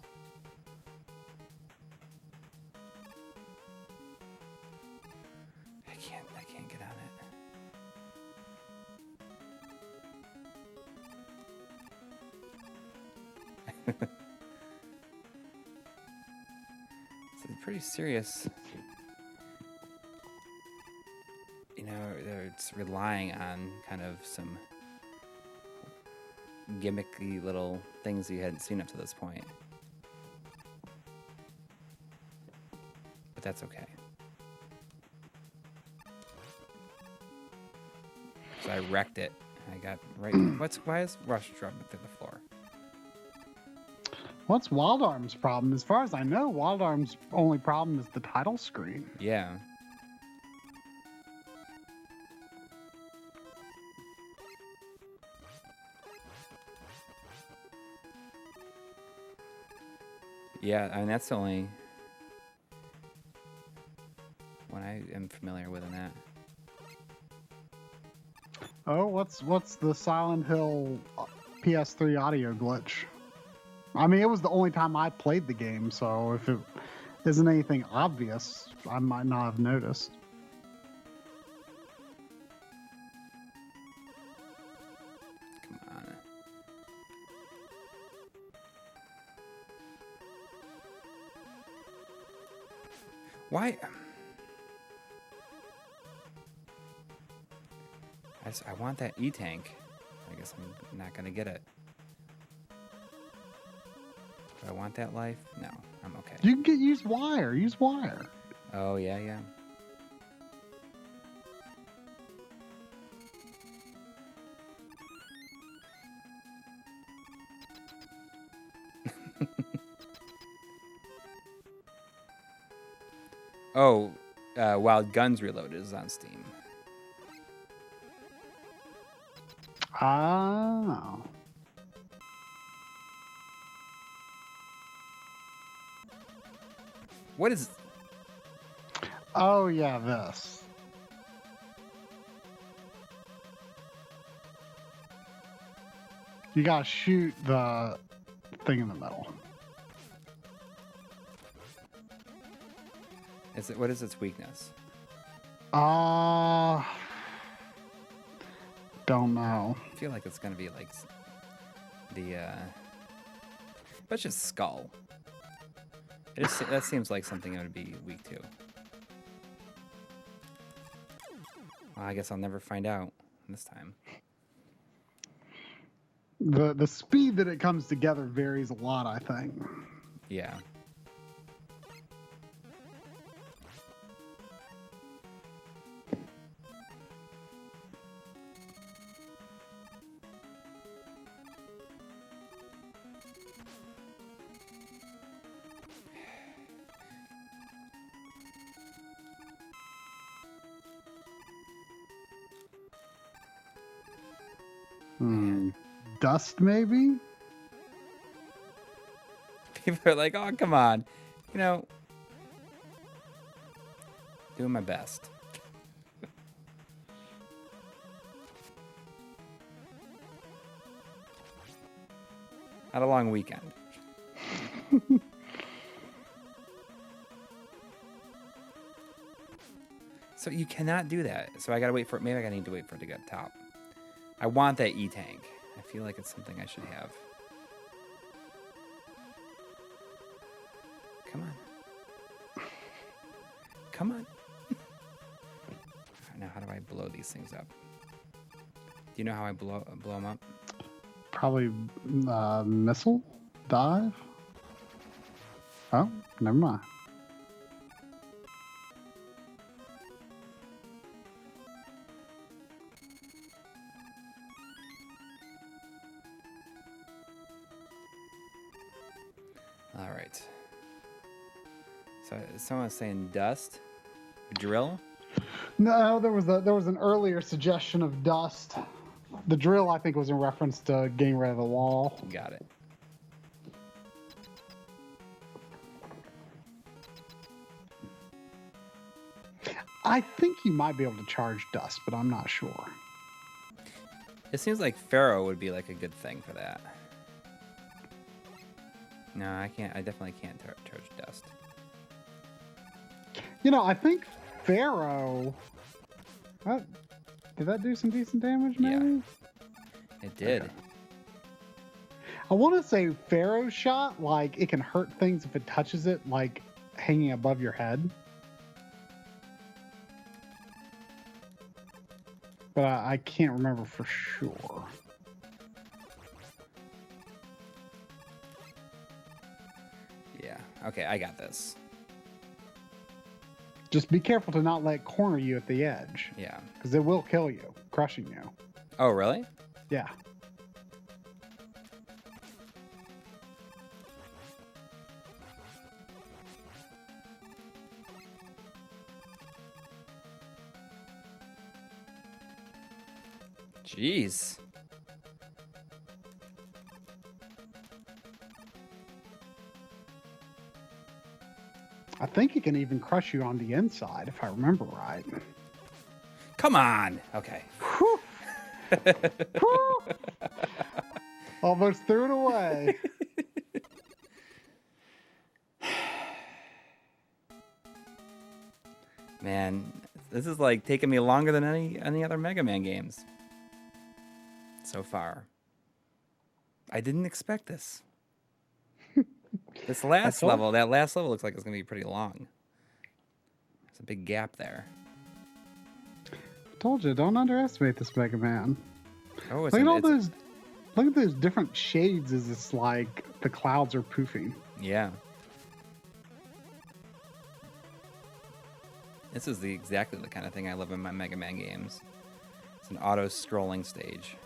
[SPEAKER 1] It's pretty serious. You know, it's relying on kind of some gimmicky little things you hadn't seen up to this point. But that's okay. So I wrecked it. I got right. Why is Rush drumming through the floor?
[SPEAKER 2] What's Wild Arm's problem? As far as I know, Wild Arm's only problem is the title screen.
[SPEAKER 1] Yeah. Yeah, I mean, that's the only one I am familiar with in that.
[SPEAKER 2] Oh, what's the Silent Hill PS3 audio glitch? I mean, it was the only time I played the game, so if it isn't anything obvious, I might not have noticed.
[SPEAKER 1] Come on. Why? I want that E-tank. I guess I'm not going to get it. Do I want that life? No, I'm okay.
[SPEAKER 2] You can use wire. Use wire.
[SPEAKER 1] Oh, yeah, yeah. Oh, Wild Guns Reloaded is on Steam.
[SPEAKER 2] Oh.
[SPEAKER 1] What is...
[SPEAKER 2] Oh, yeah, this. You gotta shoot the thing in the middle.
[SPEAKER 1] What is its weakness?
[SPEAKER 2] Don't know.
[SPEAKER 1] I feel like it's gonna be like the but it's just skull. That seems like something that would be weak to. Well, I guess I'll never find out this time.
[SPEAKER 2] The speed that it comes together varies a lot, I think.
[SPEAKER 1] Yeah.
[SPEAKER 2] Dust, maybe?
[SPEAKER 1] People are like, oh, come on. You know, doing my best. Had a long weekend. So you cannot do that. So I gotta wait for it. Maybe I need to wait for it to get top. I want that E-tank. I feel like it's something I should have. Come on. Come on. Now, how do I blow these things up? Do you know how I blow them up?
[SPEAKER 2] Probably missile? Dive? Oh, never mind.
[SPEAKER 1] All right. So someone's saying dust, drill.
[SPEAKER 2] No, there was an earlier suggestion of dust. The drill, I think, was in reference to getting rid of the wall.
[SPEAKER 1] Got it.
[SPEAKER 2] I think you might be able to charge dust, but I'm not sure.
[SPEAKER 1] It seems like Pharaoh would be like a good thing for that. No, I can't. I definitely can't charge dust.
[SPEAKER 2] You know, I think Pharaoh... did that do some decent damage, maybe?
[SPEAKER 1] Yeah, it did.
[SPEAKER 2] Okay. I want to say Pharaoh shot, like it can hurt things if it touches it, like hanging above your head. But I can't remember for sure.
[SPEAKER 1] Yeah. Okay, I got this.
[SPEAKER 2] Just be careful to not let it corner you at the edge.
[SPEAKER 1] Yeah.
[SPEAKER 2] Because it will kill you, crushing you.
[SPEAKER 1] Oh, really?
[SPEAKER 2] Yeah.
[SPEAKER 1] Jeez.
[SPEAKER 2] I think it can even crush you on the inside, if I remember right.
[SPEAKER 1] Come on. Okay.
[SPEAKER 2] Whew. Whew. Almost threw it away.
[SPEAKER 1] Man, this is like taking me longer than any other Mega Man games so far. I didn't expect this. This last level, that last level looks like it's going to be pretty long. There's a big gap there.
[SPEAKER 2] I told you, don't underestimate this Mega Man.
[SPEAKER 1] Oh, it's
[SPEAKER 2] look at all those. Look at those different shades as it's like the clouds are poofing.
[SPEAKER 1] Yeah. This is exactly the kind of thing I love in my Mega Man games. It's an auto-scrolling stage.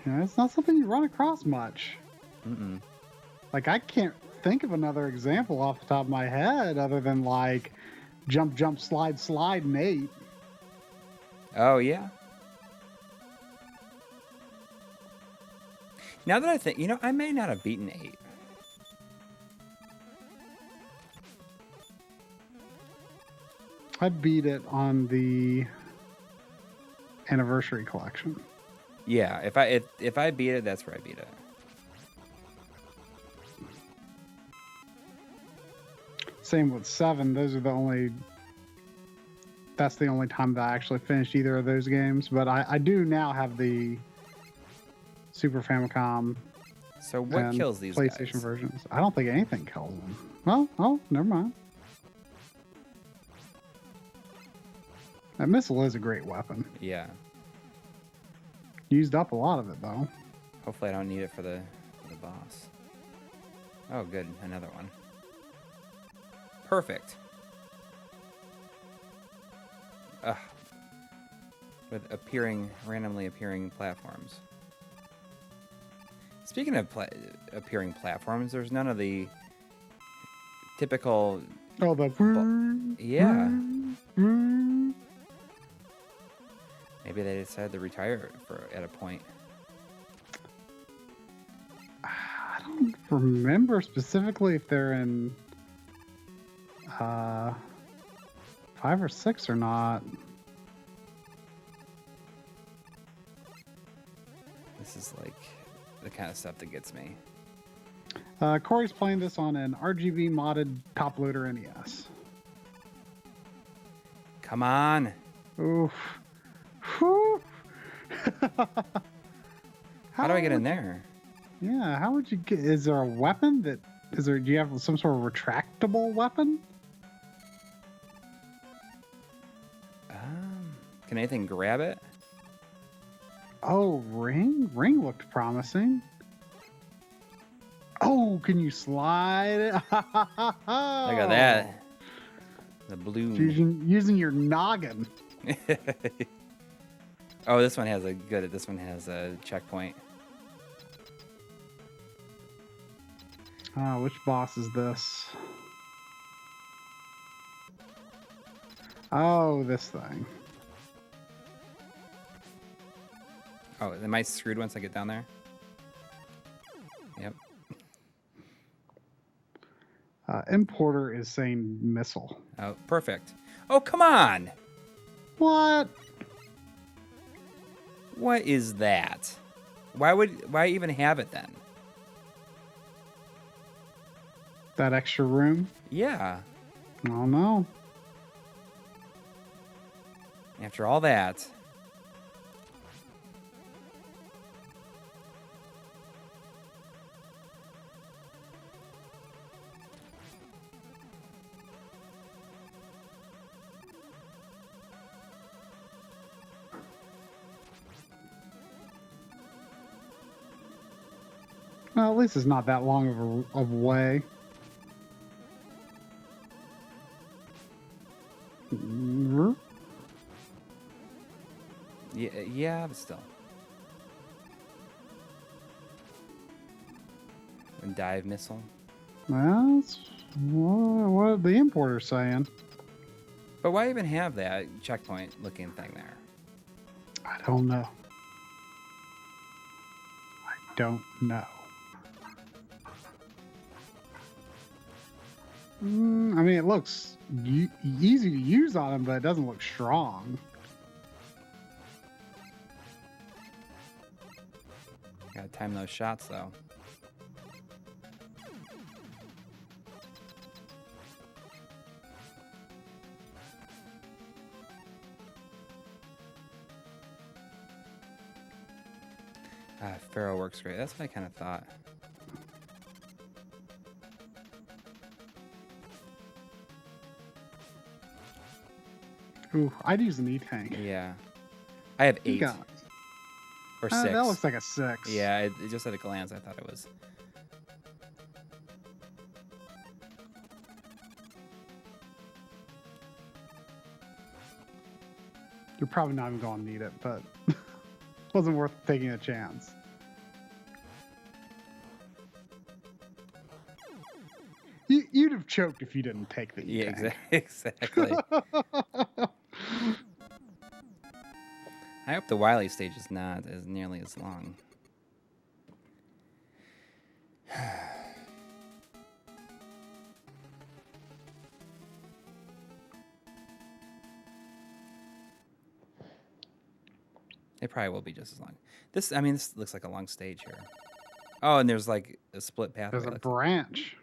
[SPEAKER 2] Yeah, it's not something you run across much.
[SPEAKER 1] Mm-mm.
[SPEAKER 2] Like, I can't think of another example off the top of my head other than, like, jump, jump, slide, slide, and 8.
[SPEAKER 1] Oh, yeah. Now that I think, I may not have beaten 8.
[SPEAKER 2] I beat it on the Anniversary Collection.
[SPEAKER 1] Yeah, if I beat it, that's where I beat it.
[SPEAKER 2] Same with 7. Those are the only. That's the only time that I actually finished either of those games. But I do now have the Super Famicom.
[SPEAKER 1] So what kills these
[SPEAKER 2] PlayStation
[SPEAKER 1] guys?
[SPEAKER 2] versions? I don't think anything kills them. Well, oh, never mind. That missile is a great weapon.
[SPEAKER 1] Yeah.
[SPEAKER 2] Used up a lot of it though.
[SPEAKER 1] Hopefully I don't need it for the boss. Oh, good. Another one. Perfect. Ugh. With randomly appearing platforms. Speaking of appearing platforms, there's none of the typical...
[SPEAKER 2] Oh, the...
[SPEAKER 1] Yeah. Maybe they decided to retire at a point.
[SPEAKER 2] I don't remember specifically if they're in 5 or 6 or not.
[SPEAKER 1] This is like the kind of stuff that gets me.
[SPEAKER 2] Coury's playing this on an RGB modded top loader NES.
[SPEAKER 1] Come on.
[SPEAKER 2] Oof. Whew.
[SPEAKER 1] How do I get in there?
[SPEAKER 2] Yeah, how would you get... Is there a weapon that... do you have some sort of retractable weapon?
[SPEAKER 1] Can anything grab it?
[SPEAKER 2] Oh, ring? Ring looked promising. Oh, can you slide it?
[SPEAKER 1] Look at that. The blue...
[SPEAKER 2] Using your noggin.
[SPEAKER 1] Oh, this one has a checkpoint.
[SPEAKER 2] Which boss is this? Oh, this thing.
[SPEAKER 1] Oh, am I screwed once I get down there? Yep.
[SPEAKER 2] Importer is saying missile.
[SPEAKER 1] Oh, perfect. Oh, come on!
[SPEAKER 2] What?
[SPEAKER 1] What is that? Why even have it then?
[SPEAKER 2] That extra room?
[SPEAKER 1] Yeah.
[SPEAKER 2] I don't know.
[SPEAKER 1] After all that.
[SPEAKER 2] Well, at least it's not that long of a way.
[SPEAKER 1] Yeah, but still. And dive missile.
[SPEAKER 2] Well, that's what the importer's saying.
[SPEAKER 1] But why even have that checkpoint looking thing there?
[SPEAKER 2] I don't know. I don't know. I mean, it looks easy to use on him, but it doesn't look strong.
[SPEAKER 1] Gotta time those shots, though. Pharaoh works great. That's what I kind of thought.
[SPEAKER 2] Ooh, I'd use an E-tank.
[SPEAKER 1] Yeah. I have 8. Or 6.
[SPEAKER 2] That looks like a 6.
[SPEAKER 1] Yeah, it just at a glance, I thought it was.
[SPEAKER 2] You're probably not even going to need it, but wasn't worth taking a chance. You'd have choked if you didn't take the E-tank.
[SPEAKER 1] Yeah, exactly. I hope the Wily stage is not as nearly as long. It probably will be just as long. This looks like a long stage here. Oh, and there's like a split pathway.
[SPEAKER 2] There's a branch.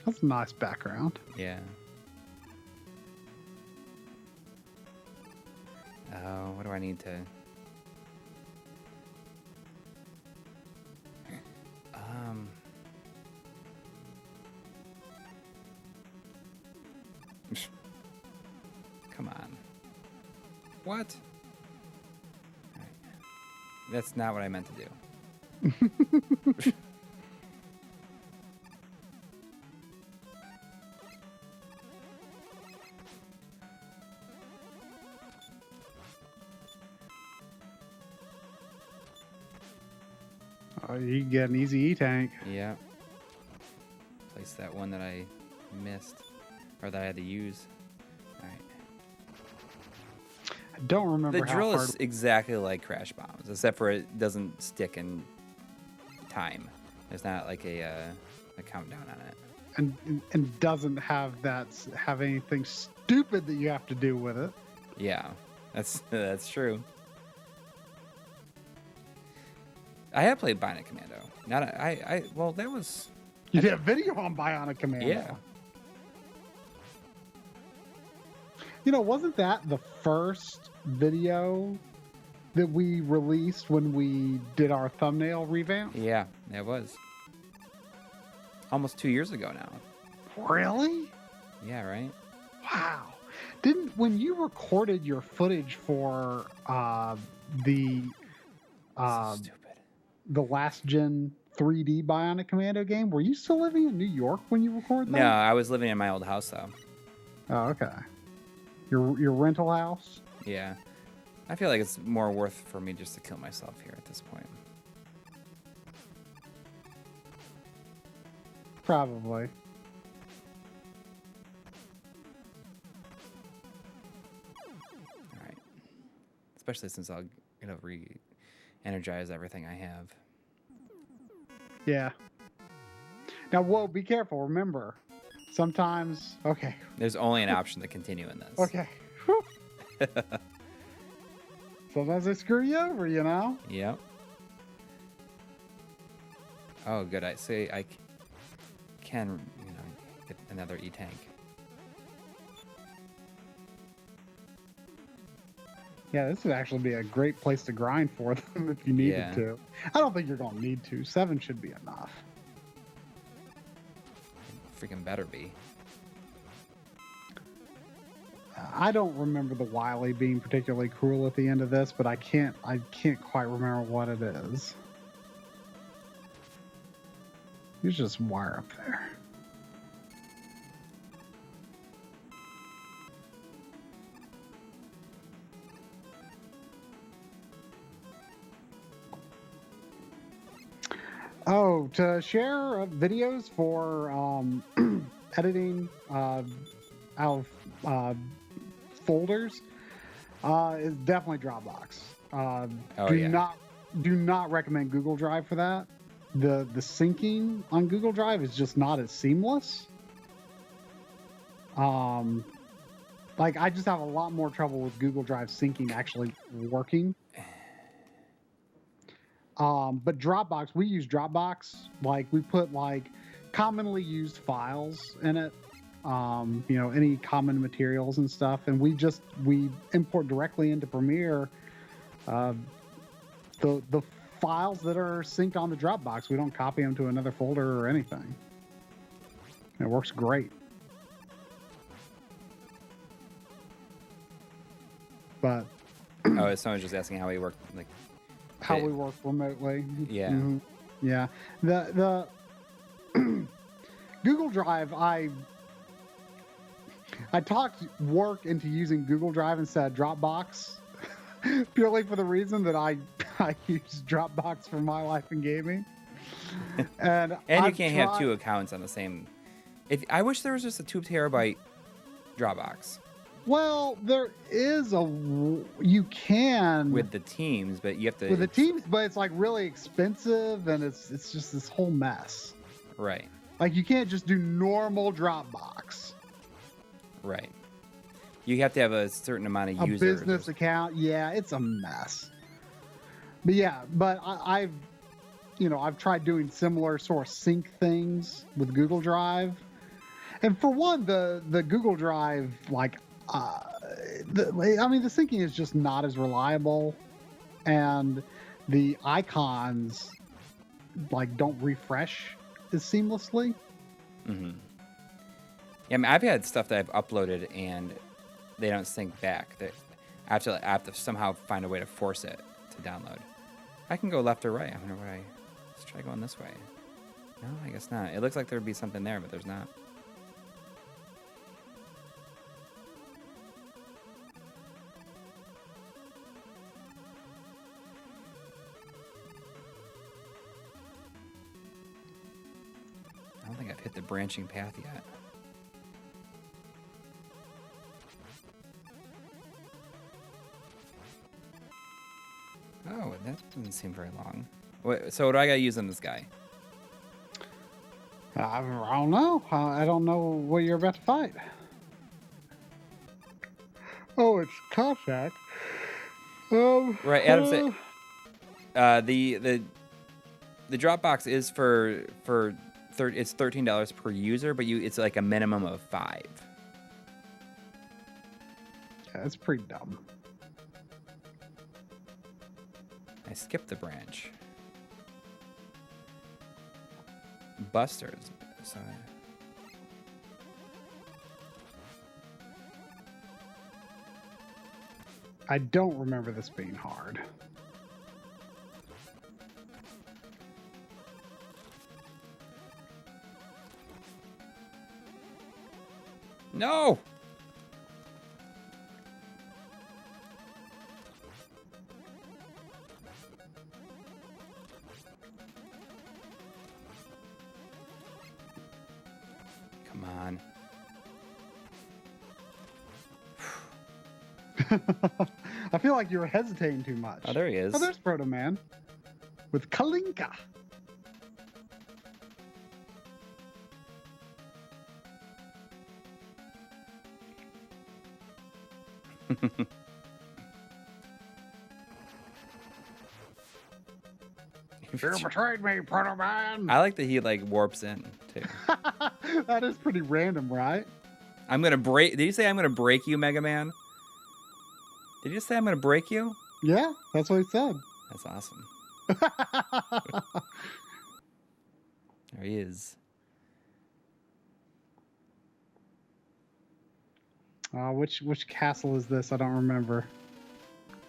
[SPEAKER 2] That's a nice background.
[SPEAKER 1] Yeah. Oh, what do I need to... Come on. What? Right. That's not what I meant to do.
[SPEAKER 2] Oh, you can get an easy E-tank.
[SPEAKER 1] Yeah. Place that one that I missed, or that I had to use. All right.
[SPEAKER 2] I don't remember
[SPEAKER 1] The drill is exactly like Crash Bombs, except for it doesn't stick in time. There's not like a countdown on it.
[SPEAKER 2] And doesn't have anything stupid that you have to do with it.
[SPEAKER 1] Yeah, that's true. I have played Bionic Commando. Well, that was...
[SPEAKER 2] You did a video on Bionic Commando.
[SPEAKER 1] Yeah.
[SPEAKER 2] You know, wasn't that the first video that we released when we did our thumbnail revamp?
[SPEAKER 1] Yeah, it was. Almost 2 years ago now.
[SPEAKER 2] Really?
[SPEAKER 1] Yeah, right?
[SPEAKER 2] Wow. When you recorded your footage for the
[SPEAKER 1] So stupid.
[SPEAKER 2] the last gen 3D Bionic Commando game, were you still living in New York when you recorded that?
[SPEAKER 1] No, I was living in my old house though.
[SPEAKER 2] Oh, okay. Your rental house?
[SPEAKER 1] Yeah. I feel like it's more worth for me just to kill myself here at this point.
[SPEAKER 2] Probably.
[SPEAKER 1] All right. Especially since I'll re-energize everything I have.
[SPEAKER 2] Yeah. Now, whoa, be careful. Remember, sometimes... Okay.
[SPEAKER 1] There's only an option to continue in this.
[SPEAKER 2] Okay. Sometimes they screw you over, you know?
[SPEAKER 1] Yep. Oh, good. I say I can, get another E-tank.
[SPEAKER 2] Yeah, this would actually be a great place to grind for them if you needed to. I don't think you're going to need to. 7 should be enough.
[SPEAKER 1] Freaking better be.
[SPEAKER 2] I don't remember the Wily being particularly cruel at the end of this, but I can't quite remember what it is. There's just wire up there. Oh, to share videos for editing out of folders is definitely Dropbox. Do not recommend Google Drive for that. The syncing on Google Drive is just not as seamless. Like I just have a lot more trouble with Google Drive syncing actually working. But Dropbox, we use Dropbox. Like we put like commonly used files in it. You know, any common materials and stuff, and we import directly into Premiere the files that are synced on the Dropbox. We don't copy them to another folder or anything. It works great. But
[SPEAKER 1] someone's just asking how we work, like
[SPEAKER 2] how we work remotely.
[SPEAKER 1] Yeah.
[SPEAKER 2] Mm-hmm. Yeah. The Google Drive, I talked work into using Google Drive instead of Dropbox purely for the reason that I use Dropbox for my life in gaming. And
[SPEAKER 1] you can't have two accounts on the same. I wish there was just a 2 terabyte Dropbox.
[SPEAKER 2] Well, there is you can
[SPEAKER 1] with the teams, but you have to
[SPEAKER 2] with the teams, but it's like really expensive, and it's just this whole mess.
[SPEAKER 1] Right.
[SPEAKER 2] Like you can't just do normal Dropbox. Right.
[SPEAKER 1] You have to have a certain amount of users.
[SPEAKER 2] A business account. Yeah, it's a mess. But yeah, I've tried doing similar sort of sync things with Google Drive. And for one, the Google Drive, like, the syncing is just not as reliable. And the icons, like, don't refresh as seamlessly.
[SPEAKER 1] Mm-hmm. Yeah, I mean, I've had stuff that I've uploaded and they don't sync back. I have to somehow find a way to force it to download. I can go left or right. I wonder let's try going this way. No, I guess not. It looks like there'd be something there, but there's not. I don't think I've hit the branching path yet. Oh, that doesn't seem very long. So what do I gotta use on this guy?
[SPEAKER 2] I don't know. I don't know what you're about to fight. Oh, it's contact.
[SPEAKER 1] Right, Adam said the Dropbox is it's $13 per user, but it's like a minimum of 5.
[SPEAKER 2] Yeah, that's pretty dumb.
[SPEAKER 1] I skipped the branch. Busters. So
[SPEAKER 2] I don't remember this being hard.
[SPEAKER 1] No! Come on.
[SPEAKER 2] I feel like you're hesitating too much.
[SPEAKER 1] Oh, there he is.
[SPEAKER 2] Oh, there's Proto Man with Kalinka. You betrayed me, Proto Man.
[SPEAKER 1] I like that he like warps in too.
[SPEAKER 2] That is pretty random, right?
[SPEAKER 1] I'm gonna break. Did you say I'm gonna break you, Mega Man? Did you say I'm gonna break you?
[SPEAKER 2] Yeah, that's what he said.
[SPEAKER 1] That's awesome. There he is.
[SPEAKER 2] Which castle is this? I don't remember.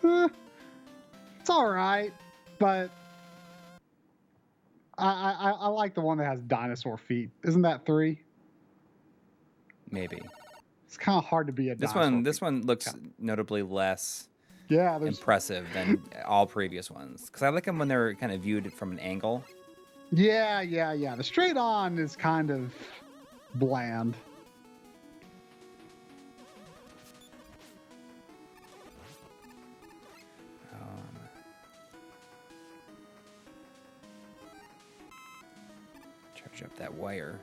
[SPEAKER 2] It's all right, but I like the one that has dinosaur feet. Isn't that 3?
[SPEAKER 1] Maybe.
[SPEAKER 2] It's kind of hard to be a dinosaur.
[SPEAKER 1] This one looks notably less impressive than all previous ones, because I like them when they're kind of viewed from an angle.
[SPEAKER 2] Yeah. The straight on is kind of bland.
[SPEAKER 1] Charge up that wire.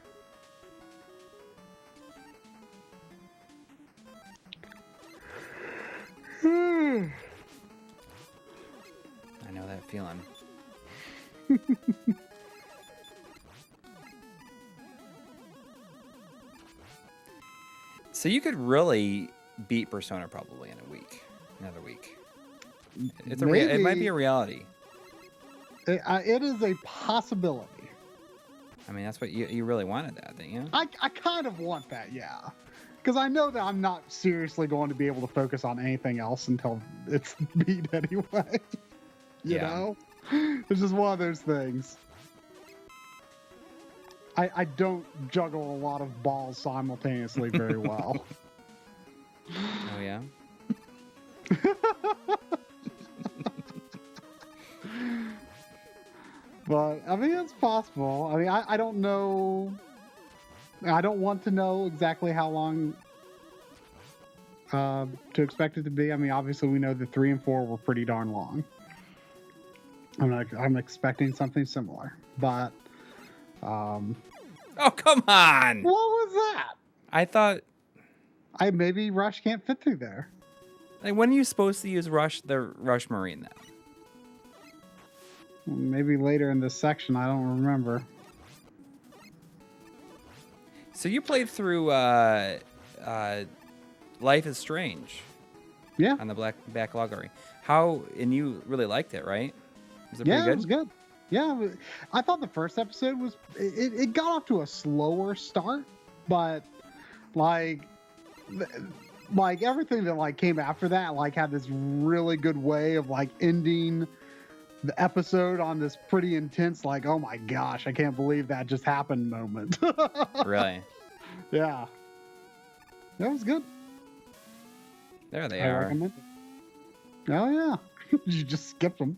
[SPEAKER 1] I know that feeling. So you could really beat Persona probably in another week. It might be a reality.
[SPEAKER 2] It is a possibility.
[SPEAKER 1] I mean, that's what you really wanted, that, didn't you?
[SPEAKER 2] I kind of want that, yeah. Because I know that I'm not seriously going to be able to focus on anything else until it's beat anyway. you know? It's just one of those things. I don't juggle a lot of balls simultaneously very well.
[SPEAKER 1] Oh, yeah?
[SPEAKER 2] But, I mean, it's possible. I mean, I don't know. I don't want to know exactly how long to expect it to be. I mean, obviously, we know that 3 and 4 were pretty darn long. I'm expecting something similar. But,
[SPEAKER 1] oh, come on!
[SPEAKER 2] What was that?
[SPEAKER 1] I thought...
[SPEAKER 2] maybe Rush can't fit through there.
[SPEAKER 1] Like, when are you supposed to use the Rush Marine, then?
[SPEAKER 2] Maybe later in this section, I don't remember.
[SPEAKER 1] So you played through Life is Strange.
[SPEAKER 2] Yeah.
[SPEAKER 1] On the backlog. And you really liked it, right? Was it pretty good?
[SPEAKER 2] Yeah, it was good. Yeah, I thought the first episode was... It got off to a slower start, but, like everything that, like, came after that, like, had this really good way of, like, ending the episode on this pretty intense, like, oh my gosh, I can't believe that just happened moment.
[SPEAKER 1] Really?
[SPEAKER 2] Yeah. That was good.
[SPEAKER 1] There they
[SPEAKER 2] I
[SPEAKER 1] are.
[SPEAKER 2] recommend it. Oh, yeah. You just skipped them.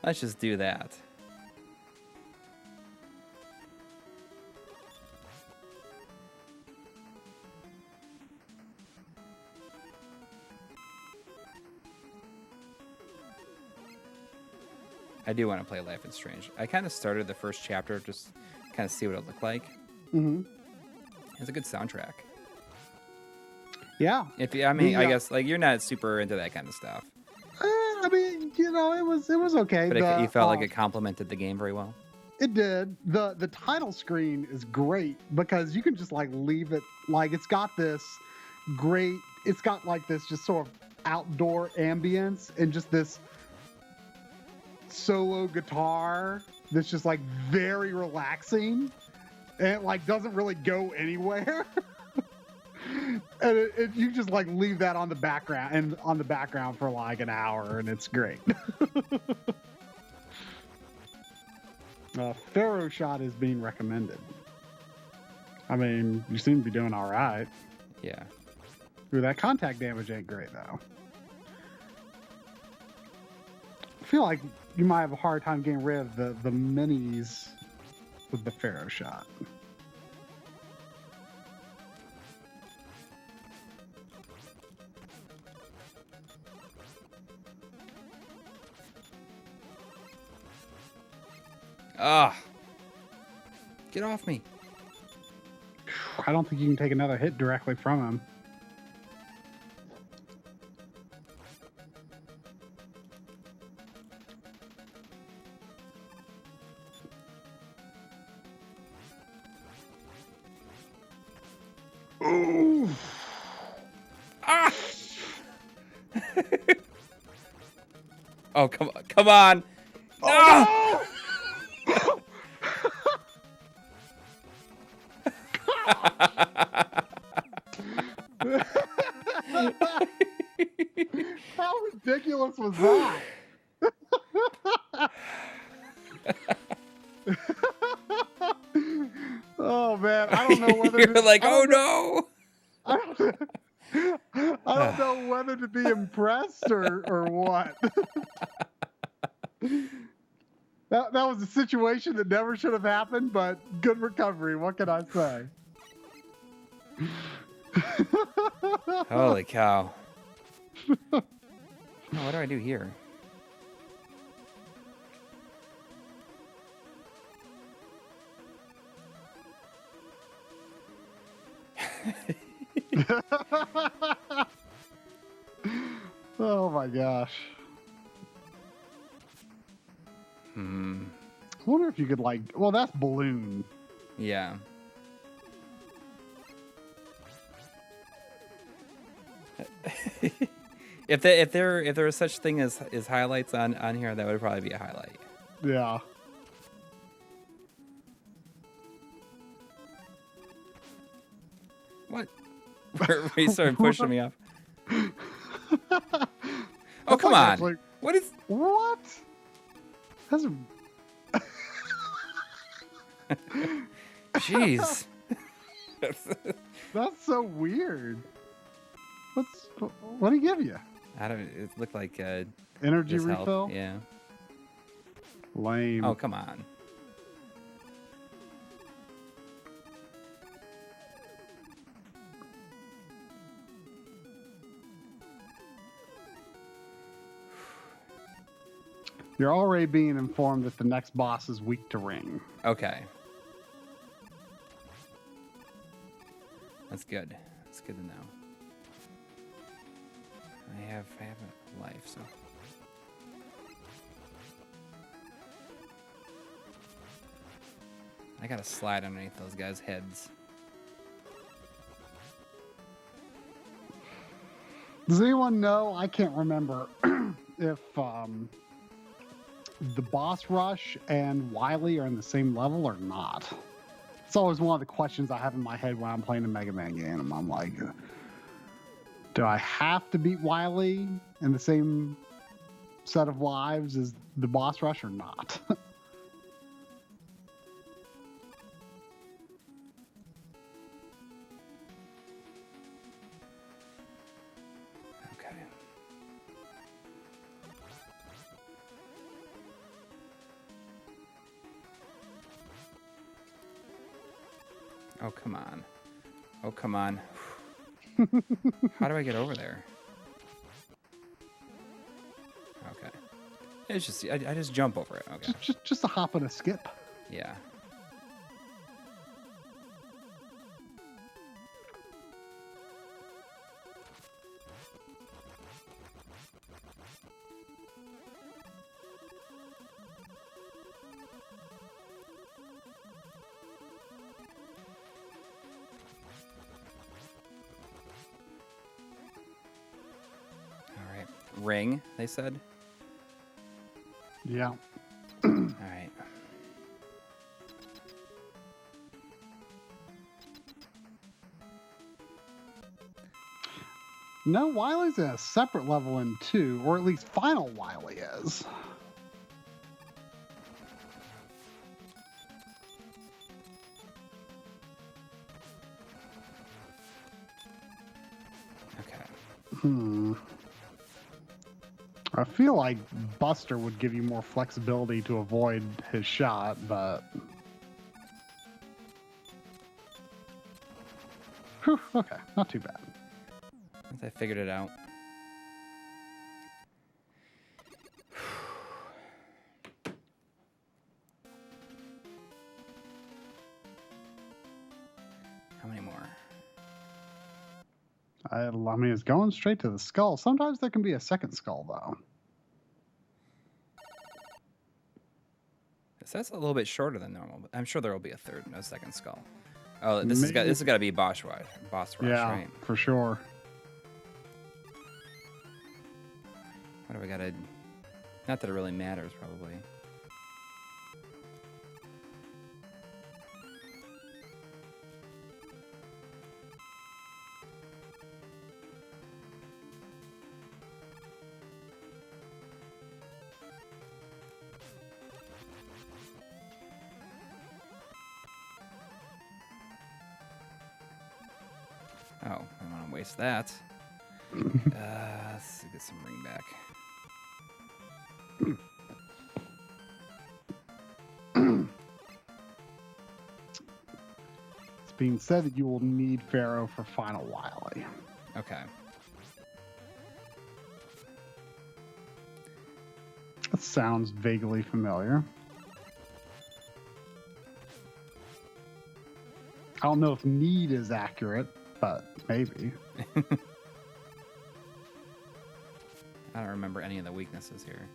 [SPEAKER 1] Let's just do that. I do want to play Life is Strange. I kind of started the first chapter just kind of see what it looked like.
[SPEAKER 2] Mm-hmm.
[SPEAKER 1] It's a good soundtrack.
[SPEAKER 2] Yeah.
[SPEAKER 1] I guess like you're not super into that kind of stuff.
[SPEAKER 2] I mean, you know, it was okay.
[SPEAKER 1] But you felt like it complemented the game very well.
[SPEAKER 2] It did. The title screen is great because you can just like leave it, like it's got this just sort of outdoor ambience and just this solo guitar that's just like very relaxing and it like doesn't really go anywhere. And you just like leave that on the background for like an hour and it's great. Pharaoh Shot is being recommended. I mean, you seem to be doing all right.
[SPEAKER 1] Yeah.
[SPEAKER 2] Ooh, that contact damage ain't great though. I feel like you might have a hard time getting rid of the minis with the Pharaoh Shot.
[SPEAKER 1] Ah! Get off me.
[SPEAKER 2] I don't think you can take another hit directly from him. Ooh.
[SPEAKER 1] Ah! Oh, come on.
[SPEAKER 2] Oh, no! How ridiculous was that? Oh man, I don't know whether
[SPEAKER 1] You're
[SPEAKER 2] to,
[SPEAKER 1] like,
[SPEAKER 2] I
[SPEAKER 1] oh
[SPEAKER 2] don't know,
[SPEAKER 1] no.
[SPEAKER 2] I don't know whether to be impressed or what. That was a situation that never should have happened, but good recovery. What can I say?
[SPEAKER 1] Holy cow. Oh, what do I do here?
[SPEAKER 2] Oh my gosh.
[SPEAKER 1] Hmm.
[SPEAKER 2] I wonder if you could well, that's balloon.
[SPEAKER 1] Yeah. If there was such thing as highlights on here, that would probably be a highlight.
[SPEAKER 2] Yeah.
[SPEAKER 1] What? You started pushing me off. Oh,
[SPEAKER 2] That's
[SPEAKER 1] come
[SPEAKER 2] like
[SPEAKER 1] on.
[SPEAKER 2] actually-
[SPEAKER 1] What is...
[SPEAKER 2] What? That's
[SPEAKER 1] Jeez.
[SPEAKER 2] that's so weird. What do he give you?
[SPEAKER 1] I don't... It looked like...
[SPEAKER 2] Energy
[SPEAKER 1] just health.
[SPEAKER 2] refill?
[SPEAKER 1] Yeah.
[SPEAKER 2] Lame.
[SPEAKER 1] Oh, come on.
[SPEAKER 2] You're already being informed that the next boss is weak to ring.
[SPEAKER 1] Okay. That's good. That's good to know. I have a life, so... I gotta slide underneath those guys' heads.
[SPEAKER 2] Does anyone know? I can't remember if the boss rush and Wily are in the same level or not. It's always one of the questions I have in my head when I'm playing a Mega Man game. I'm like, do I have to beat Wily in the same set of lives as the boss rush or not?
[SPEAKER 1] Okay. Oh, come on. Oh, come on. How do I get over there? Okay. It's just, I just jump over it. Okay.
[SPEAKER 2] just a hop and a skip.
[SPEAKER 1] Yeah. All right. Ring, they said.
[SPEAKER 2] Yeah.
[SPEAKER 1] All right.
[SPEAKER 2] No, Wily's at a separate level in 2, or at least Final Wily is.
[SPEAKER 1] Okay.
[SPEAKER 2] I feel like Buster would give you more flexibility to avoid his shot, but... Whew, okay, not too bad.
[SPEAKER 1] Once I figured it out. How many more?
[SPEAKER 2] I mean, it's going straight to the skull. Sometimes there can be a second skull, though.
[SPEAKER 1] So that's a little bit shorter than normal, but I'm sure there will be a second skull. Oh, this has got to be boss rush,
[SPEAKER 2] Yeah,
[SPEAKER 1] right?
[SPEAKER 2] for sure.
[SPEAKER 1] What do we got to... Not that it really matters, probably. Oh, I don't want to waste that. Let's get some ring back.
[SPEAKER 2] It's being said that you will need Pharaoh for Final Wily.
[SPEAKER 1] Okay.
[SPEAKER 2] That sounds vaguely familiar. I don't know if need is accurate, but maybe.
[SPEAKER 1] I don't remember any of the weaknesses here.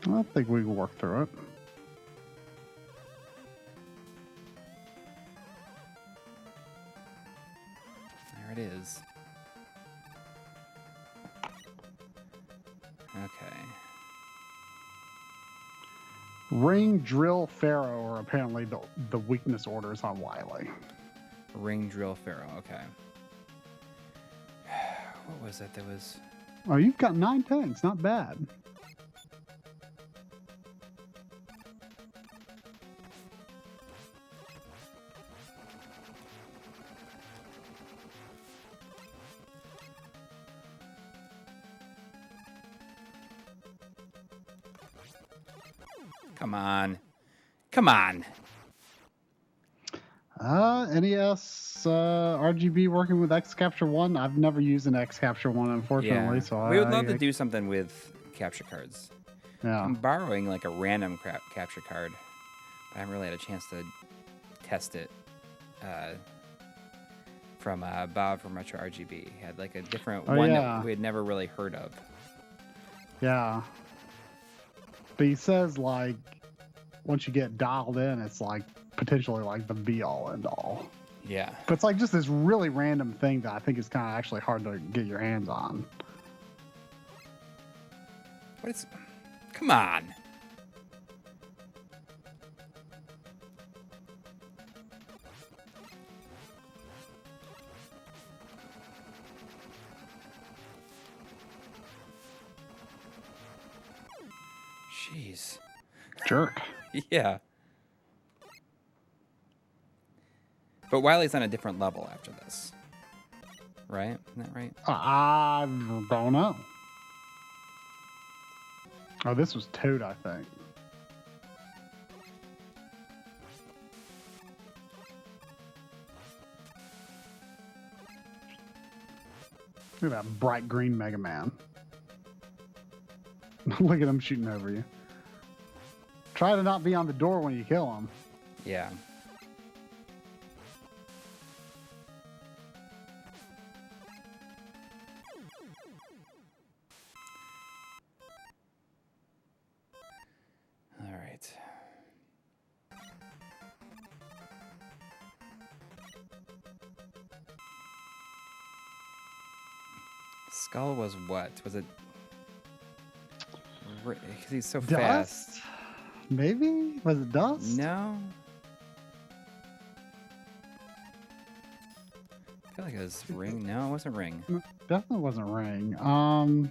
[SPEAKER 2] I think we can work through it.
[SPEAKER 1] There it is. Okay.
[SPEAKER 2] Ring, Drill, Pharaoh are apparently the weakness orders on Wily.
[SPEAKER 1] Ring, drill, Pharaoh. Okay. What was it? There was...
[SPEAKER 2] Oh, you've got 9 tanks. Not bad.
[SPEAKER 1] Come on. Come on.
[SPEAKER 2] NES RGB working with X Capture 1. I've never used an X Capture 1, unfortunately.
[SPEAKER 1] Yeah.
[SPEAKER 2] So
[SPEAKER 1] We would love to do something with capture cards.
[SPEAKER 2] Yeah.
[SPEAKER 1] I'm borrowing like a random capture card. But I haven't really had a chance to test it. From Bob from Retro RGB. He had like a different one that we had never really heard of.
[SPEAKER 2] Yeah. But he says like once you get dialed in, it's like potentially like the be all end all.
[SPEAKER 1] Yeah.
[SPEAKER 2] But it's like just this really random thing that I think is kind of actually hard to get your hands on.
[SPEAKER 1] What is... Come on. Jeez.
[SPEAKER 2] Jerk.
[SPEAKER 1] Yeah. But Wily's on a different level after this. Right? Isn't that right?
[SPEAKER 2] I don't know. Oh, this was Toad, I think. Look at that bright green Mega Man. Look at him shooting over you. Try to not be on the door when you kill him.
[SPEAKER 1] Yeah. All right. Skull was what? Was it... Because he's so fast.
[SPEAKER 2] Dust? Maybe? Was it Dust?
[SPEAKER 1] No. I feel like it was Ring. No, it wasn't Ring.
[SPEAKER 2] Definitely wasn't Ring.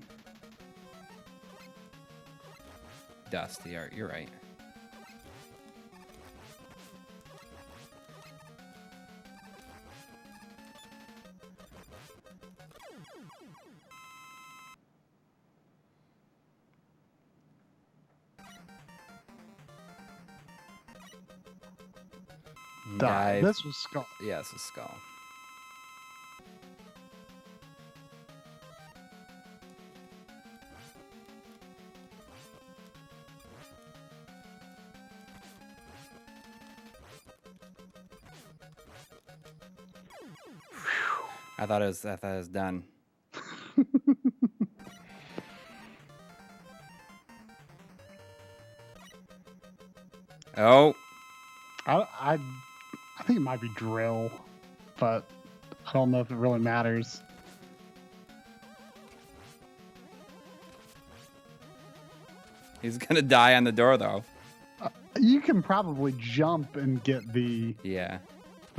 [SPEAKER 1] Dust. You're right. Dive.
[SPEAKER 2] This was Skull.
[SPEAKER 1] Yeah, this is Skull. I thought it was done. Oh.
[SPEAKER 2] I think it might be Drill, but I don't know if it really matters.
[SPEAKER 1] He's gonna die on the door though.
[SPEAKER 2] You can probably jump and get the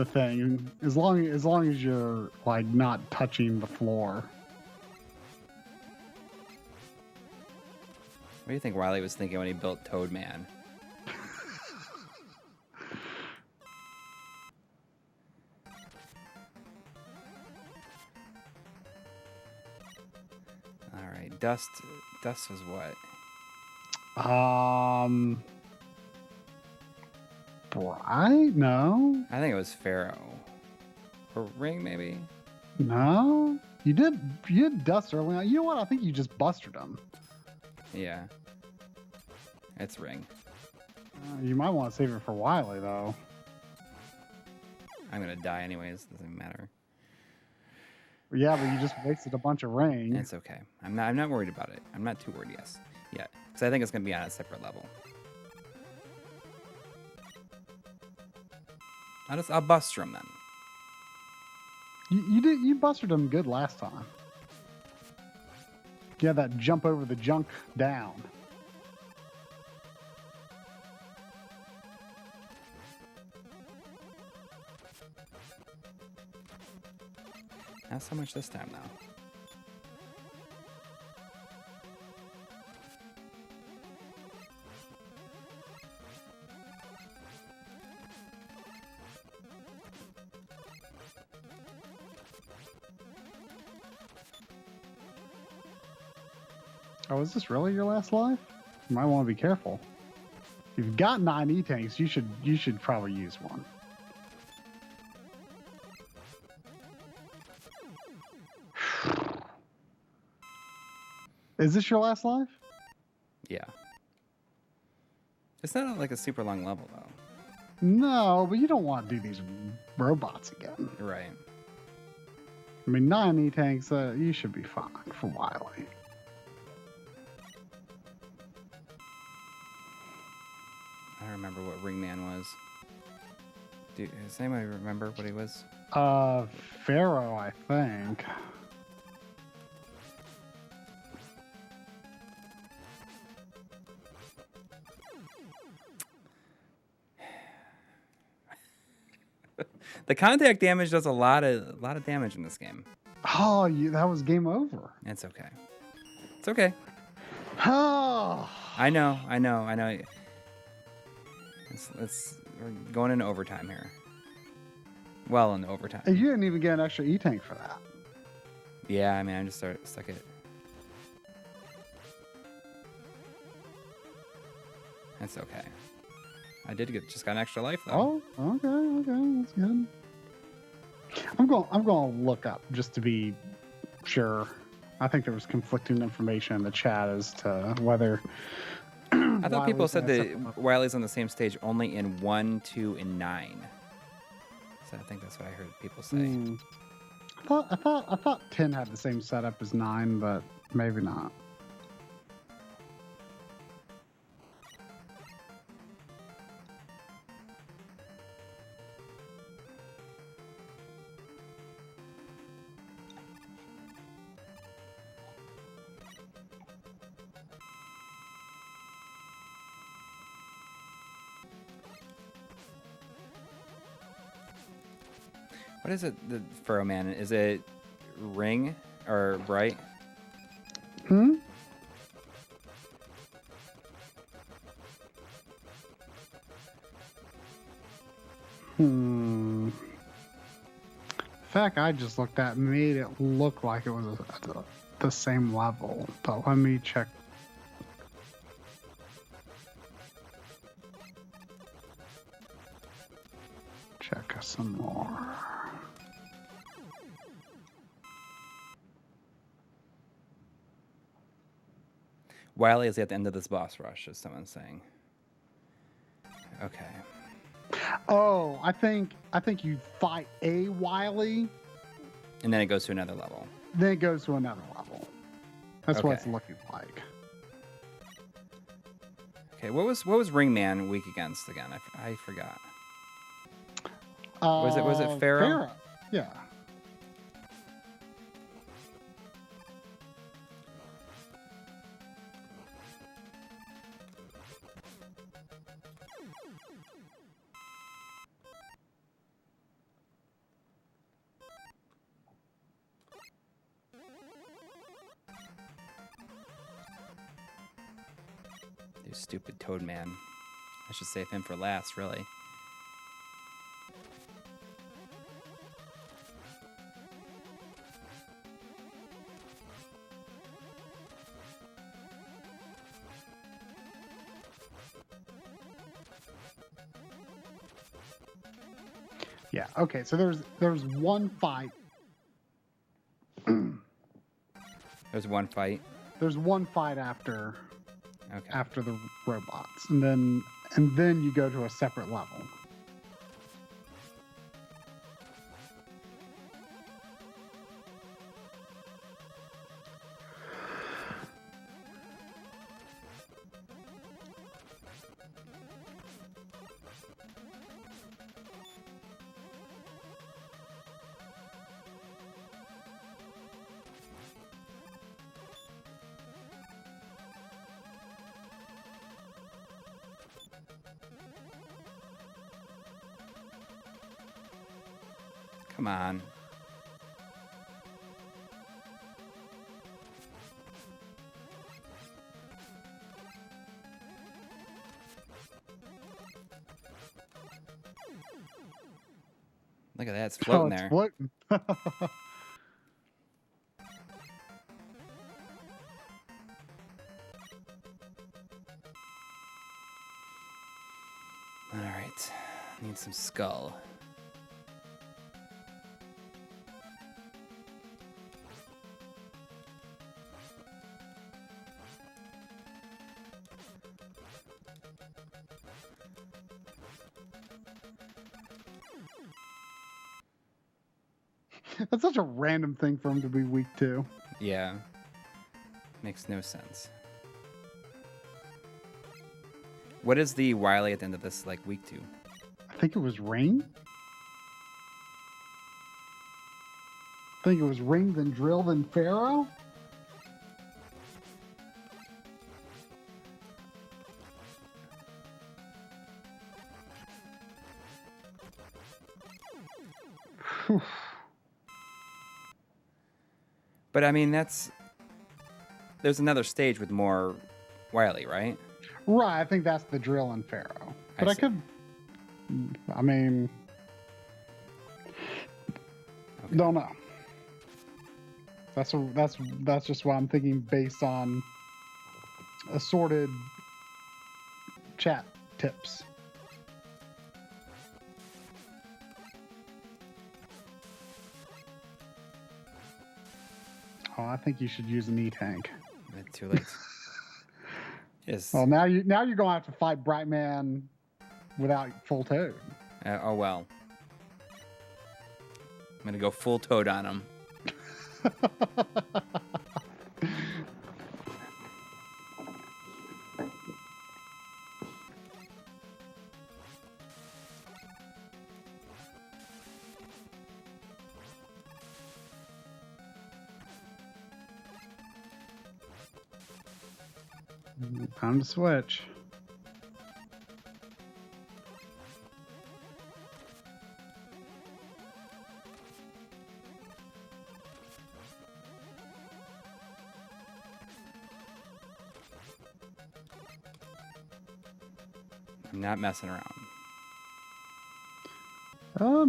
[SPEAKER 2] thing as long as you're like not touching the floor.
[SPEAKER 1] What do you think Wily was thinking when he built Toad Man? All right, Dust was what?
[SPEAKER 2] Bright? No.
[SPEAKER 1] I think it was Pharaoh. Or Ring, maybe?
[SPEAKER 2] No. You did Dust early on. You know what? I think you just busted him.
[SPEAKER 1] Yeah. It's Ring.
[SPEAKER 2] You might want to save it for Wily, though.
[SPEAKER 1] I'm gonna die anyways. Doesn't matter.
[SPEAKER 2] Yeah, but you just wasted a bunch of Ring.
[SPEAKER 1] It's okay. I'm not worried about it. I'm not too worried yet. Because I think it's gonna be on a separate level. I'll buster him then.
[SPEAKER 2] You busted him good last time. Yeah, that jump over the junk down.
[SPEAKER 1] Not so much this time though.
[SPEAKER 2] Oh, is this really your last life? You might want to be careful. If you've got 9 E-tanks, you should probably use one. Is this your last life?
[SPEAKER 1] Yeah. It's not like a super long level though.
[SPEAKER 2] No, but you don't want to do these robots again.
[SPEAKER 1] Right.
[SPEAKER 2] I mean, 9 E-tanks, you should be fine for Wily.
[SPEAKER 1] I don't remember what Ringman was. Does anybody remember what he was?
[SPEAKER 2] Pharaoh, I think.
[SPEAKER 1] The contact damage does a lot of damage in this game.
[SPEAKER 2] Oh, that was game over.
[SPEAKER 1] It's okay. It's okay.
[SPEAKER 2] Oh.
[SPEAKER 1] I know. We're going into overtime here. Well, into overtime.
[SPEAKER 2] You didn't even get an extra E-tank for that.
[SPEAKER 1] Yeah, I mean, I just stuck it. That's okay. I just got an extra life though.
[SPEAKER 2] Oh, okay, that's good. I'm going to look up just to be sure. I think there was conflicting information in the chat as to whether.
[SPEAKER 1] I thought people said that Wily's on the same stage only in 1, 2, and 9. So I think that's what I heard people say.
[SPEAKER 2] I thought 10 had the same setup as 9, but maybe not.
[SPEAKER 1] What is it, the Furrow Man? Is it Ring or Bright?
[SPEAKER 2] In fact, I just looked at and made it look like it was at the same level. But let me check. Check some more.
[SPEAKER 1] Wily is at the end of this boss rush, as someone's saying. Okay.
[SPEAKER 2] Oh, I think you fight a Wily,
[SPEAKER 1] And then it goes to another level.
[SPEAKER 2] then it goes to another level. That's what
[SPEAKER 1] Okay.
[SPEAKER 2] it's looking like.
[SPEAKER 1] Okay, what was Ringman weak against again? I forgot. Was it Pharaoh?
[SPEAKER 2] Yeah.
[SPEAKER 1] You stupid Toad Man. I should save him for last, really.
[SPEAKER 2] Yeah. Okay. So there's one fight.
[SPEAKER 1] There's one fight.
[SPEAKER 2] There's one fight after
[SPEAKER 1] Okay.
[SPEAKER 2] the robots, and then you go to a separate level.
[SPEAKER 1] Come on. Look at that, it's floating there.
[SPEAKER 2] Floating.
[SPEAKER 1] Alright. Need some skull.
[SPEAKER 2] That's such a random thing for him to be weak to.
[SPEAKER 1] Yeah. Makes no sense. What is the Wily at the end of this like weak to?
[SPEAKER 2] I think it was ring. I think it was ring, then drill, then pharaoh.
[SPEAKER 1] But I mean, there's another stage with more Wily, right?
[SPEAKER 2] Right, I think that's the drill and pharaoh. But I mean,
[SPEAKER 1] Okay.
[SPEAKER 2] don't know. That's just what I'm thinking based on assorted chat tips. Oh, I think you should use an E-tank.
[SPEAKER 1] Too late. Yes.
[SPEAKER 2] Well, now you're gonna have to fight Brightman without full Toad.
[SPEAKER 1] Oh well. I'm gonna go full Toad on him.
[SPEAKER 2] Time to switch.
[SPEAKER 1] I'm not messing around.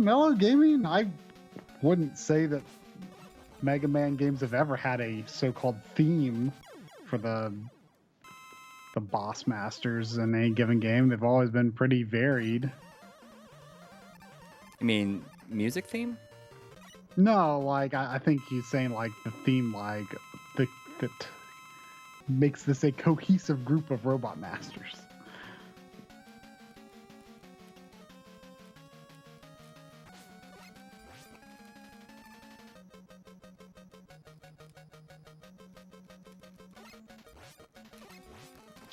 [SPEAKER 2] Mellow gaming, I wouldn't say that Mega Man games have ever had a so-called theme for the boss masters in any given game. They've always been pretty varied.
[SPEAKER 1] You mean music theme?
[SPEAKER 2] No, like I think he's saying like the theme, like that makes this a cohesive group of robot masters.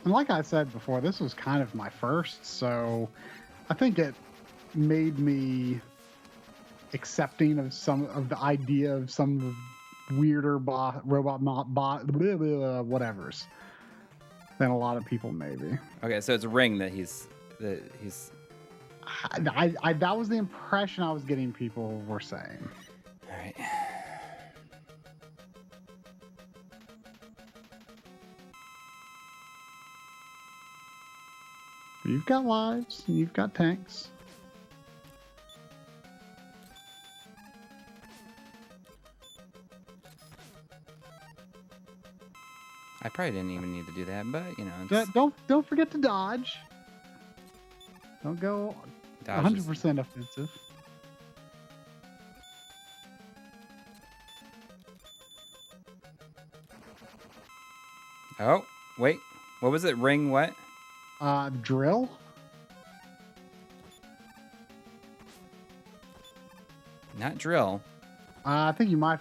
[SPEAKER 2] And like I said before, this was kind of my first, so I think it made me accepting of some of the idea of some weirder robot whatevers than a lot of people maybe.
[SPEAKER 1] Okay, so it's Ring that he's.
[SPEAKER 2] I that was the impression I was getting people were saying.
[SPEAKER 1] All right.
[SPEAKER 2] You've got lives, and you've got tanks.
[SPEAKER 1] I probably didn't even need to do that, but you know, it's...
[SPEAKER 2] Don't forget to dodge. Don't go 100% offensive.
[SPEAKER 1] Oh, wait. What was it? Ring what?
[SPEAKER 2] Drill.
[SPEAKER 1] Not drill.
[SPEAKER 2] I think you might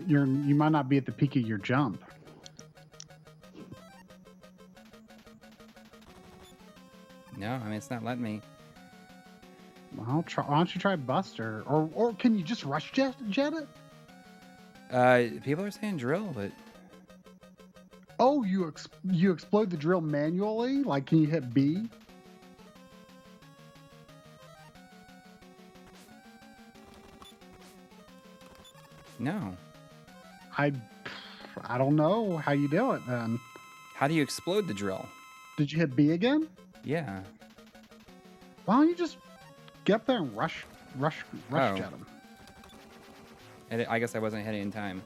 [SPEAKER 2] not be at the peak of your jump.
[SPEAKER 1] No, I mean it's not letting me.
[SPEAKER 2] Well, why don't you try Buster, or can you just rush jet it?
[SPEAKER 1] People are saying drill, but
[SPEAKER 2] oh, you explode the drill manually. Like, can you hit B?
[SPEAKER 1] no.
[SPEAKER 2] I don't know how you do it then.
[SPEAKER 1] How do you explode the drill?
[SPEAKER 2] Did you hit B again?
[SPEAKER 1] Yeah.
[SPEAKER 2] Why don't you just get up there and rush jet him?
[SPEAKER 1] And I guess I wasn't hitting in time.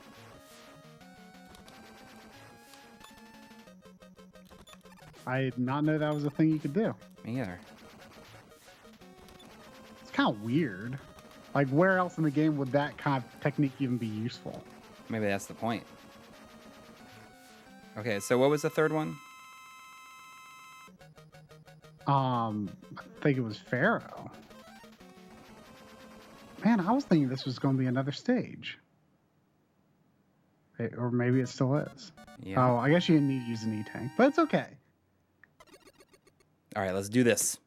[SPEAKER 2] I did not know that was a thing you could do.
[SPEAKER 1] Me either.
[SPEAKER 2] It's kind of weird. Like, where else in the game would that kind of technique even be useful?
[SPEAKER 1] Maybe that's the point. Okay, so what was the third one?
[SPEAKER 2] I think it was Pharaoh. Man, I was thinking this was going to be another stage. Or maybe it still is.
[SPEAKER 1] Yeah.
[SPEAKER 2] Oh, I guess you didn't need to use an E-tank, but it's okay.
[SPEAKER 1] All right, let's do this.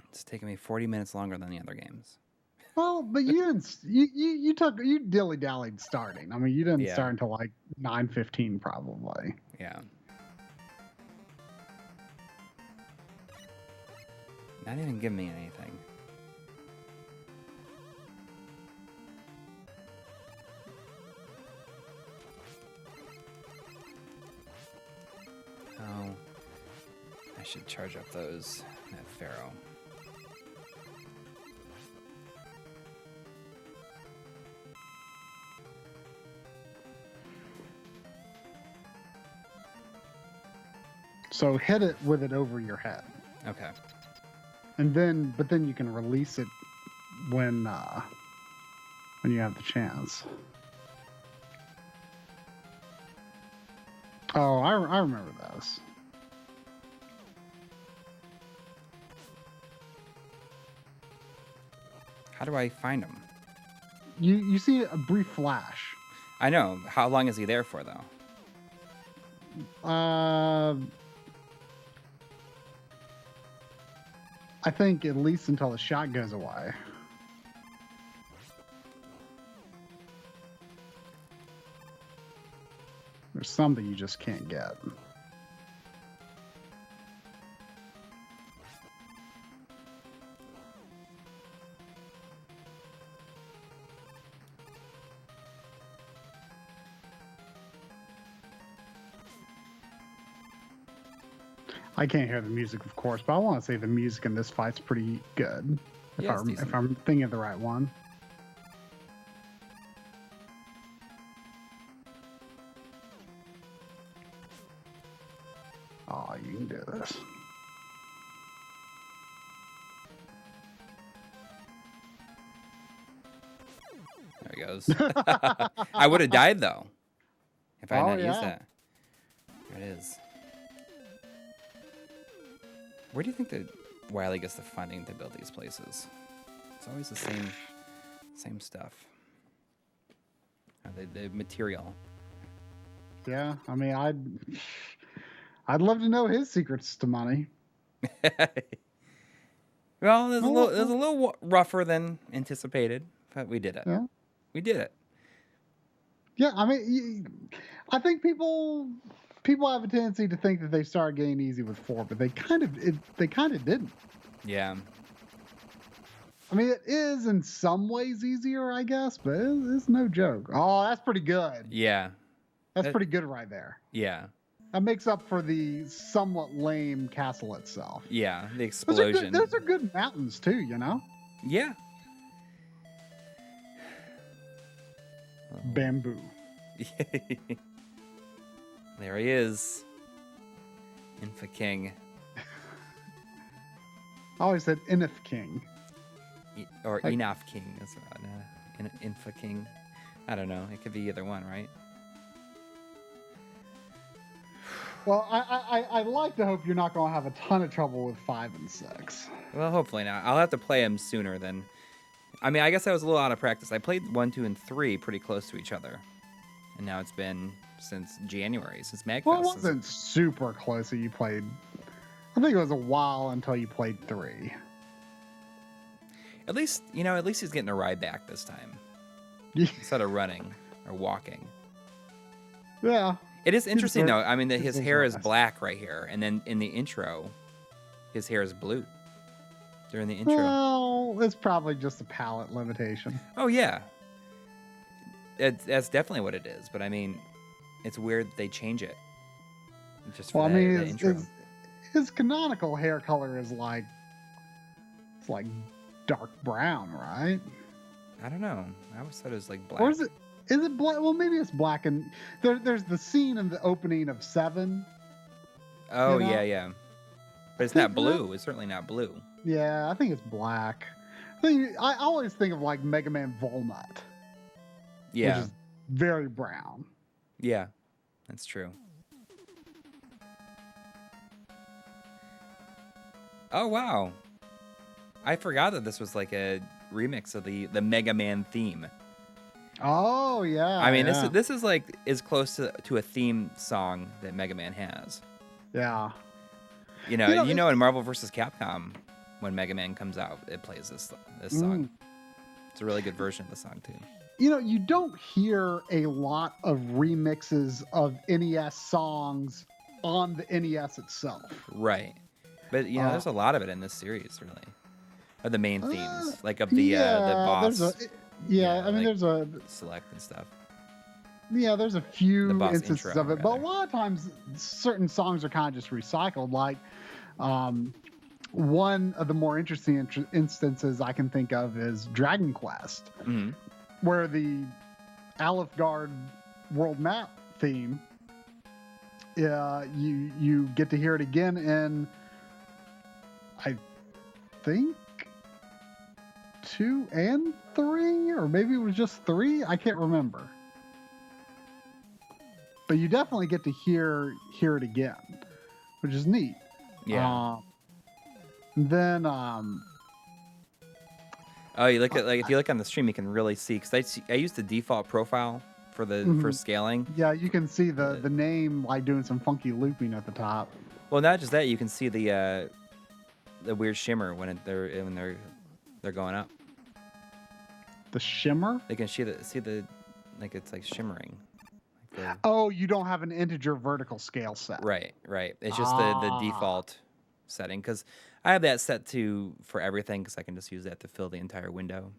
[SPEAKER 1] It's taking me 40 minutes longer than the other games.
[SPEAKER 2] Well, but you didn't. You dilly-dallied starting. I mean, you didn't start until like 9:15 probably.
[SPEAKER 1] Yeah. Not even giving me anything. Oh, I should charge up that Pharaoh.
[SPEAKER 2] So hit it with it over your head.
[SPEAKER 1] Okay.
[SPEAKER 2] And then, but then you can release it when you have the chance. Oh, I remember those.
[SPEAKER 1] How do I find him?
[SPEAKER 2] You see a brief flash.
[SPEAKER 1] I know. How long is he there for, though?
[SPEAKER 2] I think at least until the shot goes away. There's some that you just can't get. I can't hear the music, of course, but I want to say the music in this fight's pretty good. If I'm thinking of the right one. Oh, you can do this.
[SPEAKER 1] There he goes. I would have died, though, if I had not used that. There it is. Where do you think that Wily gets the funding to build these places? It's always the same stuff. The material.
[SPEAKER 2] Yeah, I mean, I'd love to know his secrets to money.
[SPEAKER 1] Well, there's a little rougher than anticipated, but we did it.
[SPEAKER 2] Yeah.
[SPEAKER 1] We did it.
[SPEAKER 2] Yeah, I mean, I think people have a tendency to think that they started getting easy with 4, but they kind of didn't.
[SPEAKER 1] Yeah.
[SPEAKER 2] I mean, it is in some ways easier, I guess, but it's no joke. Oh, that's pretty good.
[SPEAKER 1] Yeah.
[SPEAKER 2] That's pretty good right there.
[SPEAKER 1] Yeah.
[SPEAKER 2] That makes up for the somewhat lame castle itself.
[SPEAKER 1] Yeah, the explosion.
[SPEAKER 2] Those are good mountains too, you know?
[SPEAKER 1] Yeah.
[SPEAKER 2] Bamboo.
[SPEAKER 1] There he is. Infa King.
[SPEAKER 2] I always said Inif King.
[SPEAKER 1] Or Enough King. That's Infa King. I don't know. It could be either one, right?
[SPEAKER 2] Well, I like to hope you're not going to have a ton of trouble with 5 and 6.
[SPEAKER 1] Well, hopefully not. I'll have to play them sooner than... I mean, I guess I was a little out of practice. I played 1, 2, and 3 pretty close to each other. And now it's been since January, since MagFest.
[SPEAKER 2] Well, it wasn't super close that you played... I think it was a while until you played 3.
[SPEAKER 1] At least he's getting a ride back this time. Instead of running or walking.
[SPEAKER 2] Yeah.
[SPEAKER 1] It is interesting, though. I mean, that his hair is black right here. And then in the intro, his hair is blue. During the intro.
[SPEAKER 2] Well, it's probably just a palette limitation.
[SPEAKER 1] Oh, yeah. That's definitely what it is. But, I mean, it's weird that they change it. Just for the intro.
[SPEAKER 2] His canonical hair color is like... It's like dark brown, right?
[SPEAKER 1] I don't know. I always thought it was like black.
[SPEAKER 2] Or is it black? Well, maybe it's black. And there's the scene in the opening of 7.
[SPEAKER 1] Oh, you know? Yeah. But it's not blue. It's certainly not blue.
[SPEAKER 2] Yeah, I think it's black. I always think of like Mega Man Volnut.
[SPEAKER 1] Yeah.
[SPEAKER 2] Which is very brown.
[SPEAKER 1] Yeah, that's true. Oh, wow. I forgot that this was like a remix of the Mega Man theme.
[SPEAKER 2] Oh, yeah.
[SPEAKER 1] I mean, this is like as close to a theme song that Mega Man has.
[SPEAKER 2] Yeah.
[SPEAKER 1] You know, in Marvel vs. Capcom, when Mega Man comes out, it plays this song. It's a really good version of the song, too.
[SPEAKER 2] You know, you don't hear a lot of remixes of NES songs on the NES itself.
[SPEAKER 1] Right. But, there's a lot of it in this series, really. Of the main themes, like of the boss.
[SPEAKER 2] There's a
[SPEAKER 1] select and stuff.
[SPEAKER 2] Yeah, there's a few instances
[SPEAKER 1] intro,
[SPEAKER 2] of it, but a lot of times certain songs are kind of just recycled. Like one of the more interesting instances I can think of is Dragon Quest, where the Alifgard world map theme, you get to hear it again in, I think, 2 and 3, or maybe it was just 3. I can't remember. But you definitely get to hear it again, which is neat.
[SPEAKER 1] Yeah.
[SPEAKER 2] Then
[SPEAKER 1] you look at if you look on the stream, you can really see, because I use the default profile for the for scaling.
[SPEAKER 2] Yeah, you can see the name like doing some funky looping at the top.
[SPEAKER 1] Well, not just that, you can see the weird shimmer when they're going up.
[SPEAKER 2] The shimmer?
[SPEAKER 1] They can see the like it's like shimmering.
[SPEAKER 2] Oh, you don't have an integer vertical scale set.
[SPEAKER 1] Right. It's just the default setting, because I have that set for everything, because I can just use that to fill the entire window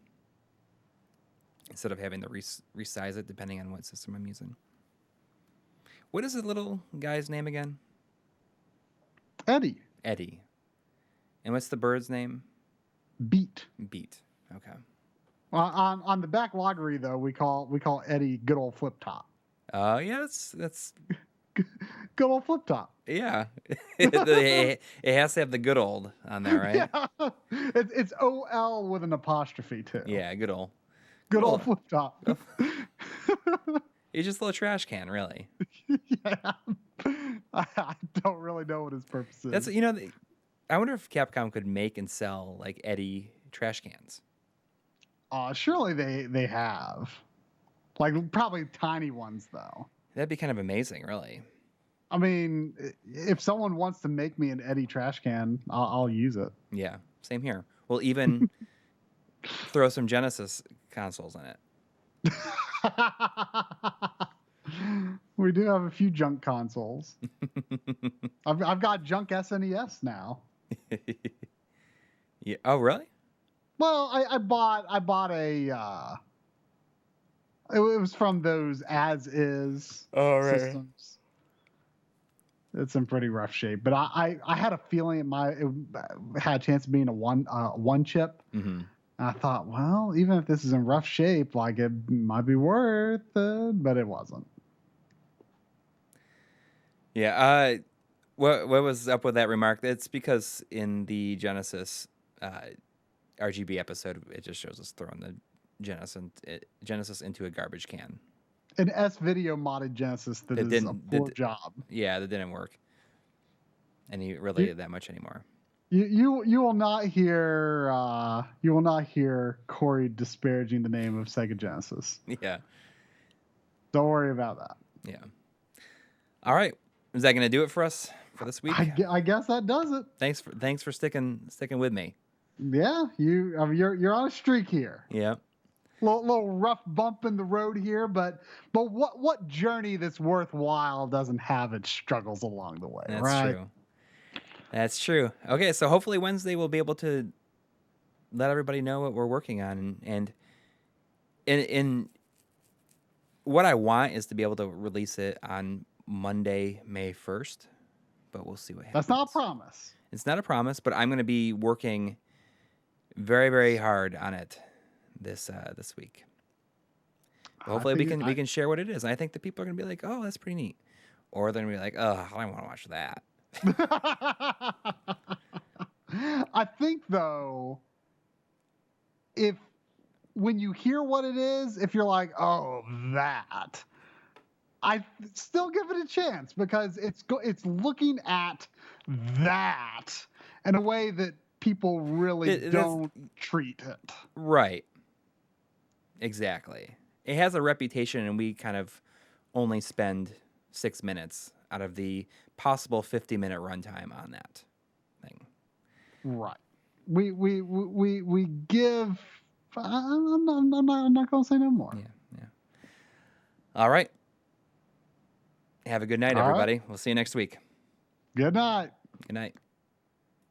[SPEAKER 1] instead of having to resize it depending on what system I'm using. What is the little guy's name again?
[SPEAKER 2] Eddie.
[SPEAKER 1] And what's the bird's name?
[SPEAKER 2] Beat.
[SPEAKER 1] Okay.
[SPEAKER 2] On the back lottery though, we call Eddie good old Flip Top.
[SPEAKER 1] Oh yeah, that's
[SPEAKER 2] good old Flip Top.
[SPEAKER 1] Yeah, it has to have the good old on there, right?
[SPEAKER 2] Yeah, it's OL with an apostrophe too.
[SPEAKER 1] Yeah, good old
[SPEAKER 2] Flip Top.
[SPEAKER 1] He's just a little trash can, really.
[SPEAKER 2] Yeah, I don't really know what his purpose is.
[SPEAKER 1] That's I wonder if Capcom could make and sell like Eddie trash cans.
[SPEAKER 2] Surely they have. Like, probably tiny ones, though.
[SPEAKER 1] That'd be kind of amazing, really.
[SPEAKER 2] I mean, if someone wants to make me an Eddie trash can, I'll use it.
[SPEAKER 1] Yeah, same here. We'll even throw some Genesis consoles in it.
[SPEAKER 2] We do have a few junk consoles. I've got junk SNES now.
[SPEAKER 1] Yeah. Oh, really?
[SPEAKER 2] Well, I bought a. It was from those as is systems. It's in pretty rough shape, but I had a feeling it had a chance of being a one chip.
[SPEAKER 1] Mm-hmm.
[SPEAKER 2] I thought, well, even if this is in rough shape, like it might be worth it, but it wasn't.
[SPEAKER 1] Yeah. What was up with that remark? It's because in the Genesis RGB episode, it just shows us throwing the Genesis into a garbage can.
[SPEAKER 2] An S-Video modded Genesis that is a poor job.
[SPEAKER 1] Yeah, that didn't work. And he related that much anymore.
[SPEAKER 2] You will not hear Coury disparaging the name of Sega Genesis.
[SPEAKER 1] Yeah.
[SPEAKER 2] Don't worry about that.
[SPEAKER 1] Yeah. All right. Is that going to do it for us for this week?
[SPEAKER 2] I guess that does it.
[SPEAKER 1] Thanks for sticking with me.
[SPEAKER 2] Yeah, you're on a streak here.
[SPEAKER 1] Yeah.
[SPEAKER 2] Little rough bump in the road here, but what journey that's worthwhile doesn't have its struggles along the way, right?
[SPEAKER 1] True. That's true. Okay, so hopefully Wednesday we'll be able to let everybody know what we're working on, and in what I want is to be able to release it on Monday, May 1st, but we'll see what happens.
[SPEAKER 2] That's not a promise.
[SPEAKER 1] It's not a promise, but I'm going to be working very, very hard on it this week. Hopefully we can share what it is. And I think the people are going to be like, "Oh, that's pretty neat," or they're going to be like, "Oh, I don't want to watch that."
[SPEAKER 2] I think though, when you hear what it is, if you're like, "Oh, that," I still give it a chance because it's looking at that in a way that people really don't treat it.
[SPEAKER 1] Right. Exactly. It has a reputation, and we kind of only spend 6 minutes out of the possible 50-minute runtime on that thing.
[SPEAKER 2] Right. We give. I'm not going to say no more.
[SPEAKER 1] Yeah. All right. Have a good night, everybody. We'll see you next week.
[SPEAKER 2] Good night.
[SPEAKER 1] Good night.